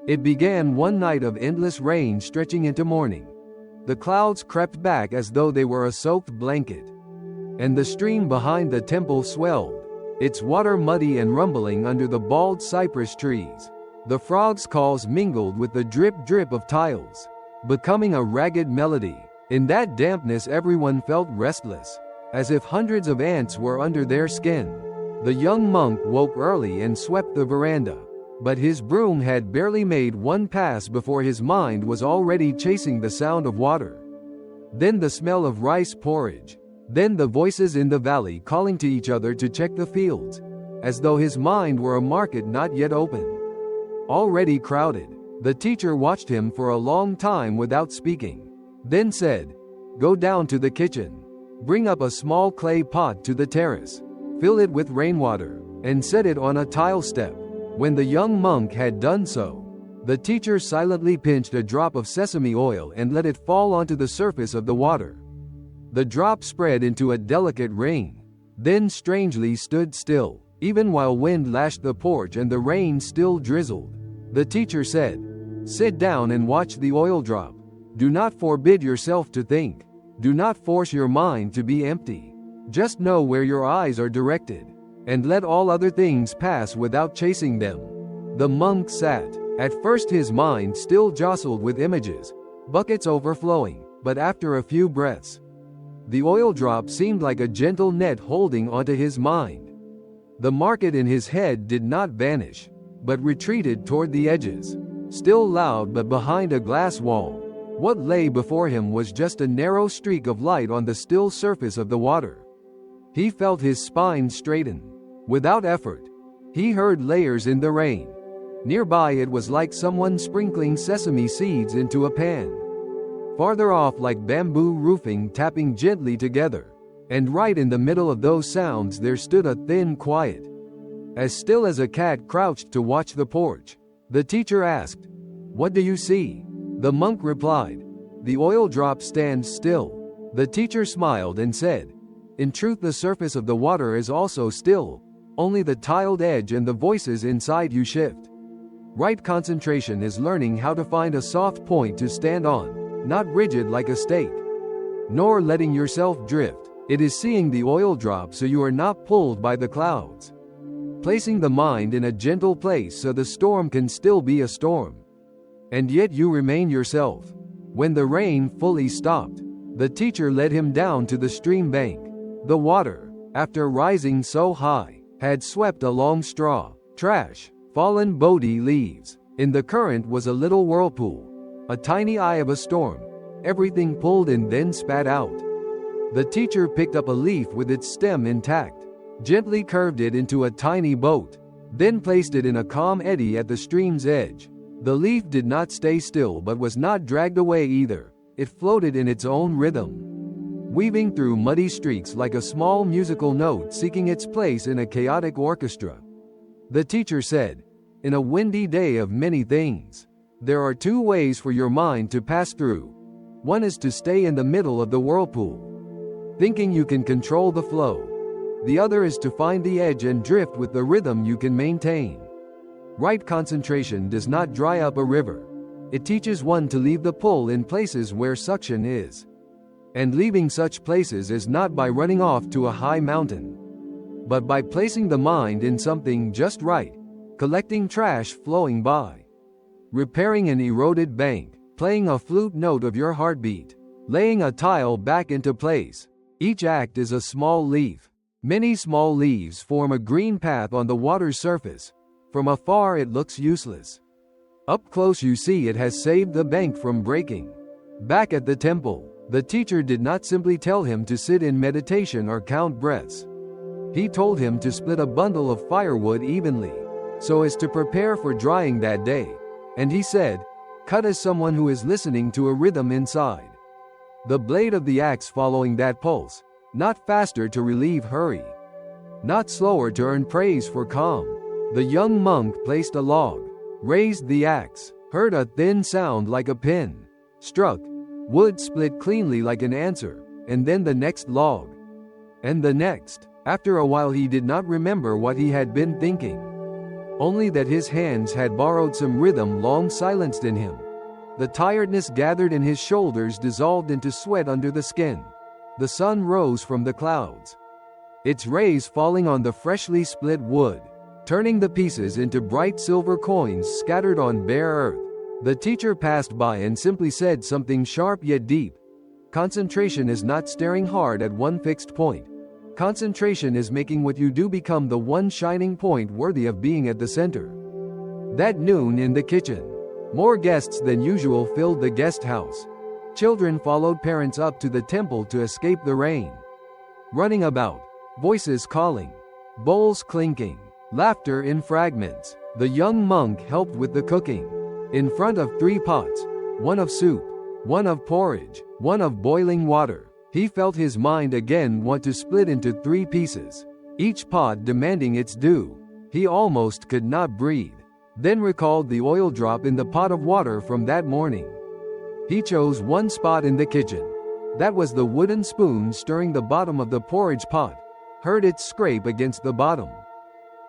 It began one night of endless rain stretching into morning. The clouds crept back as though they were a soaked blanket, and the stream behind the temple swelled, its water muddy and rumbling under the bald cypress trees. The frogs' calls mingled with the drip-drip of tiles, becoming a ragged melody. In that dampness everyone felt restless, as if hundreds of ants were under their skin. The young monk woke early and swept the veranda, but his broom had barely made one pass before his mind was already chasing the sound of water, then the smell of rice porridge, then the voices in the valley calling to each other to check the fields, as though his mind were a market not yet open, already crowded. The teacher watched him for a long time without speaking, then said, "Go down to the kitchen. Bring up a small clay pot to the terrace. Fill it with rainwater, and set it on a tile step." When the young monk had done so, the teacher silently pinched a drop of sesame oil and let it fall onto the surface of the water. The drop spread into a delicate ring, then strangely stood still, even while wind lashed the porch and the rain still drizzled. The teacher said, "Sit down and watch the oil drop. Do not forbid yourself to think. Do not force your mind to be empty. Just know where your eyes are directed, and let all other things pass without chasing them." The monk sat. At first his mind still jostled with images, buckets overflowing, but after a few breaths, the oil drop seemed like a gentle net holding onto his mind. The market in his head did not vanish, but retreated toward the edges, still loud but behind a glass wall. What lay before him was just a narrow streak of light on the still surface of the water. He felt his spine straighten. Without effort, he heard layers in the rain. Nearby it was like someone sprinkling sesame seeds into a pan. Farther off like bamboo roofing tapping gently together. And right in the middle of those sounds there stood a thin quiet, as still as a cat crouched to watch the porch. The teacher asked, "What do you see?" The monk replied, "The oil drop stands still." The teacher smiled and said, "In truth the surface of the water is also still, only the tiled edge and the voices inside you shift." Right concentration is learning how to find a soft point to stand on, not rigid like a stake, nor letting yourself drift. It is seeing the oil drop so you are not pulled by the clouds, placing the mind in a gentle place so the storm can still be a storm, and yet you remain yourself. When the rain fully stopped, the teacher led him down to the stream bank. The water, after rising so high, had swept along straw, trash, fallen Bodhi leaves. In the current was a little whirlpool, a tiny eye of a storm, everything pulled and then spat out. The teacher picked up a leaf with its stem intact, gently curved it into a tiny boat, then placed it in a calm eddy at the stream's edge. The leaf did not stay still but was not dragged away either. It floated in its own rhythm, weaving through muddy streaks like a small musical note seeking its place in a chaotic orchestra. The teacher said, "In a windy day of many things, there are two ways for your mind to pass through. One is to stay in the middle of the whirlpool, thinking you can control the flow. The other is to find the edge and drift with the rhythm you can maintain. Right concentration does not dry up a river. It teaches one to leave the pull in places where suction is. And leaving such places is not by running off to a high mountain, but by placing the mind in something just right, collecting trash flowing by, repairing an eroded bank, playing a flute note of your heartbeat, laying a tile back into place. Each act is a small leaf. Many small leaves form a green path on the water's surface. From afar it looks useless. Up close you see it has saved the bank from breaking." Back at the temple, the teacher did not simply tell him to sit in meditation or count breaths. He told him to split a bundle of firewood evenly, so as to prepare for drying that day. And he said, "Cut as someone who is listening to a rhythm inside. The blade of the axe following that pulse, not faster to relieve hurry, not slower to earn praise for calm." The young monk placed a log, raised the axe, heard a thin sound like a pin, struck, wood split cleanly like an answer, and then the next log, and the next. After a while he did not remember what he had been thinking, only that his hands had borrowed some rhythm long silenced in him. The tiredness gathered in his shoulders dissolved into sweat under the skin. The sun rose from the clouds, its rays falling on the freshly split wood, turning the pieces into bright silver coins scattered on bare earth. The teacher passed by and simply said something sharp yet deep. Concentration is not staring hard at one fixed point. Concentration is making what you do become the one shining point worthy of being at the center. That noon in the kitchen, more guests than usual filled the guest house. Children followed parents up to the temple to escape the rain. Running about, voices calling, bowls clinking, laughter in fragments. The young monk helped with the cooking. In front of 3 pots, one of soup, one of porridge, one of boiling water, he felt his mind again want to split into 3 pieces, each pot demanding its due. He almost could not breathe, then recalled the oil drop in the pot of water from that morning. He chose one spot in the kitchen. That was the wooden spoon stirring the bottom of the porridge pot, heard it scrape against the bottom,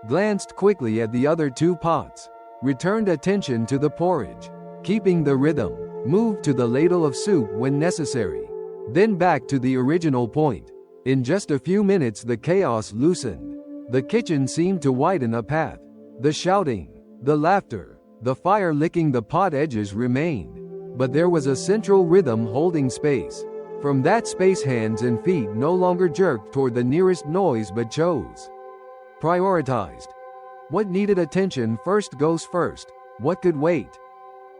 glanced quickly at the other 2 pots, returned attention to the porridge, keeping the rhythm, moved to the ladle of soup when necessary, then back to the original point. In just a few minutes the chaos loosened. The kitchen seemed to widen a path. The shouting, the laughter, the fire licking the pot edges remained, but there was a central rhythm holding space. From that space hands and feet no longer jerked toward the nearest noise but chose, prioritized. What needed attention first goes first. What could wait,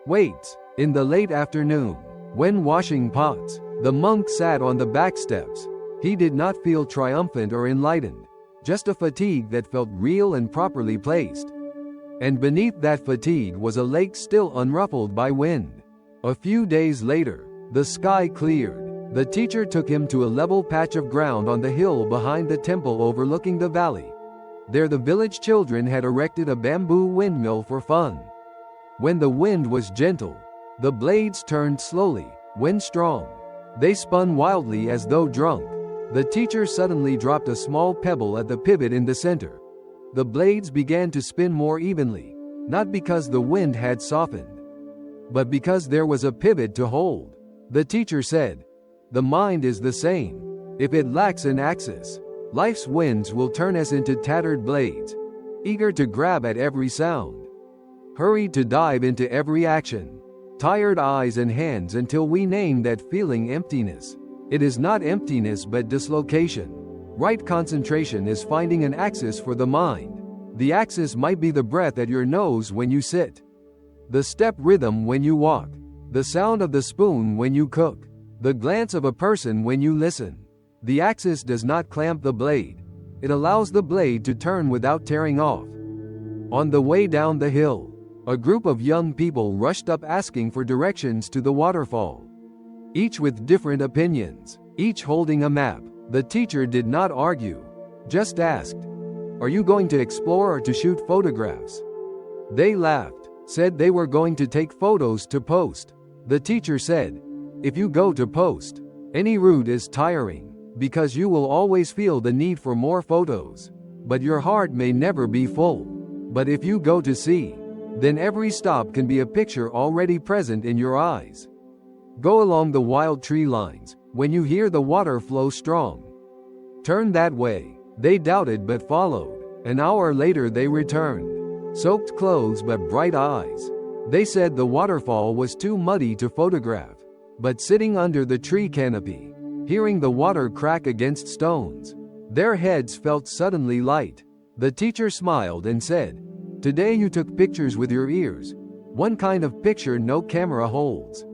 waits. In the late afternoon, when washing pots, the monk sat on the back steps. He did not feel triumphant or enlightened, just a fatigue that felt real and properly placed. And beneath that fatigue was a lake still unruffled by wind. A few days later, the sky cleared. The teacher took him to a level patch of ground on the hill behind the temple overlooking the valley. There the village children had erected a bamboo windmill for fun. When the wind was gentle, the blades turned slowly. When strong, they spun wildly as though drunk. The teacher suddenly dropped a small pebble at the pivot in the center. The blades began to spin more evenly, not because the wind had softened, but because there was a pivot to hold. The teacher said, "The mind is the same. If it lacks an axis, life's winds will turn us into tattered blades, eager to grab at every sound, hurried to dive into every action, tired eyes and hands until we name that feeling emptiness. It is not emptiness but dislocation. Right concentration is finding an axis for the mind. The axis might be the breath at your nose when you sit, the step rhythm when you walk, the sound of the spoon when you cook, the glance of a person when you listen. The axis does not clamp the blade. It allows the blade to turn without tearing off." On the way down the hill, A group of young people rushed up asking for directions to the waterfall, each with different opinions, each holding a map. The teacher did not argue, just asked, "Are you going to explore or to shoot photographs?" They laughed, said they were going to take photos to post. The teacher said, "If you go to post, any route is tiring, because you will always feel the need for more photos. But your heart may never be full. But if you go to see, then every stop can be a picture already present in your eyes. Go along the wild tree lines, when you hear the water flow strong. Turn that way." They doubted but followed. An hour later they returned, soaked clothes but bright eyes. They said the waterfall was too muddy to photograph. But sitting under the tree canopy, hearing the water crack against stones, their heads felt suddenly light. The teacher smiled and said, "Today you took pictures with your ears, one kind of picture no camera holds."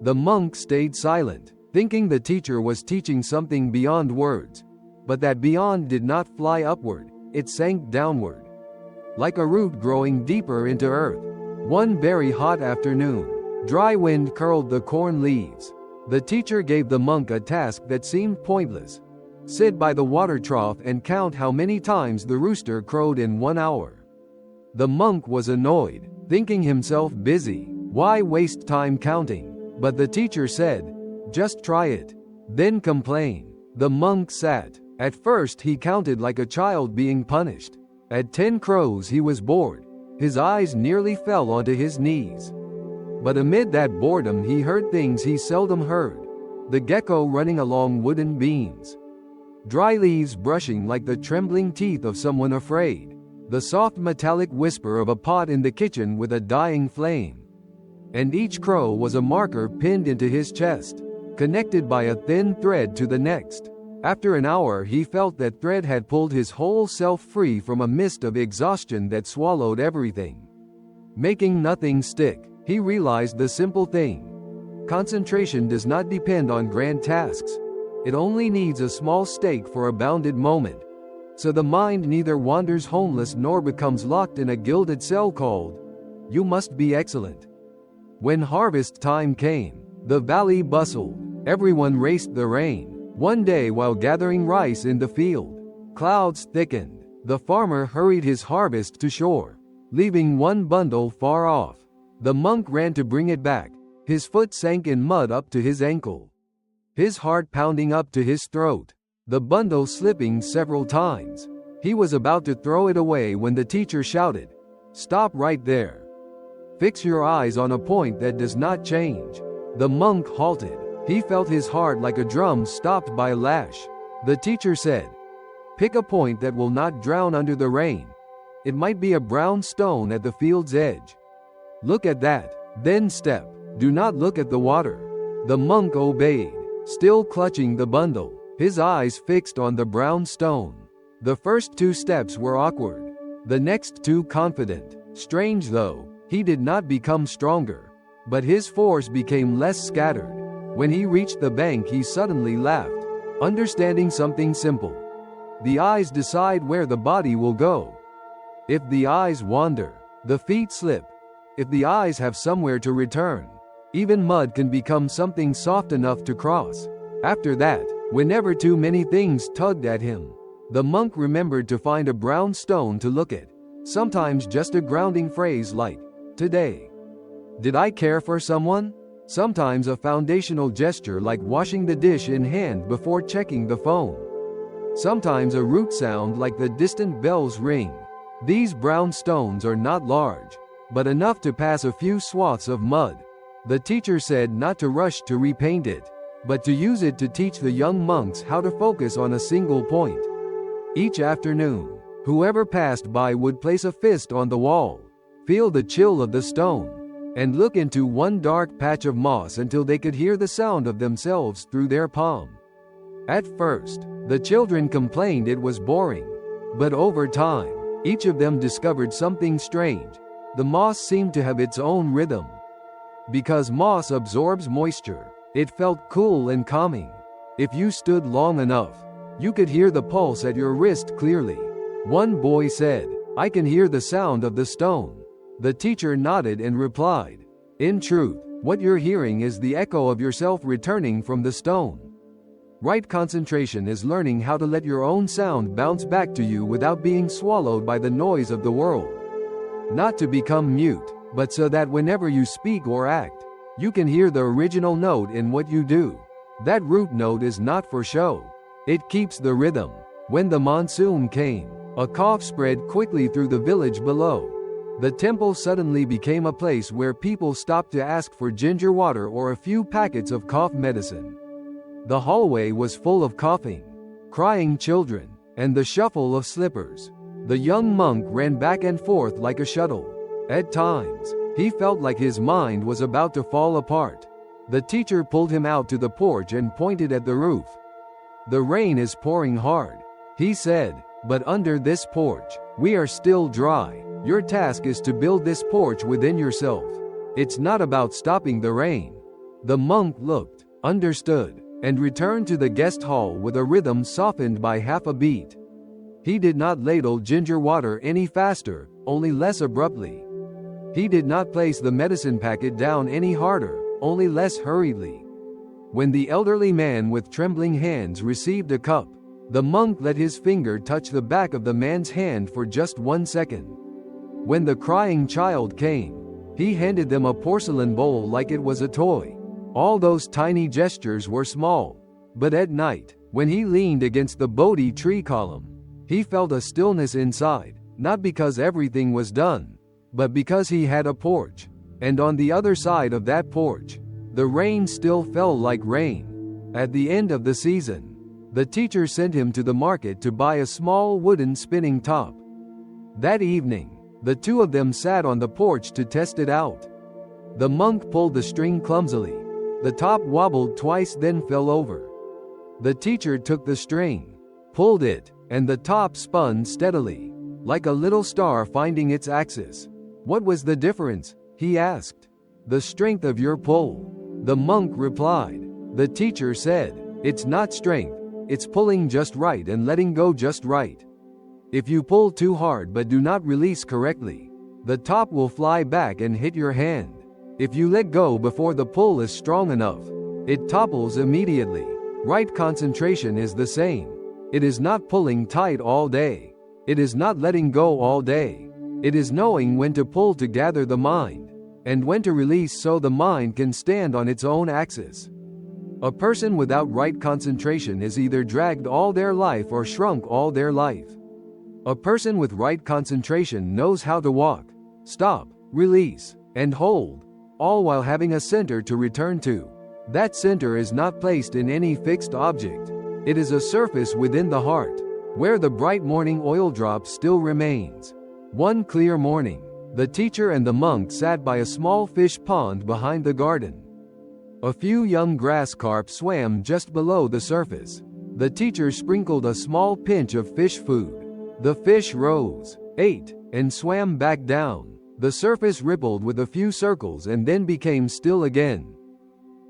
The monk stayed silent, thinking the teacher was teaching something beyond words. But that beyond did not fly upward, it sank downward, like a root growing deeper into earth. One very hot afternoon, dry wind curled the corn leaves. The teacher gave the monk a task that seemed pointless. Sit by the water trough and count how many times the rooster crowed in 1 hour. The monk was annoyed, thinking himself busy. Why waste time counting? But the teacher said, "Just try it. Then complain." The monk sat. At first he counted like a child being punished. At 10 crows he was bored. His eyes nearly fell onto his knees. But amid that boredom he heard things he seldom heard. The gecko running along wooden beams. Dry leaves brushing like the trembling teeth of someone afraid. The soft metallic whisper of a pot in the kitchen with a dying flame. And each crow was a marker pinned into his chest, connected by a thin thread to the next. After an hour he felt that thread had pulled his whole self free from a mist of exhaustion that swallowed everything, making nothing stick. He realized the simple thing. Concentration does not depend on grand tasks. It only needs a small stake for a bounded moment. So the mind neither wanders homeless nor becomes locked in a gilded cell called, "You must be excellent." When harvest time came, the valley bustled. Everyone raced the rain. One day while gathering rice in the field, clouds thickened. The farmer hurried his harvest to shore, leaving one bundle far off. The monk ran to bring it back. His foot sank in mud up to his ankle, his heart pounding up to his throat, the bundle slipping several times. He was about to throw it away when the teacher shouted, "Stop right there. Fix your eyes on a point that does not change." The monk halted. He felt his heart like a drum stopped by a lash. The teacher said, "Pick a point that will not drown under the rain. It might be a brown stone at the field's edge. Look at that, then step. Do not look at the water." The monk obeyed, still clutching the bundle, his eyes fixed on the brown stone. The first 2 steps were awkward, the next 2 confident. Strange though, he did not become stronger, but his force became less scattered. When he reached the bank he suddenly laughed, understanding something simple. The eyes decide where the body will go. If the eyes wander, the feet slip. If the eyes have somewhere to return, even mud can become something soft enough to cross. After that, whenever too many things tugged at him, the monk remembered to find a brown stone to look at. Sometimes just a grounding phrase like, "Today, did I care for someone?" Sometimes a foundational gesture like washing the dish in hand before checking the phone. Sometimes a root sound like the distant bells ring. These brown stones are not large, but enough to pass a few swaths of mud. The teacher said not to rush to repaint it, but to use it to teach the young monks how to focus on a single point. Each afternoon, whoever passed by would place a fist on the wall, feel the chill of the stone, and look into one dark patch of moss until they could hear the sound of themselves through their palm. At first, the children complained it was boring, but over time, each of them discovered something strange. The moss seemed to have its own rhythm. Because moss absorbs moisture, it felt cool and calming. If you stood long enough, you could hear the pulse at your wrist clearly. One boy said, "I can hear the sound of the stone." The teacher nodded and replied, "In truth, what you're hearing is the echo of yourself returning from the stone." Right concentration is learning how to let your own sound bounce back to you without being swallowed by the noise of the world. Not to become mute, but so that whenever you speak or act, you can hear the original note in what you do. That root note is not for show. It keeps the rhythm. When the monsoon came, a cough spread quickly through the village below. The temple suddenly became a place where people stopped to ask for ginger water or a few packets of cough medicine. The hallway was full of coughing, crying children, and the shuffle of slippers. The young monk ran back and forth like a shuttle. At times, he felt like his mind was about to fall apart. The teacher pulled him out to the porch and pointed at the roof. "The rain is pouring hard," he said, "but under this porch, we are still dry. Your task is to build this porch within yourself. It's not about stopping the rain." The monk looked, understood, and returned to the guest hall with a rhythm softened by half a beat. He did not ladle ginger water any faster, only less abruptly. He did not place the medicine packet down any harder, only less hurriedly. When the elderly man with trembling hands received a cup, the monk let his finger touch the back of the man's hand for just 1 second. When the crying child came, he handed them a porcelain bowl like it was a toy. All those tiny gestures were small, but at night, when he leaned against the Bodhi tree column, he felt a stillness inside, not because everything was done, but because he had a porch, and on the other side of that porch, the rain still fell like rain. At the end of the season, the teacher sent him to the market to buy a small wooden spinning top. That evening, the two of them sat on the porch to test it out. The monk pulled the string clumsily. The top wobbled twice, then fell over. The teacher took the string, pulled it, and the top spun steadily, like a little star finding its axis. "What was the difference?" he asked. "The strength of your pull," the monk replied. The teacher said, "It's not strength, it's pulling just right and letting go just right. If you pull too hard but do not release correctly, the top will fly back and hit your hand. If you let go before the pull is strong enough, it topples immediately." Right concentration is the same. It is not pulling tight all day. It is not letting go all day. It is knowing when to pull to gather the mind, and when to release so the mind can stand on its own axis. A person without right concentration is either dragged all their life or shrunk all their life. A person with right concentration knows how to walk, stop, release, and hold, all while having a center to return to. That center is not placed in any fixed object. It is a surface within the heart, where the bright morning oil drop still remains. One clear morning, the teacher and the monk sat by a small fish pond behind the garden. A few young grass carp swam just below the surface. The teacher sprinkled a small pinch of fish food. The fish rose, ate, and swam back down. The surface rippled with a few circles and then became still again.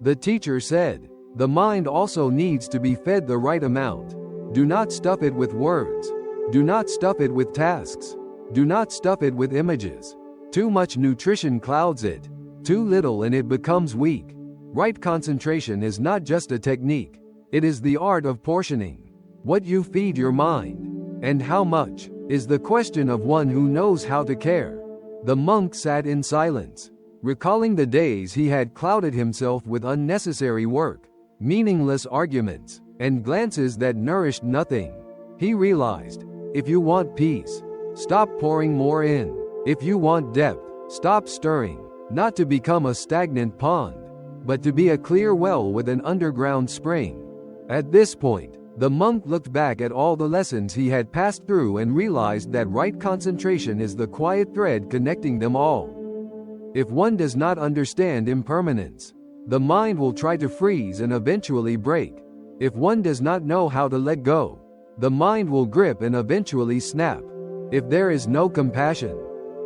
The teacher said, "The mind also needs to be fed the right amount. Do not stuff it with words. Do not stuff it with tasks. Do not stuff it with images. Too much nutrition clouds it. Too little and it becomes weak." Right concentration is not just a technique. It is the art of portioning. What you feed your mind, and how much, is the question of one who knows how to care. The monk sat in silence, recalling the days he had clouded himself with unnecessary work, meaningless arguments, and glances that nourished nothing. He realized, if you want peace, stop pouring more in. If you want depth, stop stirring. Not to become a stagnant pond, but to be a clear well with an underground spring. At this point, the monk looked back at all the lessons he had passed through and realized that right concentration is the quiet thread connecting them all. If one does not understand impermanence, the mind will try to freeze and eventually break. If one does not know how to let go, the mind will grip and eventually snap. If there is no compassion,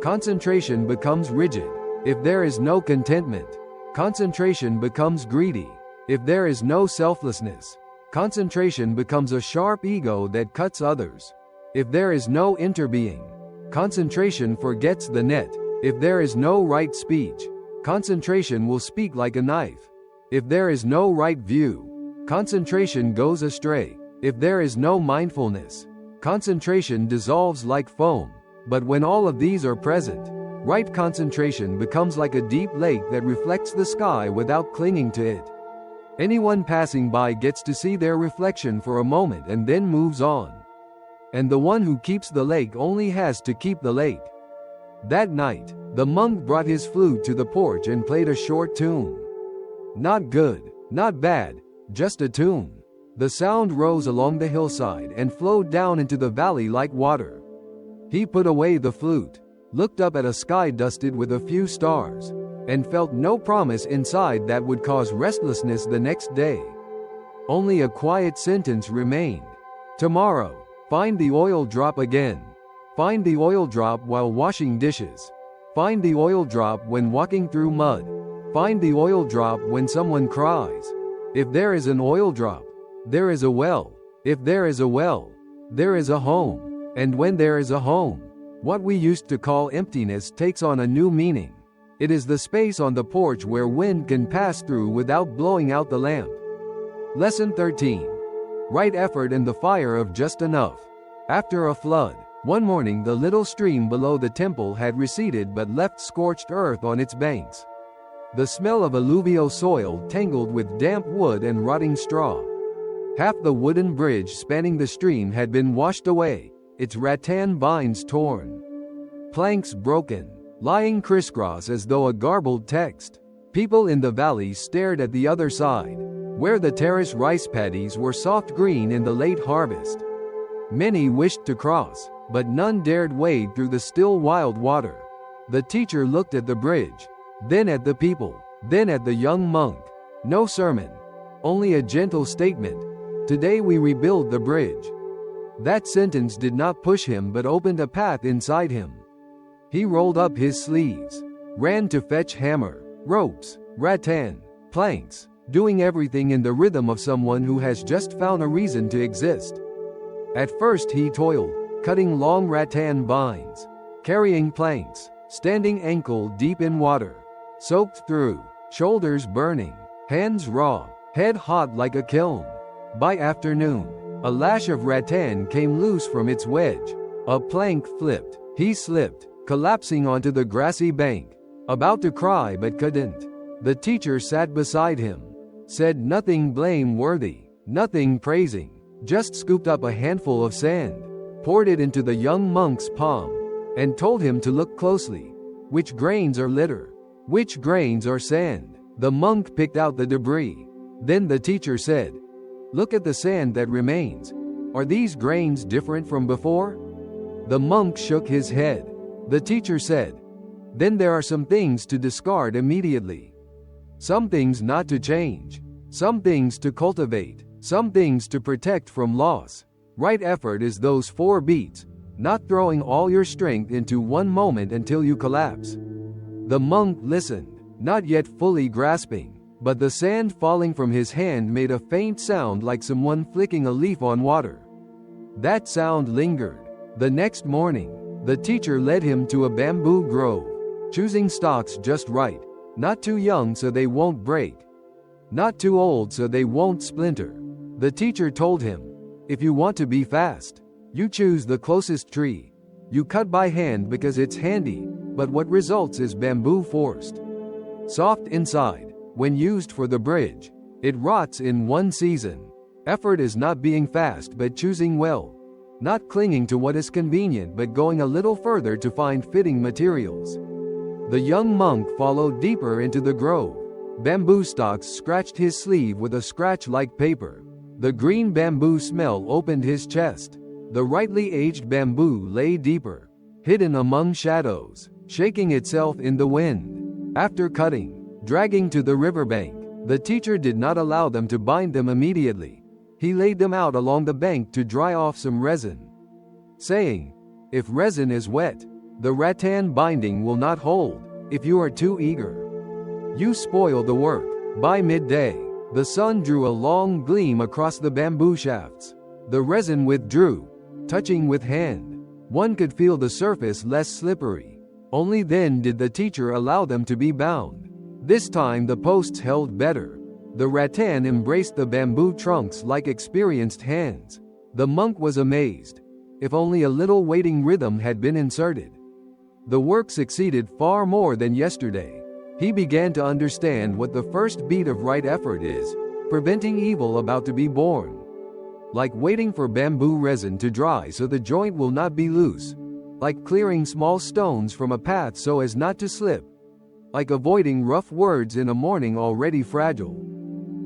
concentration becomes rigid. If there is no contentment, concentration becomes greedy. If there is no selflessness, concentration becomes a sharp ego that cuts others. If there is no interbeing, concentration forgets the net. If there is no right speech, concentration will speak like a knife. If there is no right view, concentration goes astray. If there is no mindfulness, concentration dissolves like foam. But when all of these are present, right concentration becomes like a deep lake that reflects the sky without clinging to it. Anyone passing by gets to see their reflection for a moment and then moves on. And the one who keeps the lake only has to keep the lake. That night, the monk brought his flute to the porch and played a short tune. Not good, not bad, just a tune. The sound rose along the hillside and flowed down into the valley like water. He put away the flute, looked up at a sky dusted with a few stars, and felt no promise inside that would cause restlessness the next day. Only a quiet sentence remained. Tomorrow, find the oil drop again. Find the oil drop while washing dishes. Find the oil drop when walking through mud. Find the oil drop when someone cries. If there is an oil drop, there is a well. If there is a well, there is a home. And when there is a home, what we used to call emptiness takes on a new meaning. It is the space on the porch where wind can pass through without blowing out the lamp. Lesson 13. Right effort and the fire of just enough. After a flood, one morning the little stream below the temple had receded but left scorched earth on its banks. The smell of alluvial soil tangled with damp wood and rotting straw. Half the wooden bridge spanning the stream had been washed away, its rattan vines torn. Planks broken, lying crisscross as though a garbled text. People in the valley stared at the other side, where the terrace rice paddies were soft green in the late harvest. Many wished to cross, but none dared wade through the still wild water. The teacher looked at the bridge, then at the people, then at the young monk. No sermon, only a gentle statement. Today we rebuild the bridge. That sentence did not push him but opened a path inside him. He rolled up his sleeves, ran to fetch hammer, ropes, rattan, planks, doing everything in the rhythm of someone who has just found a reason to exist. At first he toiled, cutting long rattan vines, carrying planks, standing ankle deep in water, soaked through, shoulders burning, hands raw, head hot like a kiln. By afternoon, a lash of rattan came loose from its wedge. A plank flipped. He slipped, collapsing onto the grassy bank, about to cry but couldn't. The teacher sat beside him, said nothing blameworthy, nothing praising, just scooped up a handful of sand, poured it into the young monk's palm, and told him to look closely. Which grains are litter? Which grains are sand? The monk picked out the debris. Then the teacher said, "Look at the sand that remains. Are these grains different from before?" The monk shook his head. The teacher said, "Then there are some things to discard immediately. Some things not to change. Some things to cultivate. Some things to protect from loss. Right effort is those 4 beats, not throwing all your strength into one moment until you collapse." The monk listened, not yet fully grasping, but the sand falling from his hand made a faint sound like someone flicking a leaf on water. That sound lingered. The next morning, the teacher led him to a bamboo grove, choosing stalks just right, not too young so they won't break, not too old so they won't splinter. The teacher told him, "If you want to be fast, you choose the closest tree. You cut by hand because it's handy, but what results is bamboo forest. Soft inside, when used for the bridge, it rots in one season. Effort is not being fast but choosing well. Not clinging to what is convenient but going a little further to find fitting materials." The young monk followed deeper into the grove. Bamboo stalks scratched his sleeve with a scratch like paper. The green bamboo smell opened his chest. The rightly aged bamboo lay deeper, hidden among shadows, shaking itself in the wind. After cutting, dragging to the riverbank, the teacher did not allow them to bind them immediately. He laid them out along the bank to dry off some resin, saying, "If resin is wet, the rattan binding will not hold. If you are too eager, you spoil the work." By midday, the sun drew a long gleam across the bamboo shafts. The resin withdrew, touching with hand. One could feel the surface less slippery. Only then did the teacher allow them to be bound. This time the posts held better. The rattan embraced the bamboo trunks like experienced hands. The monk was amazed. If only a little waiting rhythm had been inserted. The work succeeded far more than yesterday. He began to understand what the first beat of right effort is, preventing evil about to be born. Like waiting for bamboo resin to dry so the joint will not be loose. Like clearing small stones from a path so as not to slip. Like avoiding rough words in a morning already fragile.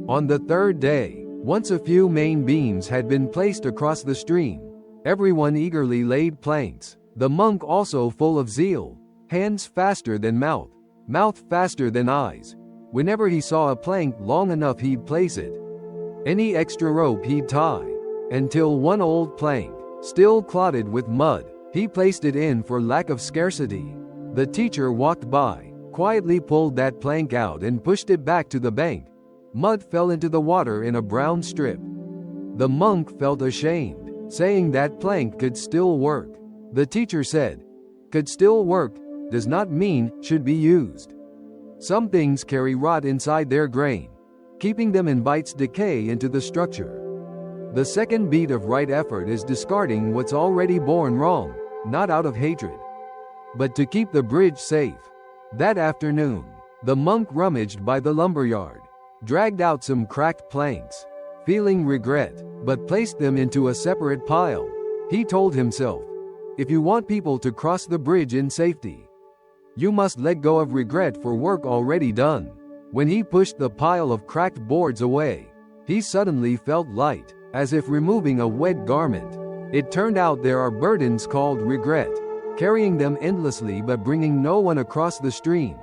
On the third day, once a few main beams had been placed across the stream, everyone eagerly laid planks, the monk also full of zeal, hands faster than mouth, mouth faster than eyes. Whenever he saw a plank long enough he'd place it. Any extra rope he'd tie, until one old plank, still clotted with mud, he placed it in for lack of scarcity. The teacher walked by, quietly pulled that plank out and pushed it back to the bank. Mud fell into the water in a brown strip. The monk felt ashamed, saying that plank could still work. The teacher said, "Could still work does not mean should be used." Some things carry rot inside their grain. Keeping them invites decay into the structure. The second beat of right effort is discarding what's already born wrong, not out of hatred, but to keep the bridge safe. That afternoon, the monk rummaged by the lumberyard, dragged out some cracked planks, feeling regret, but placed them into a separate pile. He told himself, if you want people to cross the bridge in safety, you must let go of regret for work already done. When he pushed the pile of cracked boards away, he suddenly felt light, as if removing a wet garment. It turned out there are burdens called regret, carrying them endlessly but bringing no one across the stream.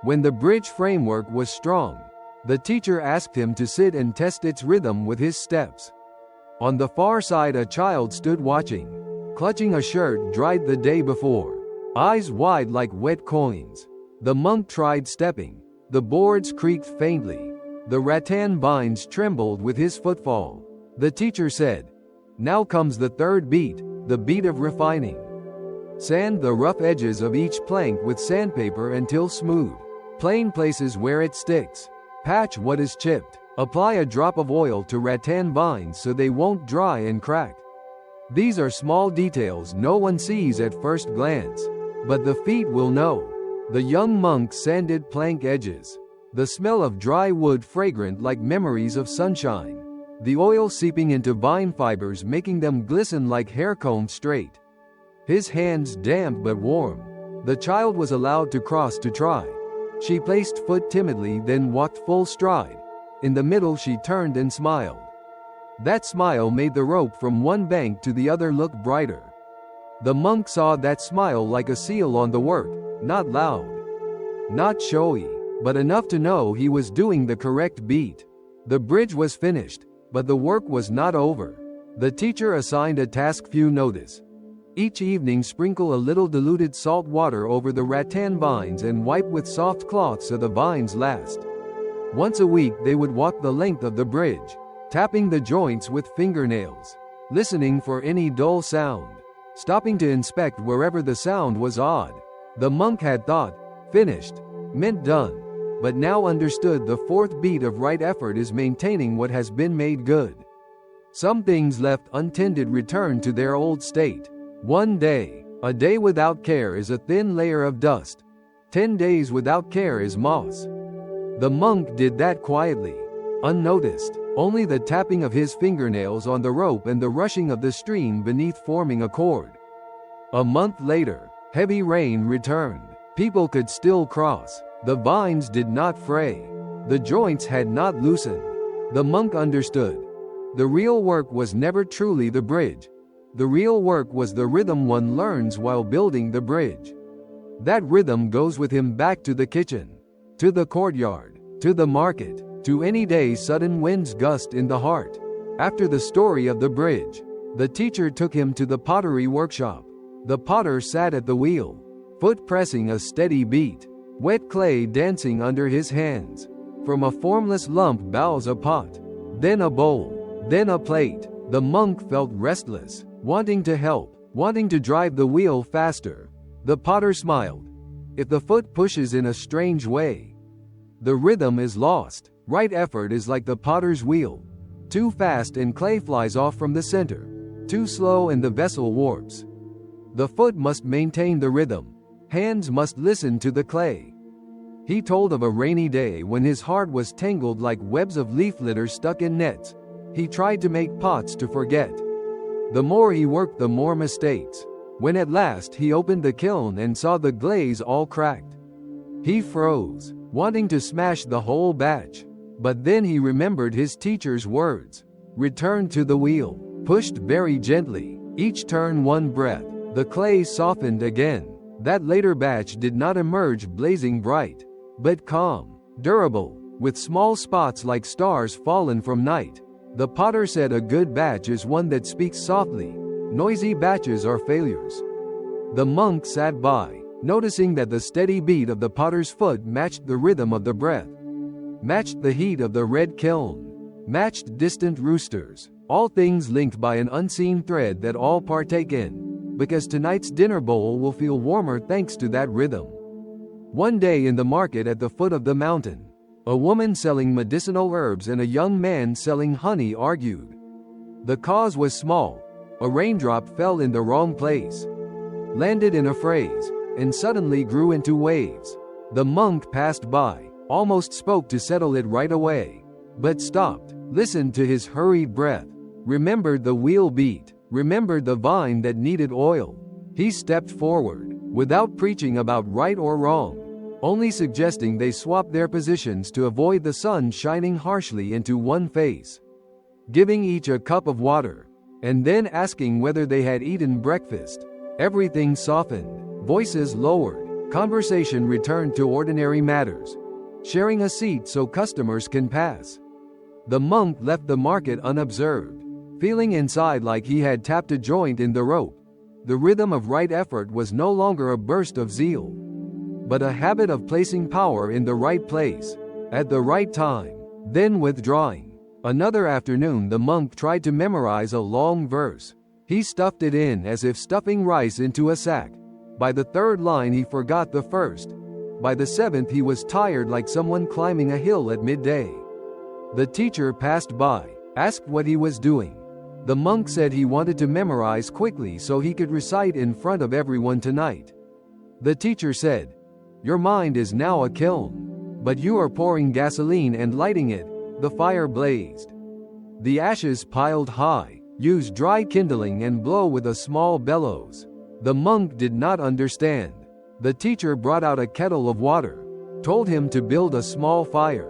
When the bridge framework was strong, the teacher asked him to sit and test its rhythm with his steps. On the far side a child stood watching, clutching a shirt dried the day before, eyes wide like wet coins. The monk tried stepping. The boards creaked faintly. The rattan binds trembled with his footfall. The teacher said, "Now comes the third beat, the beat of refining. Sand the rough edges of each plank with sandpaper until smooth. Plain places where it sticks. Patch what is chipped. Apply a drop of oil to rattan binds so they won't dry and crack. These are small details no one sees at first glance, but the feet will know." The young monk sanded plank edges. The smell of dry wood fragrant like memories of sunshine. The oil seeping into vine fibers making them glisten like hair combed straight. His hands damp but warm. The child was allowed to cross to try. She placed foot timidly then walked full stride. In the middle she turned and smiled. That smile made the rope from one bank to the other look brighter. The monk saw that smile like a seal on the work, not loud, not showy, but enough to know he was doing the correct beat. The bridge was finished, but the work was not over. The teacher assigned a task few notice. Each evening sprinkle a little diluted salt water over the rattan vines and wipe with soft cloth so the vines last. Once a week they would walk the length of the bridge, tapping the joints with fingernails, listening for any dull sound, stopping to inspect wherever the sound was odd. The monk had thought, finished, meant done, but now understood the fourth beat of right effort is maintaining what has been made good. Some things left untended return to their old state. One day, a day without care is a thin layer of dust. 10 days without care is moss. The monk did that quietly, unnoticed, only the tapping of his fingernails on the rope and the rushing of the stream beneath forming a chord. A month later, heavy rain returned. People could still cross. The vines did not fray. The joints had not loosened. The monk understood. The real work was never truly the bridge. The real work was the rhythm one learns while building the bridge. That rhythm goes with him back to the kitchen, to the courtyard, to the market, to any day sudden winds gust in the heart. After the story of the bridge, the teacher took him to the pottery workshop. The potter sat at the wheel, foot pressing a steady beat, wet clay dancing under his hands. From a formless lump bows a pot, then a bowl, then a plate. The monk felt restless, wanting to help, wanting to drive the wheel faster. The potter smiled. If the foot pushes in a strange way, the rhythm is lost. Right effort is like the potter's wheel. Too fast and clay flies off from the center. Too slow and the vessel warps. The foot must maintain the rhythm. Hands must listen to the clay. He told of a rainy day when his heart was tangled like webs of leaf litter stuck in nets. He tried to make pots to forget. The more he worked, the more mistakes. When at last he opened the kiln and saw the glaze all cracked, he froze, wanting to smash the whole batch. But then he remembered his teacher's words. Returned to the wheel, pushed very gently, each turn one breath. The clay softened again. That later batch did not emerge blazing bright, but calm, durable, with small spots like stars fallen from night. The potter said a good batch is one that speaks softly. Noisy batches are failures. The monk sat by, noticing that the steady beat of the potter's foot matched the rhythm of the breath, matched the heat of the red kiln, matched distant roosters, all things linked by an unseen thread that all partake in, because tonight's dinner bowl will feel warmer thanks to that rhythm. One day in the market at the foot of the mountain, a woman selling medicinal herbs and a young man selling honey argued. The cause was small. A raindrop fell in the wrong place, landed in a phrase, and suddenly grew into waves. The monk passed by, almost spoke to settle it right away, but stopped, listened to his hurried breath, remembered the wheel beat, remembered the vine that needed oil. He stepped forward, without preaching about right or wrong, only suggesting they swap their positions to avoid the sun shining harshly into one face. Giving each a cup of water, and then asking whether they had eaten breakfast. Everything softened, voices lowered, conversation returned to ordinary matters, sharing a seat so customers can pass. The monk left the market unobserved, feeling inside like he had tapped a joint in the rope. The rhythm of right effort was no longer a burst of zeal, but a habit of placing power in the right place, at the right time, then withdrawing. Another afternoon the monk tried to memorize a long verse. He stuffed it in as if stuffing rice into a sack. By the third line he forgot the first. By the seventh he was tired like someone climbing a hill at midday. The teacher passed by, asked what he was doing. The monk said he wanted to memorize quickly so he could recite in front of everyone tonight. The teacher said, "Your mind is now a kiln, but you are pouring gasoline and lighting it." The fire blazed. The ashes piled high. Use dry kindling and blow with a small bellows. The monk did not understand. The teacher brought out a kettle of water, told him to build a small fire,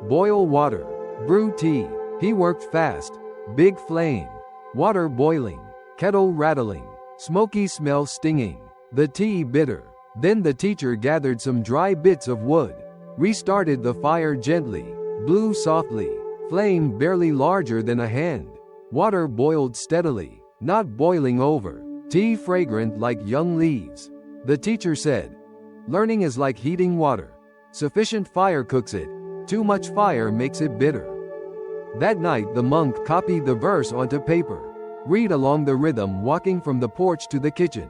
boil water, brew tea. He worked fast. Big flame, water boiling, kettle rattling, smoky smell stinging, the tea bitter. Then the teacher gathered some dry bits of wood, restarted the fire gently, blew softly, flame barely larger than a hand. Water boiled steadily, not boiling over, tea fragrant like young leaves. The teacher said, "Learning is like heating water. Sufficient fire cooks it, too much fire makes it bitter." That night the monk copied the verse onto paper, read along the rhythm walking from the porch to the kitchen.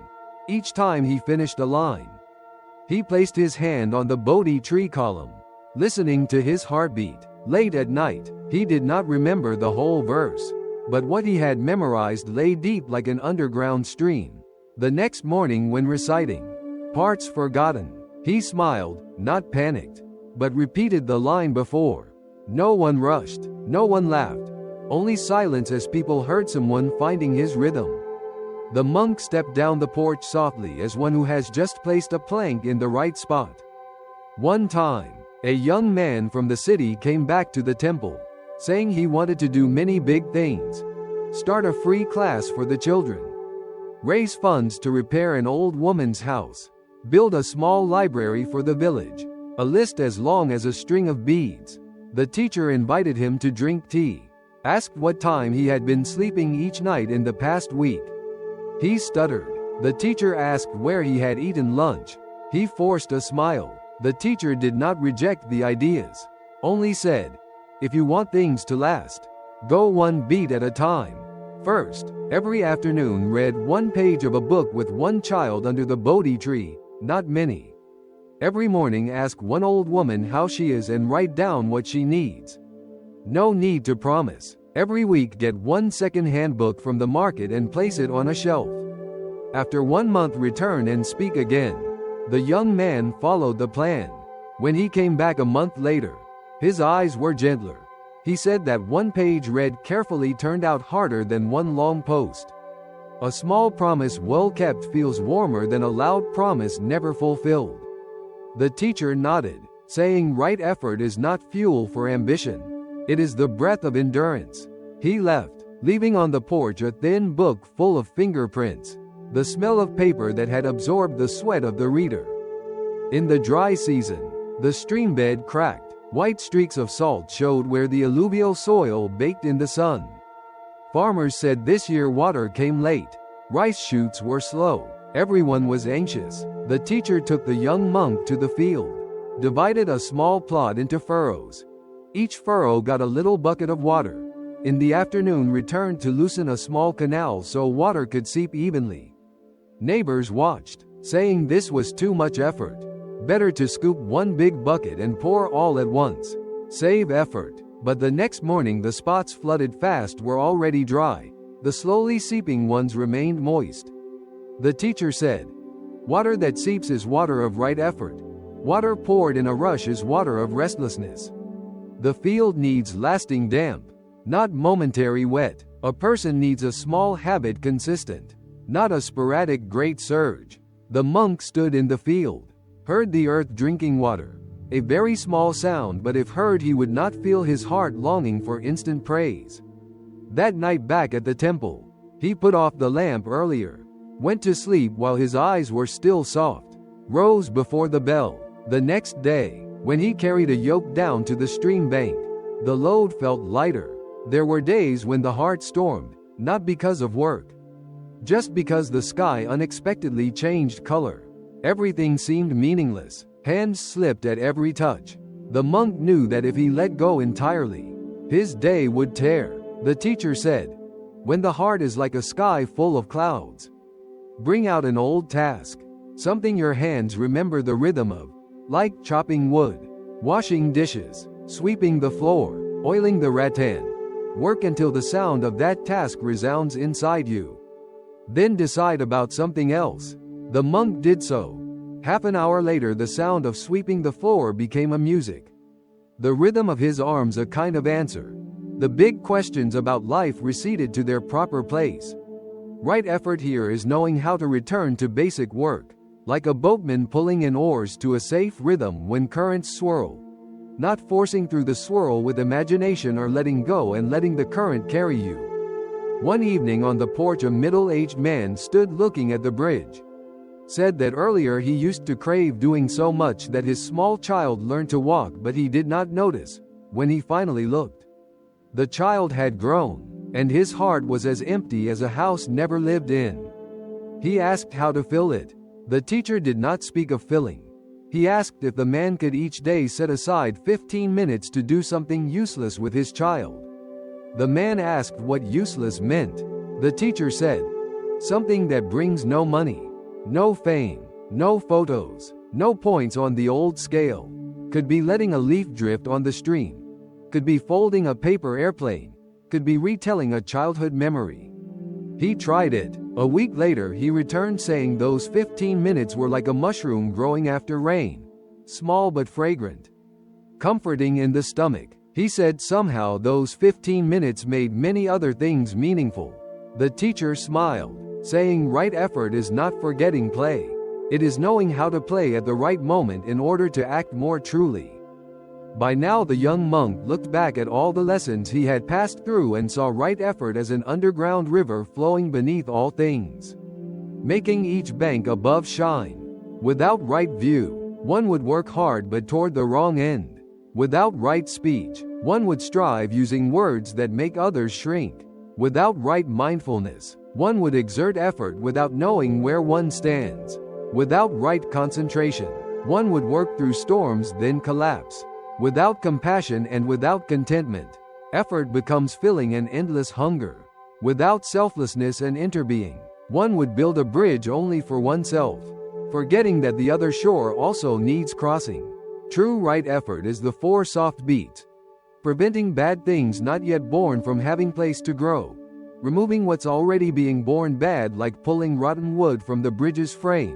Each time he finished a line, he placed his hand on the Bodhi tree column, listening to his heartbeat. Late at night, he did not remember the whole verse, but what he had memorized lay deep like an underground stream. The next morning when reciting parts forgotten, he smiled, not panicked, but repeated the line before. No one rushed, no one laughed, only silence as people heard someone finding his rhythm. The monk stepped down the porch softly as one who has just placed a plank in the right spot. One time, a young man from the city came back to the temple, saying he wanted to do many big things. Start a free class for the children, raise funds to repair an old woman's house, build a small library for the village, a list as long as a string of beads. The teacher invited him to drink tea, asked what time he had been sleeping each night in the past week. He stuttered. The teacher asked where he had eaten lunch. He forced a smile. The teacher did not reject the ideas, only said, "If you want things to last, go one beat at a time." First, every afternoon read one page of a book with one child under the Bodhi tree, not many. Every morning ask one old woman how she is and write down what she needs. No need to promise. Every week get one second-hand book from the market and place it on a shelf. After 1 month return and speak again. The young man followed the plan. When he came back a month later, his eyes were gentler. He said that one page read carefully turned out harder than one long post. A small promise well kept feels warmer than a loud promise never fulfilled. The teacher nodded, saying right effort is not fuel for ambition. It is the breath of endurance. He left, leaving on the porch a thin book full of fingerprints, the smell of paper that had absorbed the sweat of the reader. In the dry season, the stream bed cracked. White streaks of salt showed where the alluvial soil baked in the sun. Farmers said this year water came late. Rice shoots were slow. Everyone was anxious. The teacher took the young monk to the field, divided a small plot into furrows. Each furrow got a little bucket of water. In the afternoon returned to loosen a small canal so water could seep evenly. Neighbors watched, saying this was too much effort. Better to scoop one big bucket and pour all at once. Save effort. But the next morning the spots flooded fast were already dry. The slowly seeping ones remained moist. The teacher said, "Water that seeps is water of right effort. Water poured in a rush is water of restlessness." The field needs lasting damp, not momentary wet. A person needs a small habit consistent, not a sporadic great surge. The monk stood in the field, heard the earth drinking water. A very small sound, but if heard he would not feel his heart longing for instant praise. That night back at the temple, he put off the lamp earlier, went to sleep while his eyes were still soft, rose before the bell. The next day, when he carried a yoke down to the stream bank, the load felt lighter. There were days when the heart stormed, not because of work, just because the sky unexpectedly changed color. Everything seemed meaningless. Hands slipped at every touch. The monk knew that if he let go entirely, his day would tear. The teacher said, "When the heart is like a sky full of clouds, bring out an old task, something your hands remember the rhythm of, like chopping wood, washing dishes, sweeping the floor, oiling the rattan. Work until the sound of that task resounds inside you. Then decide about something else." The monk did so. Half an hour later the sound of sweeping the floor became a music. The rhythm of his arms a kind of answer. The big questions about life receded to their proper place. Right effort here is knowing how to return to basic work, like a boatman pulling in oars to a safe rhythm when currents swirl. Not forcing through the swirl with imagination or letting go and letting the current carry you. One evening on the porch a middle-aged man stood looking at the bridge. Said that earlier he used to crave doing so much that his small child learned to walk, but he did not notice, when he finally looked. The child had grown, and his heart was as empty as a house never lived in. He asked how to fill it. The teacher did not speak of filling. He asked if the man could each day set aside 15 minutes to do something useless with his child. The man asked what useless meant. The teacher said, "Something that brings no money, no fame, no photos, no points on the old scale. Could be letting a leaf drift on the stream. Could be folding a paper airplane. Could be retelling a childhood memory." He tried it. A week later he returned saying those 15 minutes were like a mushroom growing after rain. Small but fragrant. Comforting in the stomach. He said somehow those 15 minutes made many other things meaningful. The teacher smiled, saying right effort is not forgetting play. It is knowing how to play at the right moment in order to act more truly. By now the young monk looked back at all the lessons he had passed through and saw right effort as an underground river flowing beneath all things, making each bank above shine. Without right view, one would work hard but toward the wrong end. Without right speech, one would strive using words that make others shrink. Without right mindfulness, one would exert effort without knowing where one stands. Without right concentration, one would work through storms then collapse. Without compassion and without contentment, effort becomes filling and endless hunger. Without selflessness and interbeing, one would build a bridge only for oneself. forgetting that the other shore also needs crossing. True right effort is the 4 soft beats, preventing bad things not yet born from having place to grow, removing what's already being born bad, like pulling rotten wood from the bridge's frame,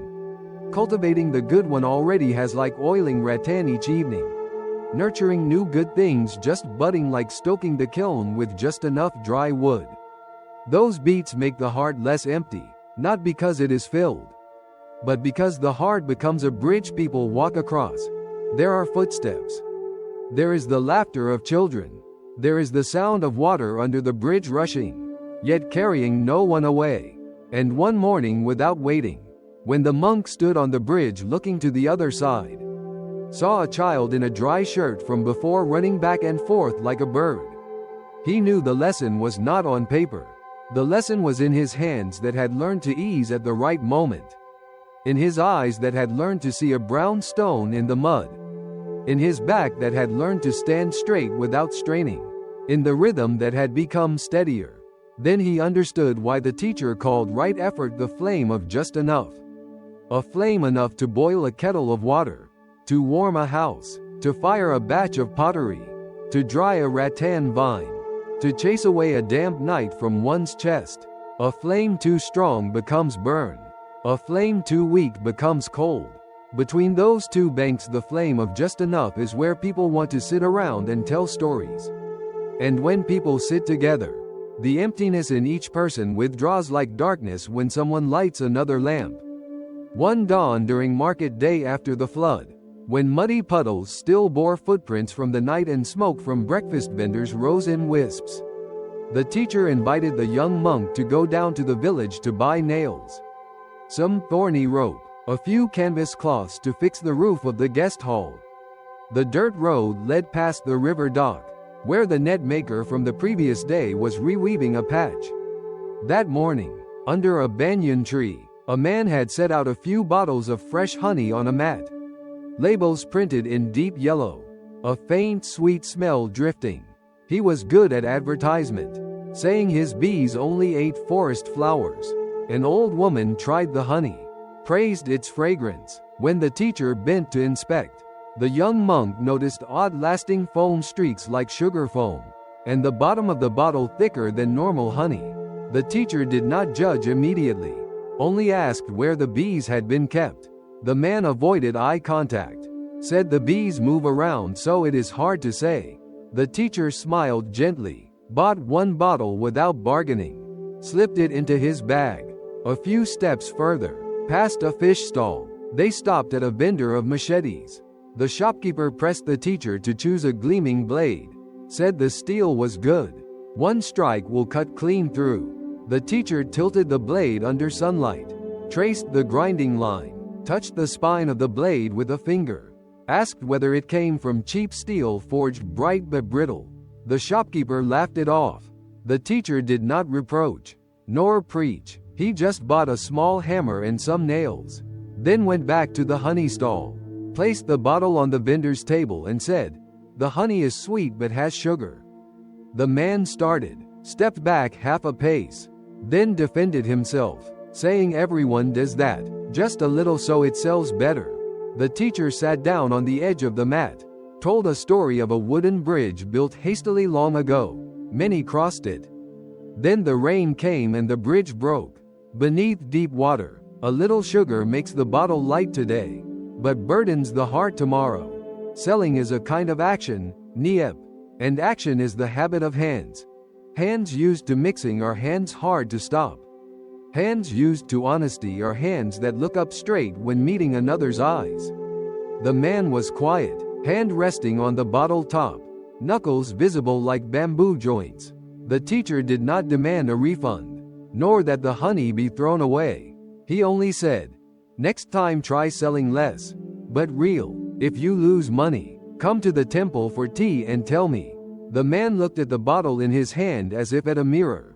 cultivating the good one already has, like oiling rattan each evening, nurturing new good things just budding, like stoking the kiln with just enough dry wood. Those beats make the heart less empty, not because it is filled, but because the heart becomes a bridge people walk across. There are footsteps. There is the laughter of children. There is the sound of water under the bridge rushing, yet carrying no one away. And one morning, without waiting, when the monk stood on the bridge looking to the other side, saw a child in a dry shirt from before running back and forth like a bird. He knew the lesson was not on paper. The lesson was in his hands that had learned to ease at the right moment, in his eyes that had learned to see a brown stone in the mud, in his back that had learned to stand straight without straining, in the rhythm that had become steadier. Then he understood why the teacher called right effort the flame of just enough. A flame enough to boil a kettle of water, to warm a house, to fire a batch of pottery, to dry a rattan vine, to chase away a damp night from one's chest. A flame too strong becomes burn. A flame too weak becomes cold. Between those two banks, the flame of just enough is where people want to sit around and tell stories. And when people sit together, the emptiness in each person withdraws like darkness when someone lights another lamp. One dawn during market day after the flood, when muddy puddles still bore footprints from the night and smoke from breakfast vendors rose in wisps, the teacher invited the young monk to go down to the village to buy nails, some thorny rope, a few canvas cloths to fix the roof of the guest hall. The dirt road led past the river dock, where the net maker from the previous day was reweaving a patch. That morning, under a banyan tree, a man had set out a few bottles of fresh honey on a mat. Labels printed in deep yellow, a faint sweet smell drifting. He was good at advertisement, saying his bees only ate forest flowers. An old woman tried the honey, praised its fragrance. When the teacher bent to inspect, the young monk noticed odd lasting foam streaks like sugar foam, and the bottom of the bottle thicker than normal honey. The teacher did not judge immediately, only asked where the bees had been kept. The man avoided eye contact, said the bees move around so it is hard to say. The teacher smiled gently, bought one bottle without bargaining, slipped it into his bag. A few steps further, past a fish stall, they stopped at a vendor of machetes. The shopkeeper pressed the teacher to choose a gleaming blade, said the steel was good. One strike will cut clean through. The teacher tilted the blade under sunlight, traced the grinding line, touched the spine of the blade with a finger, asked whether it came from cheap steel forged bright but brittle. The shopkeeper laughed it off. The teacher did not reproach, nor preach. He just bought a small hammer and some nails, then went back to the honey stall, placed the bottle on the vendor's table and said, "The honey is sweet but has sugar." The man started, stepped back half a pace, then defended himself, saying everyone does that, just a little so it sells better. The teacher sat down on the edge of the mat, told a story of a wooden bridge built hastily long ago. Many crossed it. Then the rain came and the bridge broke. Beneath deep water, a little sugar makes the bottle light today, but burdens the heart tomorrow. Selling is a kind of action, niep, and action is the habit of hands. Hands used to mixing are hands hard to stop. Hands used to honesty are hands that look up straight when meeting another's eyes. The man was quiet, hand resting on the bottle top, knuckles visible like bamboo joints. The teacher did not demand a refund, nor that the honey be thrown away. He only said, "Next time try selling less, but real. If you lose money, come to the temple for tea and tell me." The man looked at the bottle in his hand as if at a mirror,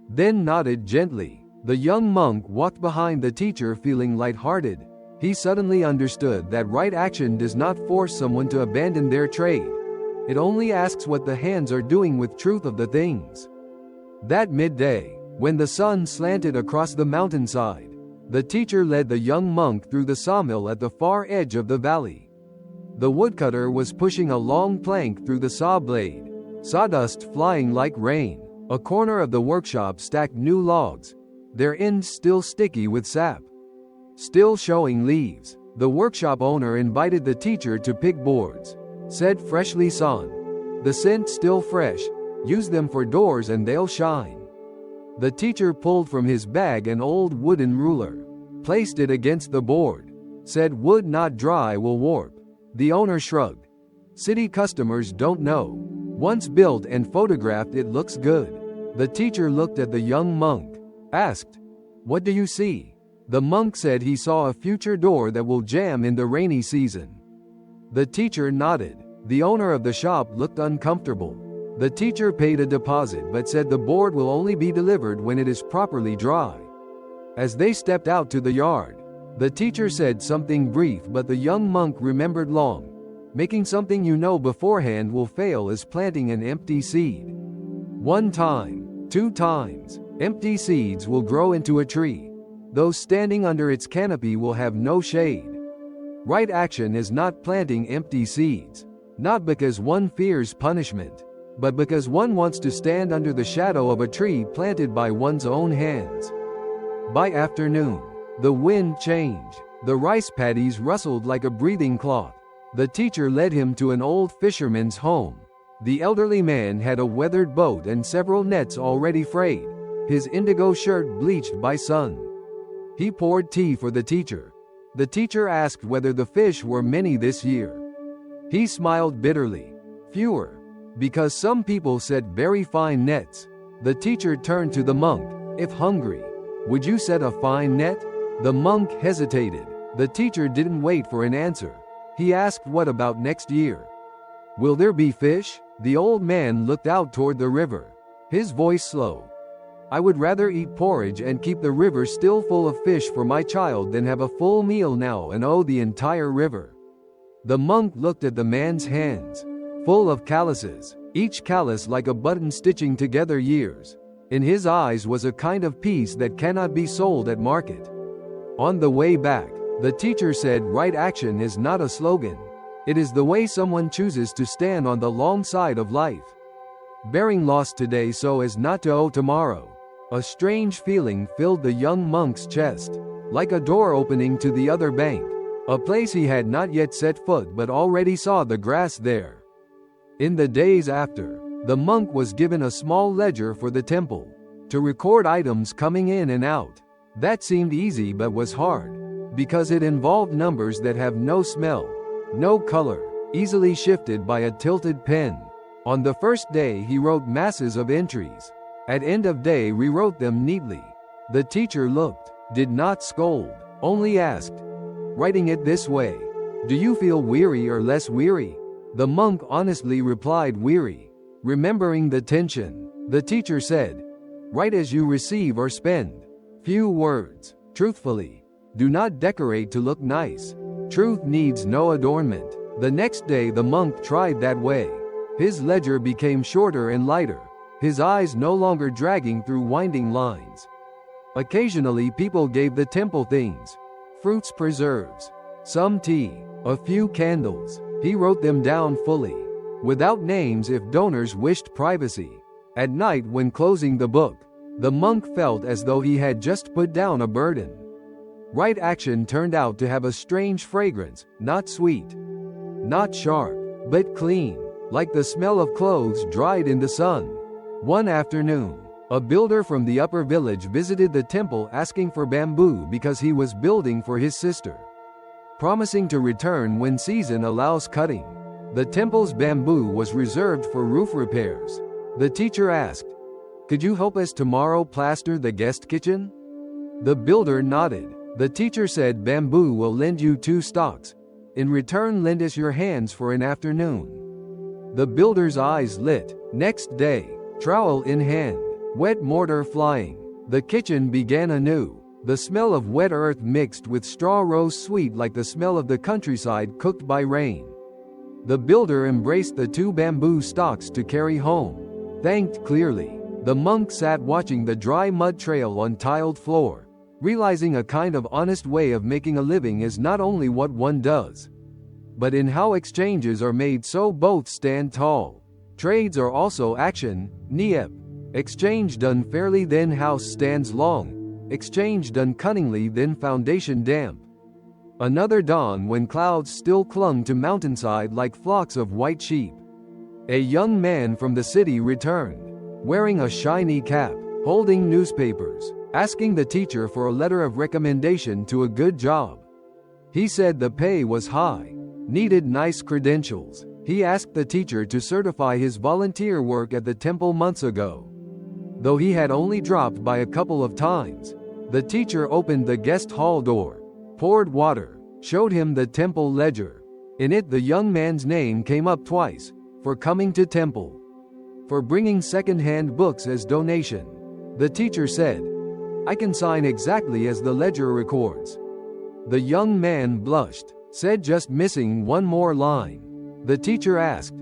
then nodded gently. The young monk walked behind the teacher feeling light-hearted. He suddenly understood that right action does not force someone to abandon their trade. It only asks what the hands are doing with truth of the things. That midday, when the sun slanted across the mountainside, The teacher led the young monk through the sawmill at the far edge of the valley. The woodcutter was pushing a long plank through the saw blade, sawdust flying like rain. A corner of the workshop stacked new logs, their ends still sticky with sap, still showing leaves. The workshop owner invited the teacher to pick boards, said freshly sawn, the scent still fresh, use them for doors and they'll shine. The teacher pulled from his bag an old wooden ruler, placed it against the board, said wood not dry will warp. The owner shrugged. City customers don't know. Once built and photographed it looks good. The teacher looked at the young monk, asked, "What do you see?" The monk said he saw a future door that will jam in the rainy season. The teacher nodded. The owner of the shop looked uncomfortable. The teacher paid a deposit but said the board will only be delivered when it is properly dry. As they stepped out to the yard, the teacher said something brief but the young monk remembered long. Making something you know beforehand will fail as planting an empty seed. 1 time, 2 times, empty seeds will grow into a tree. Those standing under its canopy will have no shade. Right action is not planting empty seeds, not because one fears punishment, but because one wants to stand under the shadow of a tree planted by one's own hands. By afternoon, the wind changed. The rice paddies rustled like a breathing cloth. The teacher led him to an old fisherman's home. The elderly man had a weathered boat and several nets already frayed, his indigo shirt bleached by sun. He poured tea for the teacher. The teacher asked whether the fish were many this year. He smiled bitterly. Fewer. Because some people set very fine nets. The teacher turned to the monk. If hungry, would you set a fine net? The monk hesitated. The teacher didn't wait for an answer. He asked, what about next year? Will there be fish? The old man looked out toward the river, his voice slow. I would rather eat porridge and keep the river still full of fish for my child than have a full meal now and owe the entire river. The monk looked at the man's hands, full of calluses, each callus like a button stitching together years. In his eyes was a kind of peace that cannot be sold at market. On the way back, the teacher said right action is not a slogan. It is the way someone chooses to stand on the long side of life. Bearing loss today so as not to owe tomorrow. A strange feeling filled the young monk's chest, like a door opening to the other bank, a place he had not yet set foot but already saw the grass there. In the days after, the monk was given a small ledger for the temple, to record items coming in and out. That seemed easy but was hard, because it involved numbers that have no smell, no color, easily shifted by a tilted pen. On the first day he wrote masses of entries. At end of day rewrote them neatly. The teacher looked, did not scold, only asked, writing it this way, do you feel weary or less weary? The monk honestly replied weary, remembering the tension. The teacher said, write as you receive or spend. Few words, truthfully. Do not decorate to look nice. Truth needs no adornment. The next day the monk tried that way. His ledger became shorter and lighter, his eyes no longer dragging through winding lines. Occasionally people gave the temple things, fruits, preserves, some tea, a few candles. He wrote them down fully, without names if donors wished privacy. At night when closing the book, the monk felt as though he had just put down a burden. Right action turned out to have a strange fragrance, not sweet, not sharp, but clean, like the smell of clothes dried in the sun. One afternoon, a builder from the upper village visited the temple asking for bamboo because he was building for his sister, promising to return when season allows cutting. The temple's bamboo was reserved for roof repairs. The teacher asked, could you help us tomorrow plaster the guest kitchen? The builder nodded. The teacher said bamboo will lend you 2 stalks. In return lend us your hands for an afternoon. The builder's eyes lit. Next day, trowel in hand, wet mortar flying, the kitchen began anew. The smell of wet earth mixed with straw rose sweet like the smell of the countryside cooked by rain. The builder embraced the 2 bamboo stalks to carry home. Thanked clearly. The monk sat watching the dry mud trail on tiled floor. realizing a kind of honest way of making a living is not only what one does, but in how exchanges are made so both stand tall. Trades are also action, niep. Exchange done fairly then house stands long, exchange done cunningly then foundation damp. Another dawn when clouds still clung to mountainside like flocks of white sheep. A young man from the city returned, wearing a shiny cap, holding newspapers, asking the teacher for a letter of recommendation to a good job. He said the pay was high, needed nice credentials. He asked the teacher to certify his volunteer work at the temple months ago. Though he had only dropped by a couple of times, the teacher opened the guest hall door, poured water, showed him the temple ledger. In it the young man's name came up twice, for coming to temple, for bringing second-hand books as donation. The teacher said, "I can sign exactly as the ledger records." The young man blushed, said just missing one more line. The teacher asked,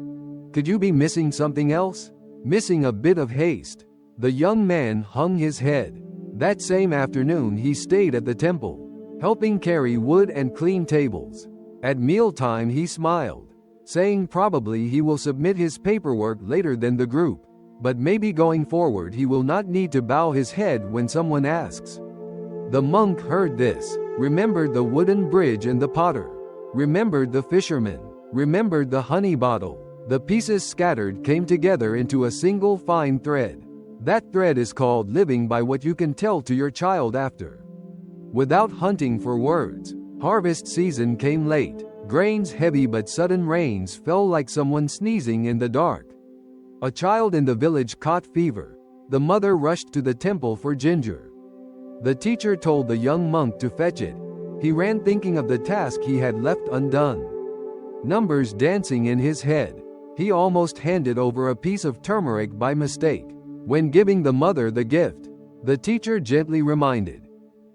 "Could you be missing something else? Missing a bit of haste?" The young man hung his head. That same afternoon he stayed at the temple, helping carry wood and clean tables. At mealtime he smiled, saying probably he will submit his paperwork later than the group, but maybe going forward he will not need to bow his head when someone asks. The monk heard this, remembered the wooden bridge and the potter, remembered the fisherman, remembered the honey bottle. The pieces scattered came together into a single fine thread. That thread is called living by what you can tell to your child after. Without hunting for words, harvest season came late. Grains heavy but sudden rains fell like someone sneezing in the dark. A child in the village caught fever. The mother rushed to the temple for ginger. The teacher told the young monk to fetch it. He ran thinking of the task he had left undone. Numbers dancing in his head. He almost handed over a piece of turmeric by mistake. When giving the mother the gift, the teacher gently reminded,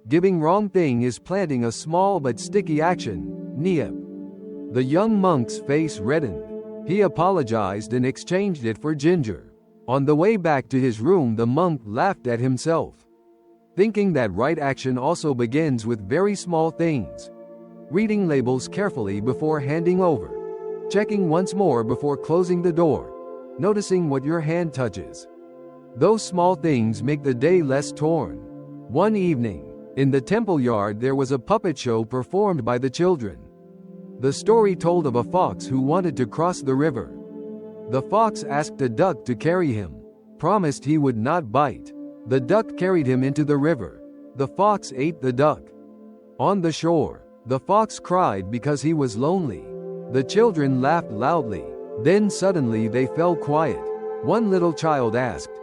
"Giving wrong thing is planting a small but sticky action, niep." The young monk's face reddened. He apologized and exchanged it for ginger. On the way back to his room the monk laughed at himself, thinking that right action also begins with very small things. Reading labels carefully before handing over. Checking once more before closing the door. Noticing what your hand touches. Those small things make the day less torn. One evening, in the temple yard there was a puppet show performed by the children. The story told of a fox who wanted to cross the river. The fox asked a duck to carry him, promised he would not bite. The duck carried him into the river. The fox ate the duck. On the shore, the fox cried because he was lonely. The children laughed loudly. Then suddenly they fell quiet. One little child asked,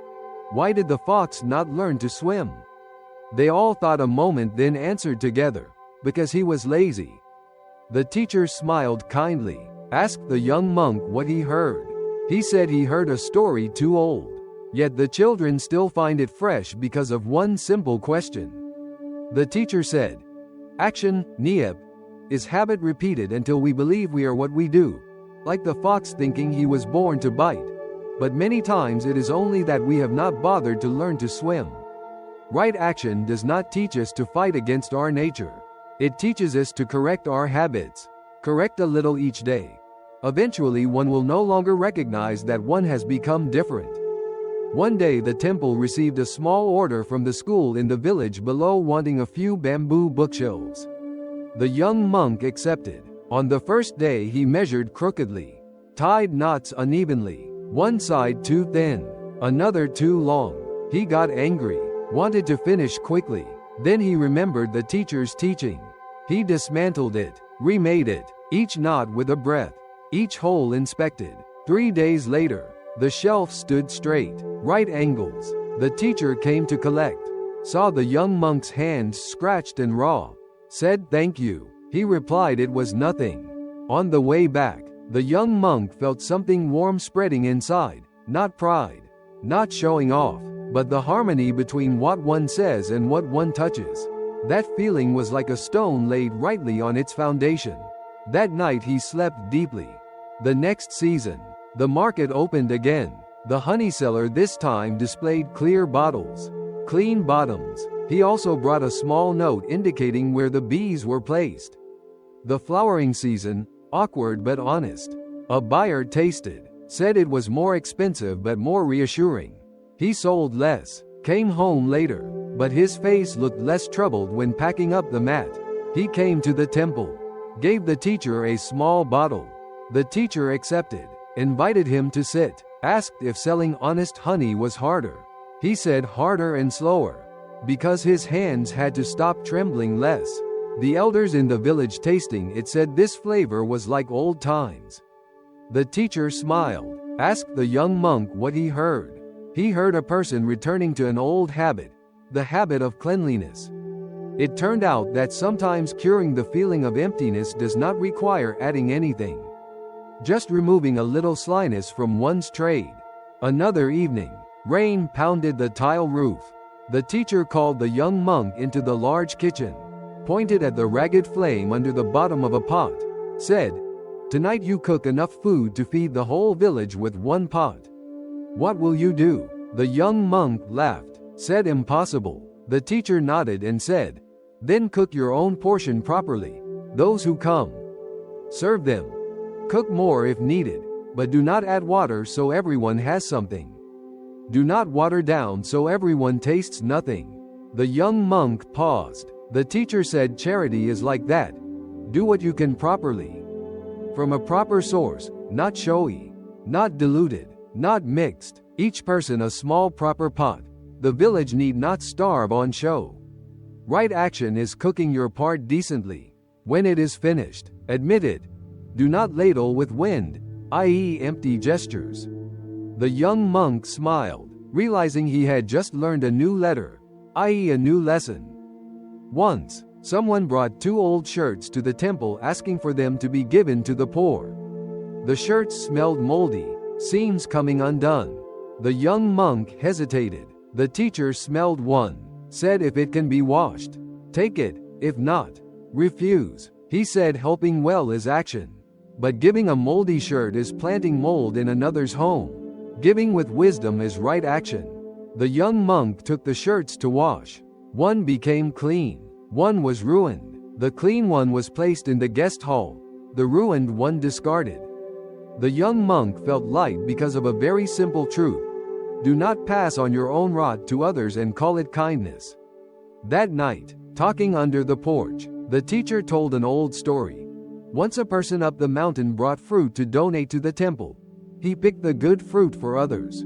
"Why did the fox not learn to swim?" They all thought a moment then answered together, "Because he was lazy." The teacher smiled kindly, asked the young monk what he heard. He said he heard a story too old. Yet the children still find it fresh because of one simple question. The teacher said, "Action, niep, is habit repeated until we believe we are what we do, like the fox thinking he was born to bite. But many times it is only that we have not bothered to learn to swim." Right action does not teach us to fight against our nature. It teaches us to correct our habits. Correct a little each day. Eventually one will no longer recognize that one has become different. One day the temple received a small order from the school in the village below wanting a few bamboo bookshelves. The young monk accepted. On the first day he measured crookedly, tied knots unevenly. One side too thin, another too long. He got angry, wanted to finish quickly. Then he remembered the teacher's teaching. He dismantled it, remade it, each knot with a breath, each hole inspected. 3 days later, the shelf stood straight, right angles. The teacher came to collect, saw the young monk's hands scratched and raw, said thank you. He replied it was nothing. On the way back, the young monk felt something warm spreading inside, not pride, not showing off, but the harmony between what one says and what one touches. That feeling was like a stone laid rightly on its foundation. That night he slept deeply. The next season, the market opened again. The honey seller this time displayed clear bottles, clean bottoms. He also brought a small note indicating where the bees were placed. The flowering season, awkward but honest. A buyer tasted, said it was more expensive but more reassuring. He sold less, came home later, but his face looked less troubled when packing up the mat. He came to the temple, gave the teacher a small bottle. The teacher accepted, invited him to sit, asked if selling honest honey was harder. He said harder and slower, because his hands had to stop trembling less. The elders in the village tasting it said this flavor was like old times. The teacher smiled, asked the young monk what he heard. He heard a person returning to an old habit, the habit of cleanliness. It turned out that sometimes curing the feeling of emptiness does not require adding anything, just removing a little slyness from one's trade. Another evening, rain pounded the tile roof. The teacher called the young monk into the large kitchen, pointed at the ragged flame under the bottom of a pot, said, "Tonight you cook enough food to feed the whole village with one pot. What will you do?" The young monk laughed, said impossible. The teacher nodded and said, "Then cook your own portion properly. Those who come, serve them. Cook more if needed, but do not add water so everyone has something. Do not water down so everyone tastes nothing." The young monk paused. The teacher said charity is like that. Do what you can properly. From a proper source, not showy, not diluted, not mixed, each person a small proper pot. The village need not starve on show. Right action is cooking your part decently. When it is finished, admit it. Do not ladle with wind, i.e. empty gestures. The young monk smiled, realizing he had just learned a new letter, i.e. a new lesson. Once, someone brought 2 old shirts to the temple asking for them to be given to the poor. The shirts smelled moldy, seams coming undone. The young monk hesitated. The teacher smelled one, said if it can be washed, take it, if not, refuse. He said helping well is action, but giving a moldy shirt is planting mold in another's home. Giving with wisdom is right action. The young monk took the shirts to wash. One became clean, one was ruined. The clean one was placed in the guest hall, the ruined one discarded. The young monk felt light because of a very simple truth. Do not pass on your own rot to others and call it kindness. That night, talking under the porch, the teacher told an old story. Once a person up the mountain brought fruit to donate to the temple. He picked the good fruit for others,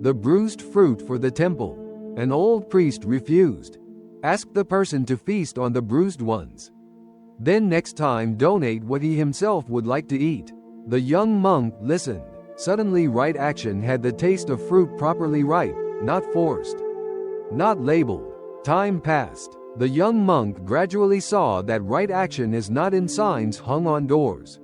the bruised fruit for the temple. An old priest refused. Asked the person to feast on the bruised ones. Then next time donate what he himself would like to eat. The young monk listened. Suddenly right action had the taste of fruit properly ripe, not forced, not labeled. Time passed. The young monk gradually saw that right action is not in signs hung on doors,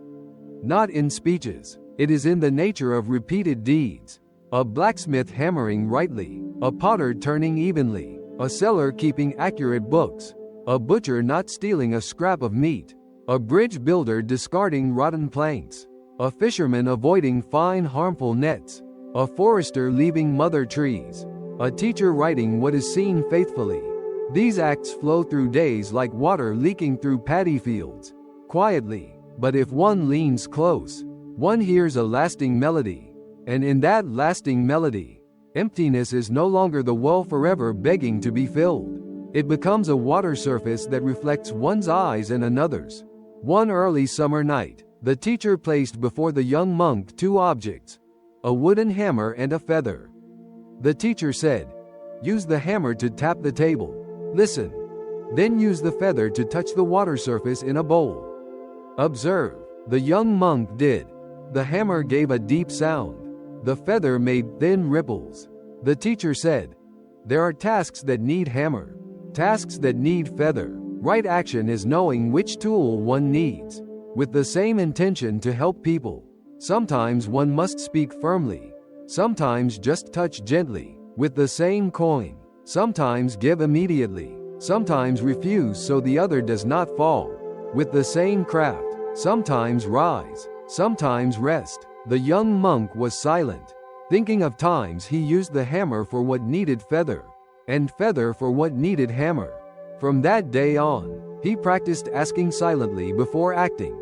not in speeches. It is in the nature of repeated deeds. A blacksmith hammering rightly, a potter turning evenly, a seller keeping accurate books, a butcher not stealing a scrap of meat, a bridge builder discarding rotten planks, a fisherman avoiding fine harmful nets, a forester leaving mother trees, a teacher writing what is seen faithfully. These acts flow through days like water leaking through paddy fields, quietly, but if one leans close, one hears a lasting melody, and in that lasting melody, emptiness is no longer the well forever begging to be filled. It becomes a water surface that reflects one's eyes and another's. One early summer night, the teacher placed before the young monk 2 objects, a wooden hammer and a feather. The teacher said, "Use the hammer to tap the table. Listen. Then use the feather to touch the water surface in a bowl. Observe." The young monk did. The hammer gave a deep sound. The feather made thin ripples. The teacher said, "There are tasks that need hammer, tasks that need feather. Right action is knowing which tool one needs, with the same intention to help people. Sometimes one must speak firmly, sometimes just touch gently, with the same coin. Sometimes give immediately, sometimes refuse so the other does not fall, with the same craft. Sometimes rise, sometimes rest." The young monk was silent, thinking of times he used the hammer for what needed feather. and feather for what needed hammer. From that day on, he practiced asking silently before acting.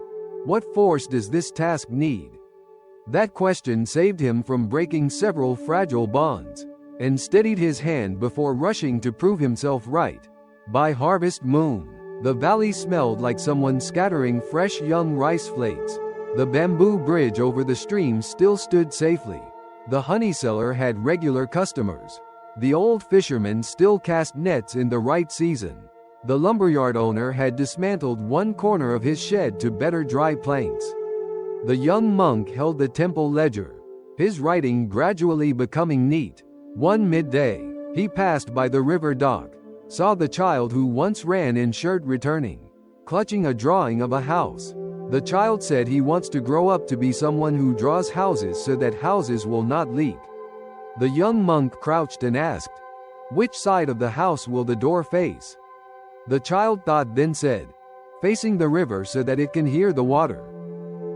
What force does this task need? That question saved him from breaking several fragile bonds, and steadied his hand before rushing to prove himself right. By harvest moon, the valley smelled like someone scattering fresh young rice flakes. The bamboo bridge over the stream still stood safely. The honey seller had regular customers. The old fisherman still cast nets in the right season. The lumberyard owner had dismantled one corner of his shed to better dry planks. The young monk held the temple ledger, his writing gradually becoming neat. One midday, he passed by the river dock, saw the child who once ran in shirt returning, clutching a drawing of a house. The child said he wants to grow up to be someone who draws houses so that houses will not leak. The young monk crouched and asked, "Which side of the house will the door face?" The child thought, then said, "Facing the river so that it can hear the water."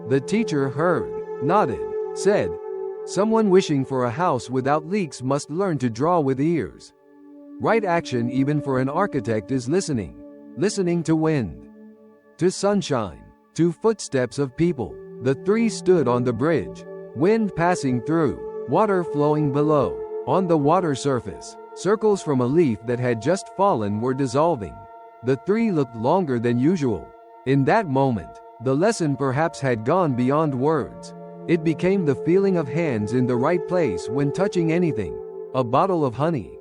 The teacher heard, nodded, said, "Someone wishing for a house without leaks must learn to draw with ears." Right action even for an architect is listening. Listening to wind, to sunshine, to footsteps of people. The three stood on the bridge, wind passing through, water flowing below. On the water surface, circles from a leaf that had just fallen were dissolving. The three looked longer than usual. In that moment, the lesson perhaps had gone beyond words. It became the feeling of hands in the right place when touching anything. A bottle of honey,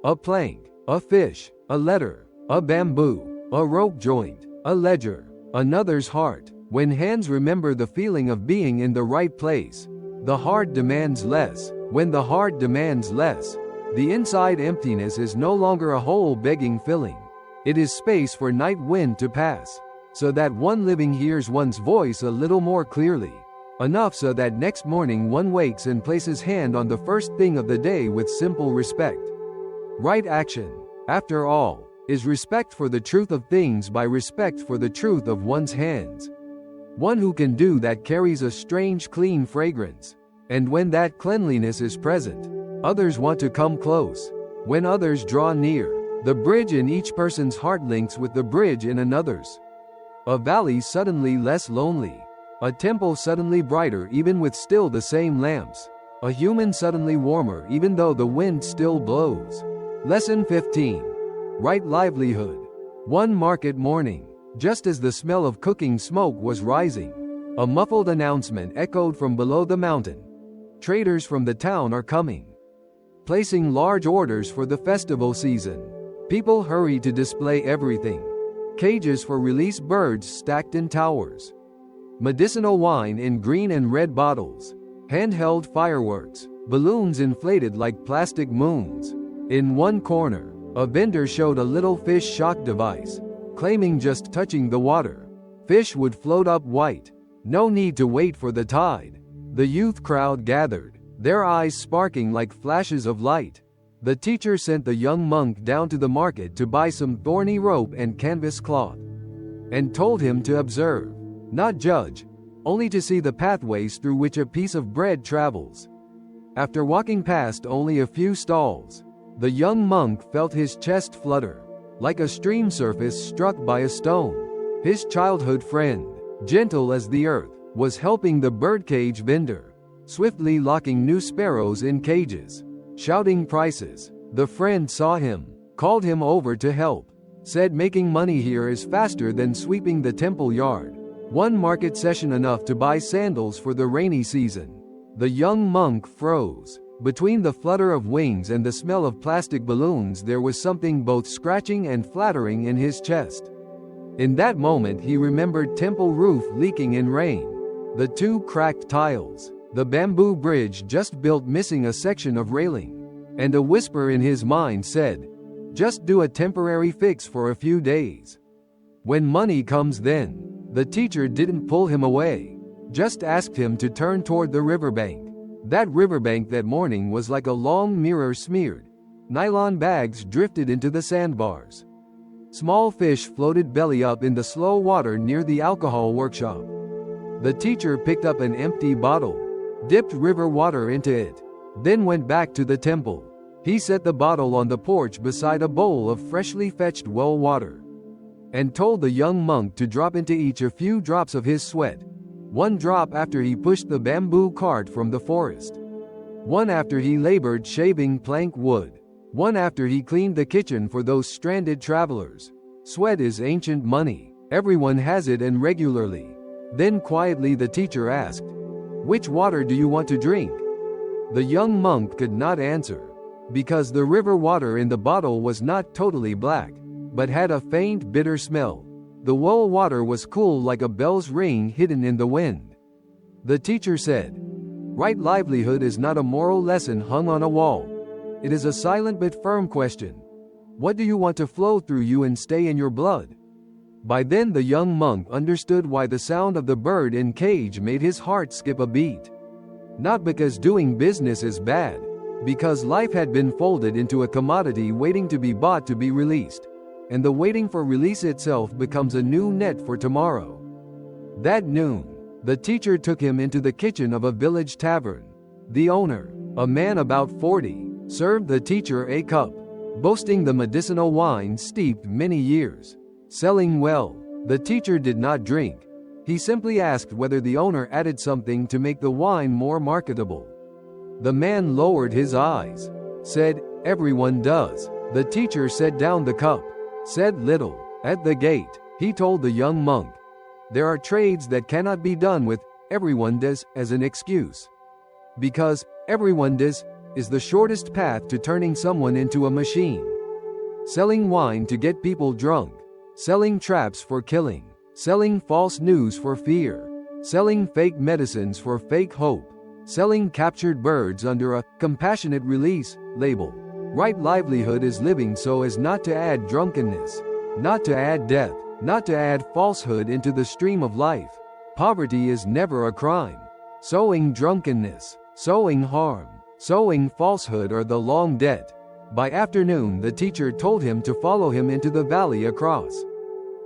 a plank, a fish, a letter, a bamboo, a rope joint, a ledger, another's heart. When hands remember the feeling of being in the right place, the heart demands less. When the heart demands less, the inside emptiness is no longer a hole begging filling. It is space for night wind to pass, so that one living hears one's voice a little more clearly. Enough so that next morning one wakes and places hand on the first thing of the day with simple respect. Right action, after all, is respect for the truth of things by respect for the truth of one's hands. One who can do that carries a strange clean fragrance. And when that cleanliness is present, others want to come close. When others draw near, the bridge in each person's heart links with the bridge in another's. A valley suddenly less lonely. A temple suddenly brighter even with still the same lamps. A human suddenly warmer even though the wind still blows. Lesson 15. Right livelihood. One market morning, just as the smell of cooking smoke was rising, a muffled announcement echoed from below the mountain. Traders from the town are coming, placing large orders for the festival season. People hurry to display everything. Cages for release birds stacked in towers. Medicinal wine in green and red bottles. Handheld fireworks. Balloons inflated like plastic moons. In one corner, a vendor showed a little fish shock device, claiming just touching the water, fish would float up white. No need to wait for the tide. The youth crowd gathered, their eyes sparking like flashes of light. The teacher sent the young monk down to the market to buy some thorny rope and canvas cloth, and told him to observe, not judge, only to see the pathways through which a piece of bread travels. After walking past only a few stalls, the young monk felt his chest flutter, like a stream surface struck by a stone. His childhood friend, gentle as the earth, was helping the birdcage vendor, swiftly locking new sparrows in cages, shouting prices. The friend saw him, called him over to help, said making money here is faster than sweeping the temple yard. One market session enough to buy sandals for the rainy season. The young monk froze. Between the flutter of wings and the smell of plastic balloons there was something both scratching and flattering in his chest. In that moment he remembered temple roof leaking in rain, the two cracked tiles, the bamboo bridge just built missing a section of railing, and a whisper in his mind said, "Just do a temporary fix for a few days. When money comes then." The teacher didn't pull him away, just asked him to turn toward the riverbank. That riverbank that morning was like a long mirror smeared. Nylon bags drifted into the sandbars. Small fish floated belly up in the slow water near the alcohol workshop. The teacher picked up an empty bottle, dipped river water into it, then went back to the temple. He set the bottle on the porch beside a bowl of freshly fetched well water, and told the young monk to drop into each a few drops of his sweat. One drop after he pushed the bamboo cart from the forest. One after he labored shaving plank wood. One after he cleaned the kitchen for those stranded travelers. Sweat is ancient money. Everyone has it, and regularly. Then quietly the teacher asked, "Which water do you want to drink?" The young monk could not answer, because the river water in the bottle was not totally black, but had a faint bitter smell. The well water was cool like a bell's ring hidden in the wind. The teacher said, "Right livelihood is not a moral lesson hung on a wall. It is a silent but firm question. What do you want to flow through you and stay in your blood?" By then the young monk understood why the sound of the bird in cage made his heart skip a beat. Not because doing business is bad, because life had been folded into a commodity waiting to be bought to be released, and the waiting for release itself becomes a new net for tomorrow. That noon, the teacher took him into the kitchen of a village tavern. The owner, a man about 40, served the teacher a cup, boasting the medicinal wine steeped many years. Selling well, the teacher did not drink. He simply asked whether the owner added something to make the wine more marketable. The man lowered his eyes, said, "Everyone does." The teacher set down the cup, said little. At the gate, he told the young monk, "There are trades that cannot be done with 'everyone does' as an excuse. Because 'everyone does' is the shortest path to turning someone into a machine. Selling wine to get people drunk, selling traps for killing, selling false news for fear, selling fake medicines for fake hope, selling captured birds under a 'compassionate release' label. Right livelihood is living so as not to add drunkenness, not to add death, not to add falsehood into the stream of life. Poverty is never a crime. Sowing drunkenness, sowing harm, sowing falsehood are the long debt." By afternoon the teacher told him to follow him into the valley across.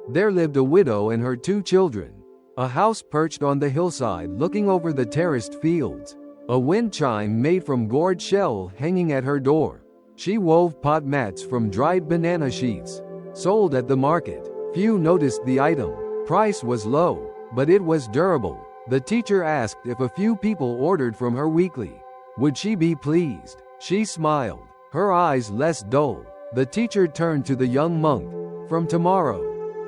There lived a widow and her 2 children. A house perched on the hillside looking over the terraced fields. A wind chime made from gourd shell hanging at her door. She wove pot mats from dried banana sheets. Sold at the market. Few noticed the item. Price was low, but it was durable. The teacher asked if a few people ordered from her weekly. Would she be pleased? She smiled, her eyes less dull. The teacher turned to the young monk. "From tomorrow,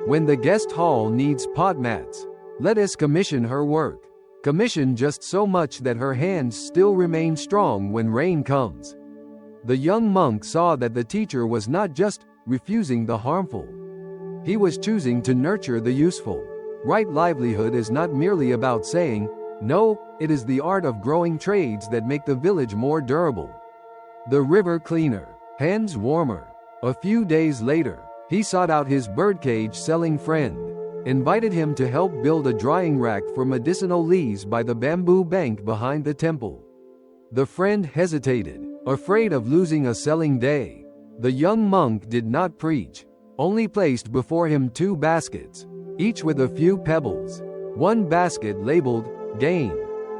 when the guest hall needs pot mats, let us commission her work. Commission just so much that her hands still remain strong when rain comes." The young monk saw that the teacher was not just refusing the harmful. He was choosing to nurture the useful. Right livelihood is not merely about saying no, it is the art of growing trades that make the village more durable. The river cleaner, hands warmer. A few days later, he sought out his birdcage selling friend, invited him to help build a drying rack for medicinal leaves by the bamboo bank behind the temple. The friend hesitated, afraid of losing a selling day. The young monk did not preach, only placed before him 2 baskets, each with a few pebbles. One basket labeled gain,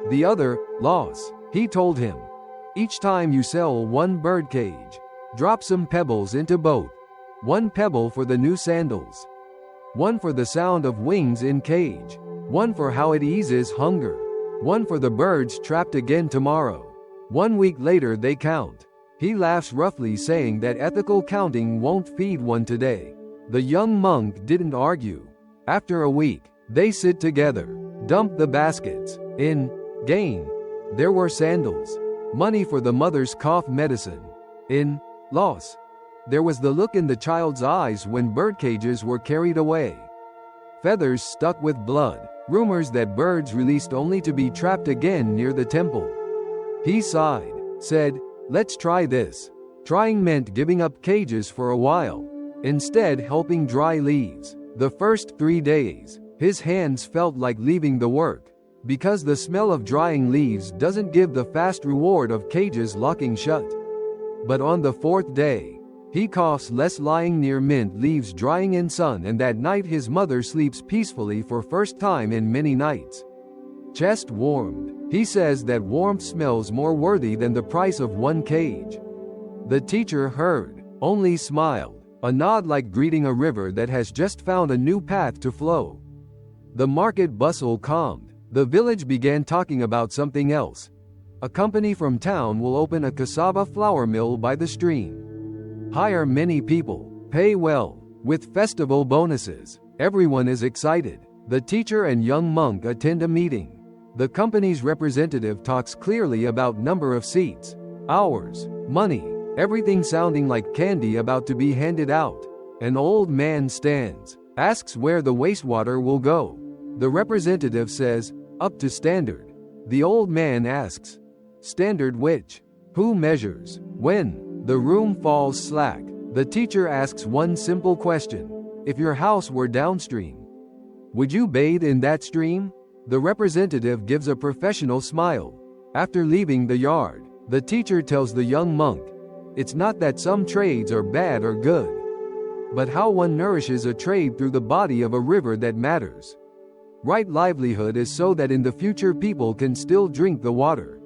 the other loss. He told him, "Each time you sell 1 birdcage, drop some pebbles into both. 1 pebble for the new sandals, 1 for the sound of wings in cage, 1 for how it eases hunger, 1 for the birds trapped again tomorrow." 1 week later they count. He laughs roughly, saying that ethical counting won't feed one today. The young monk didn't argue. After a week, they sit together, dump the baskets. In gain, there were sandals, money for the mother's cough medicine. In loss, there was the look in the child's eyes when birdcages were carried away. Feathers stuck with blood, rumors that birds released only to be trapped again near the temple. He sighed, said, "Let's try this." Trying meant giving up cages for a while, instead helping dry leaves. The first 3 days, his hands felt like leaving the work, because the smell of drying leaves doesn't give the fast reward of cages locking shut. But on the 4th day, he coughs less lying near mint leaves drying in sun, and that night his mother sleeps peacefully for first time in many nights. Chest warmed. He says that warmth smells more worthy than the price of 1 cage. The teacher heard, only smiled, a nod like greeting a river that has just found a new path to flow. The market bustle calmed. The village began talking about something else. A company from town will open a cassava flour mill by the stream. Hire many people, pay well, with festival bonuses. Everyone is excited. The teacher and young monk attend a meeting. The company's representative talks clearly about number of seats, hours, money, everything sounding like candy about to be handed out. An old man stands, asks where the wastewater will go. The representative says, up to standard. The old man asks, standard which? Who measures? When? The room falls slack. The teacher asks one simple question. If your house were downstream, would you bathe in that stream? The representative gives a professional smile. After leaving the yard, the teacher tells the young monk, it's not that some trades are bad or good, but how one nourishes a trade through the body of a river that matters. Right livelihood is so that in the future people can still drink the water.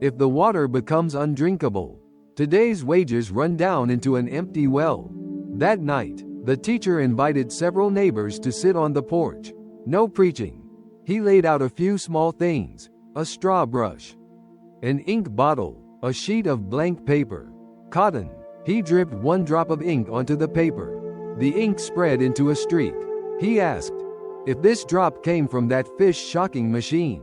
If the water becomes undrinkable, today's wages run down into an empty well. That night, the teacher invited several neighbors to sit on the porch. No preaching. He laid out a few small things, a straw brush, an ink bottle, a sheet of blank paper, cotton. He dripped one drop of ink onto the paper. The ink spread into a streak. He asked, if this drop came from that fish shocking machine,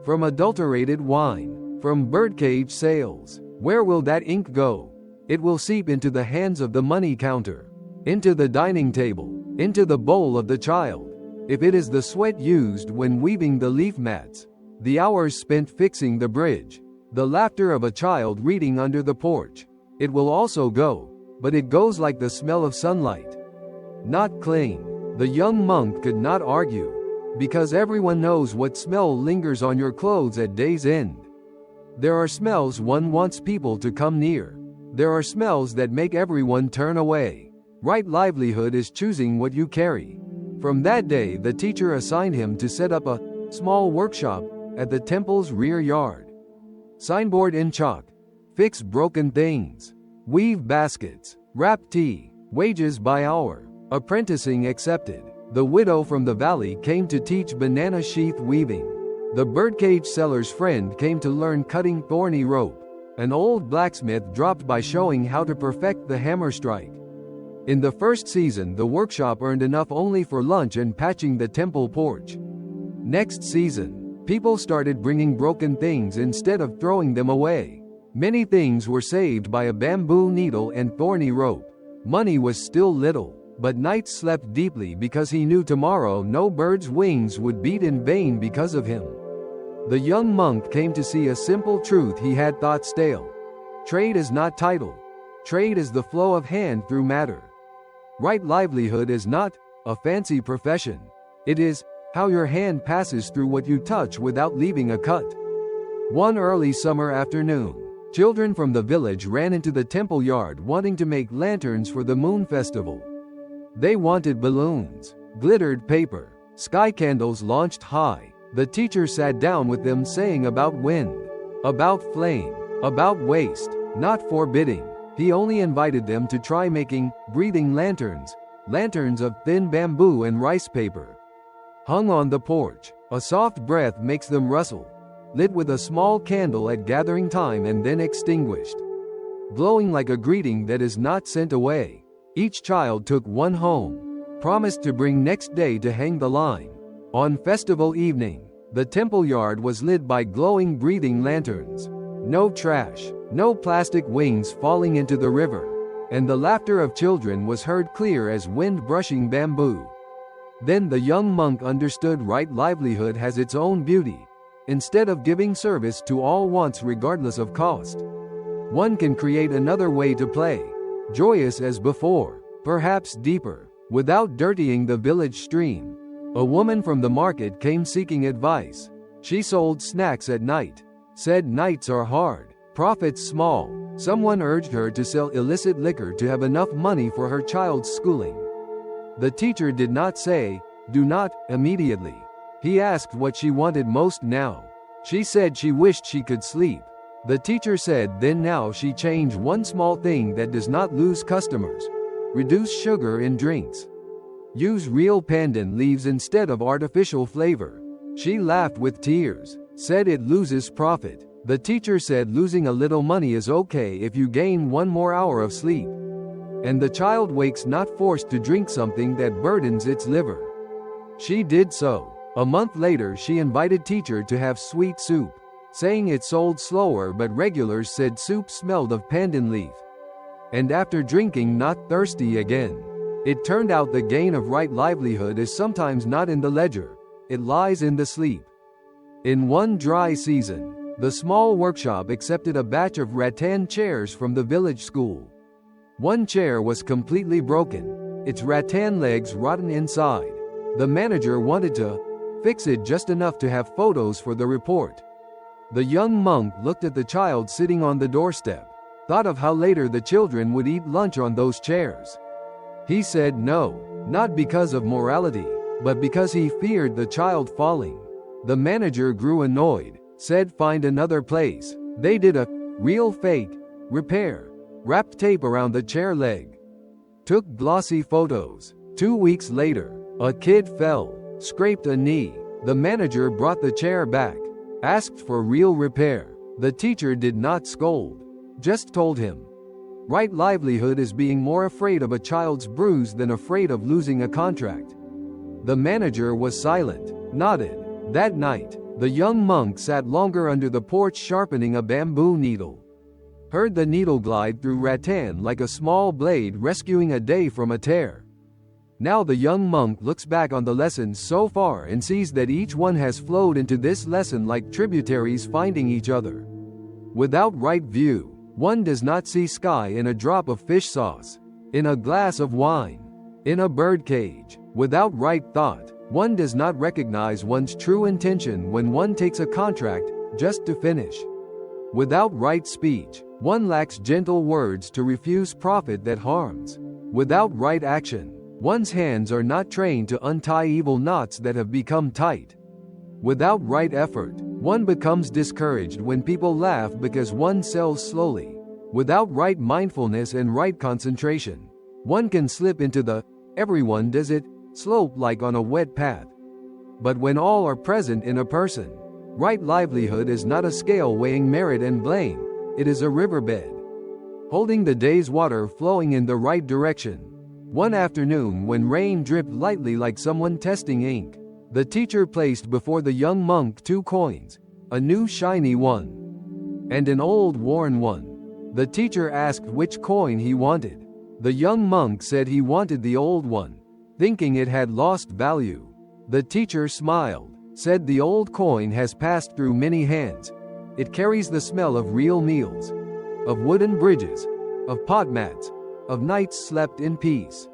from adulterated wine, from birdcage sales, where will that ink go? It will seep into the hands of the money counter, into the dining table, into the bowl of the child. If it is the sweat used when weaving the leaf mats, the hours spent fixing the bridge, the laughter of a child reading under the porch, it will also go, but it goes like the smell of sunlight. Not cling. The young monk could not argue, because everyone knows what smell lingers on your clothes at day's end. There are smells one wants people to come near. There are smells that make everyone turn away. Right livelihood is choosing what you carry. From that day, the teacher assigned him to set up a small workshop at the temple's rear yard. Signboard in chalk. Fix broken things. Weave baskets. Wrap tea. Wages by hour. Apprenticing accepted. The widow from the valley came to teach banana sheath weaving. The birdcage seller's friend came to learn cutting thorny rope. An old blacksmith dropped by showing how to perfect the hammer strike. In the first season, the workshop earned enough only for lunch and patching the temple porch. Next season, people started bringing broken things instead of throwing them away. Many things were saved by a bamboo needle and thorny rope. Money was still little, but Knight slept deeply because he knew tomorrow no bird's wings would beat in vain because of him. The young monk came to see a simple truth he had thought stale. Trade is not title. Trade is the flow of hand through matter. Right livelihood is not a fancy profession. It is how your hand passes through what you touch without leaving a cut. One early summer afternoon, children from the village ran into the temple yard wanting to make lanterns for the moon festival. They wanted balloons, glittered paper, sky candles launched high. The teacher sat down with them saying about wind, about flame, about waste, not forbidding. He only invited them to try making breathing lanterns, lanterns of thin bamboo and rice paper. Hung on the porch, a soft breath makes them rustle. Lit with a small candle at gathering time and then extinguished. Glowing like a greeting that is not sent away. Each child took one home, promised to bring next day to hang the line. On festival evening, the temple yard was lit by glowing breathing lanterns. No trash, no plastic wings falling into the river, and the laughter of children was heard clear as wind brushing bamboo. Then the young monk understood right livelihood has its own beauty. Instead of giving service to all wants regardless of cost, one can create another way to play, joyous as before, perhaps deeper, without dirtying the village stream. A woman from the market came seeking advice. She sold snacks at night. Said nights are hard, profits small. Someone urged her to sell illicit liquor to have enough money for her child's schooling. The teacher did not say, do not, immediately. He asked what she wanted most now. She said she wished she could sleep. The teacher said then now she changed one small thing that does not lose customers. Reduce sugar in drinks. Use real pandan leaves instead of artificial flavor. She laughed with tears, said it loses profit. The teacher said losing a little money is okay if you gain 1 more hour of sleep. And the child wakes not forced to drink something that burdens its liver. She did so. A month later she invited teacher to have sweet soup, saying it sold slower but regulars said soup smelled of pandan leaf. And after drinking not thirsty again. It turned out the gain of right livelihood is sometimes not in the ledger, it lies in the sleep. In one dry season, the small workshop accepted a batch of rattan chairs from the village school. One chair was completely broken, its rattan legs rotten inside. The manager wanted to fix it just enough to have photos for the report. The young monk looked at the child sitting on the doorstep, thought of how later the children would eat lunch on those chairs. He said no, not because of morality, but because he feared the child falling. The manager grew annoyed, said find another place. They did a real fake repair, wrapped tape around the chair leg, took glossy photos. 2 weeks later, a kid fell, scraped a knee. The manager brought the chair back, asked for real repair. The teacher did not scold, just told him, right livelihood is being more afraid of a child's bruise than afraid of losing a contract. The manager was silent, nodded. That night, the young monk sat longer under the porch sharpening a bamboo needle. Heard the needle glide through rattan like a small blade rescuing a day from a tear. Now the young monk looks back on the lessons so far and sees that each one has flowed into this lesson like tributaries finding each other. Without right view, one does not see sky in a drop of fish sauce, in a glass of wine, in a bird cage. Without right thought, one does not recognize one's true intention when one takes a contract just to finish. Without right speech, one lacks gentle words to refuse profit that harms. Without right action, one's hands are not trained to untie evil knots that have become tight. Without right effort, one becomes discouraged when people laugh because one sells slowly. Without right mindfulness and right concentration, one can slip into the everyone does it slope like on a wet path. But when all are present in a person, right livelihood is not a scale weighing merit and blame, it is a riverbed, holding the day's water flowing in the right direction. One afternoon when rain dripped lightly like someone testing ink, the teacher placed before the young monk 2 coins, a new shiny one, and an old worn one. The teacher asked which coin he wanted. The young monk said he wanted the old one, thinking it had lost value. The teacher smiled, said the old coin has passed through many hands. It carries the smell of real meals, of wooden bridges, of pot mats, of nights slept in peace.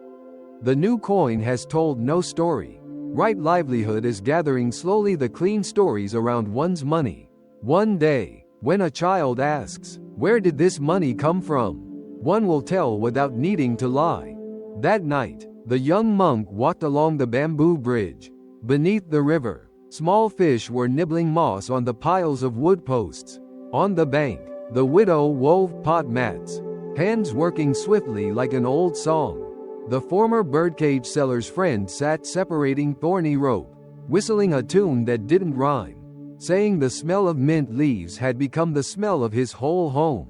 The new coin has told no story. Right livelihood is gathering slowly the clean stories around one's money. One day, when a child asks, "Where did this money come from?" one will tell without needing to lie. That night, the young monk walked along the bamboo bridge. Beneath the river, small fish were nibbling moss on the piles of wood posts. On the bank, the widow wove pot mats, hands working swiftly like an old song. The former birdcage seller's friend sat separating thorny rope, whistling a tune that didn't rhyme, saying the smell of mint leaves had become the smell of his whole home.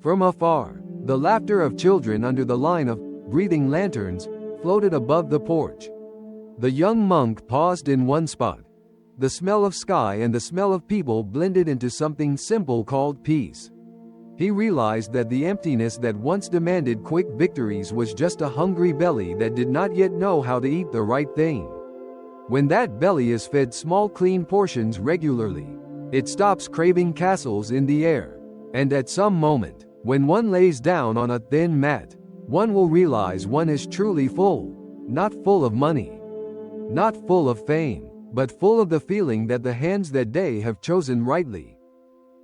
From afar, the laughter of children under the line of breathing lanterns floated above the porch. The young monk paused in one spot. The smell of sky and the smell of people blended into something simple called peace. He realized that the emptiness that once demanded quick victories was just a hungry belly that did not yet know how to eat the right thing. When that belly is fed small clean portions regularly, it stops craving castles in the air. And at some moment, when one lays down on a thin mat, one will realize one is truly full, not full of money, not full of fame, but full of the feeling that the hands that day have chosen rightly.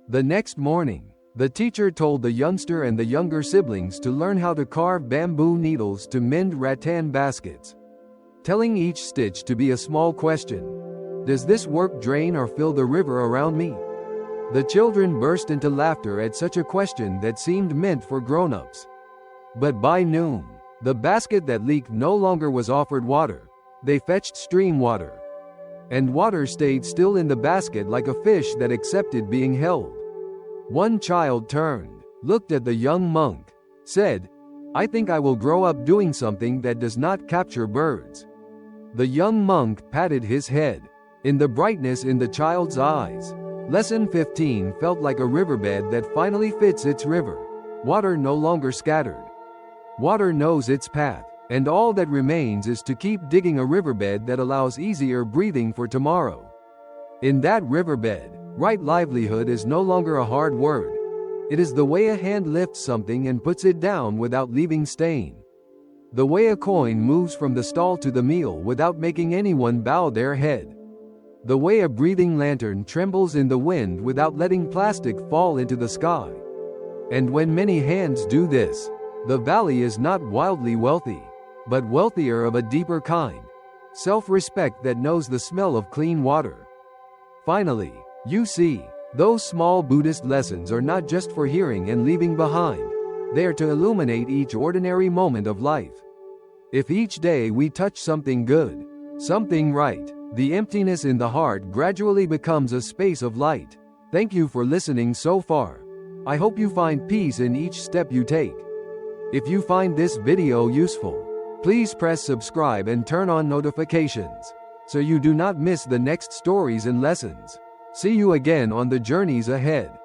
The next morning, the teacher told the youngster and the younger siblings to learn how to carve bamboo needles to mend rattan baskets, telling each stitch to be a small question. Does this work drain or fill the river around me? The children burst into laughter at such a question that seemed meant for grown-ups. But by noon, the basket that leaked no longer was offered water. They fetched stream water. And water stayed still in the basket like a fish that accepted being held. One child turned, looked at the young monk, said, "I think I will grow up doing something that does not capture birds." The young monk patted his head. In the brightness in the child's eyes, Lesson 15 felt like a riverbed that finally fits its river. Water no longer scattered. Water knows its path, and all that remains is to keep digging a riverbed that allows easier breathing for tomorrow. In that riverbed, right livelihood is no longer a hard word. It is the way a hand lifts something and puts it down without leaving stain. The way a coin moves from the stall to the meal without making anyone bow their head. The way a breathing lantern trembles in the wind without letting plastic fall into the sky. And when many hands do this, the valley is not wildly wealthy, but wealthier of a deeper kind. Self-respect that knows the smell of clean water. Finally, you see, those small Buddhist lessons are not just for hearing and leaving behind. They are to illuminate each ordinary moment of life. If each day we touch something good, something right, the emptiness in the heart gradually becomes a space of light. Thank you for listening so far. I hope you find peace in each step you take. If you find this video useful, please press subscribe and turn on notifications, so you do not miss the next stories and lessons. See you again on the journeys ahead.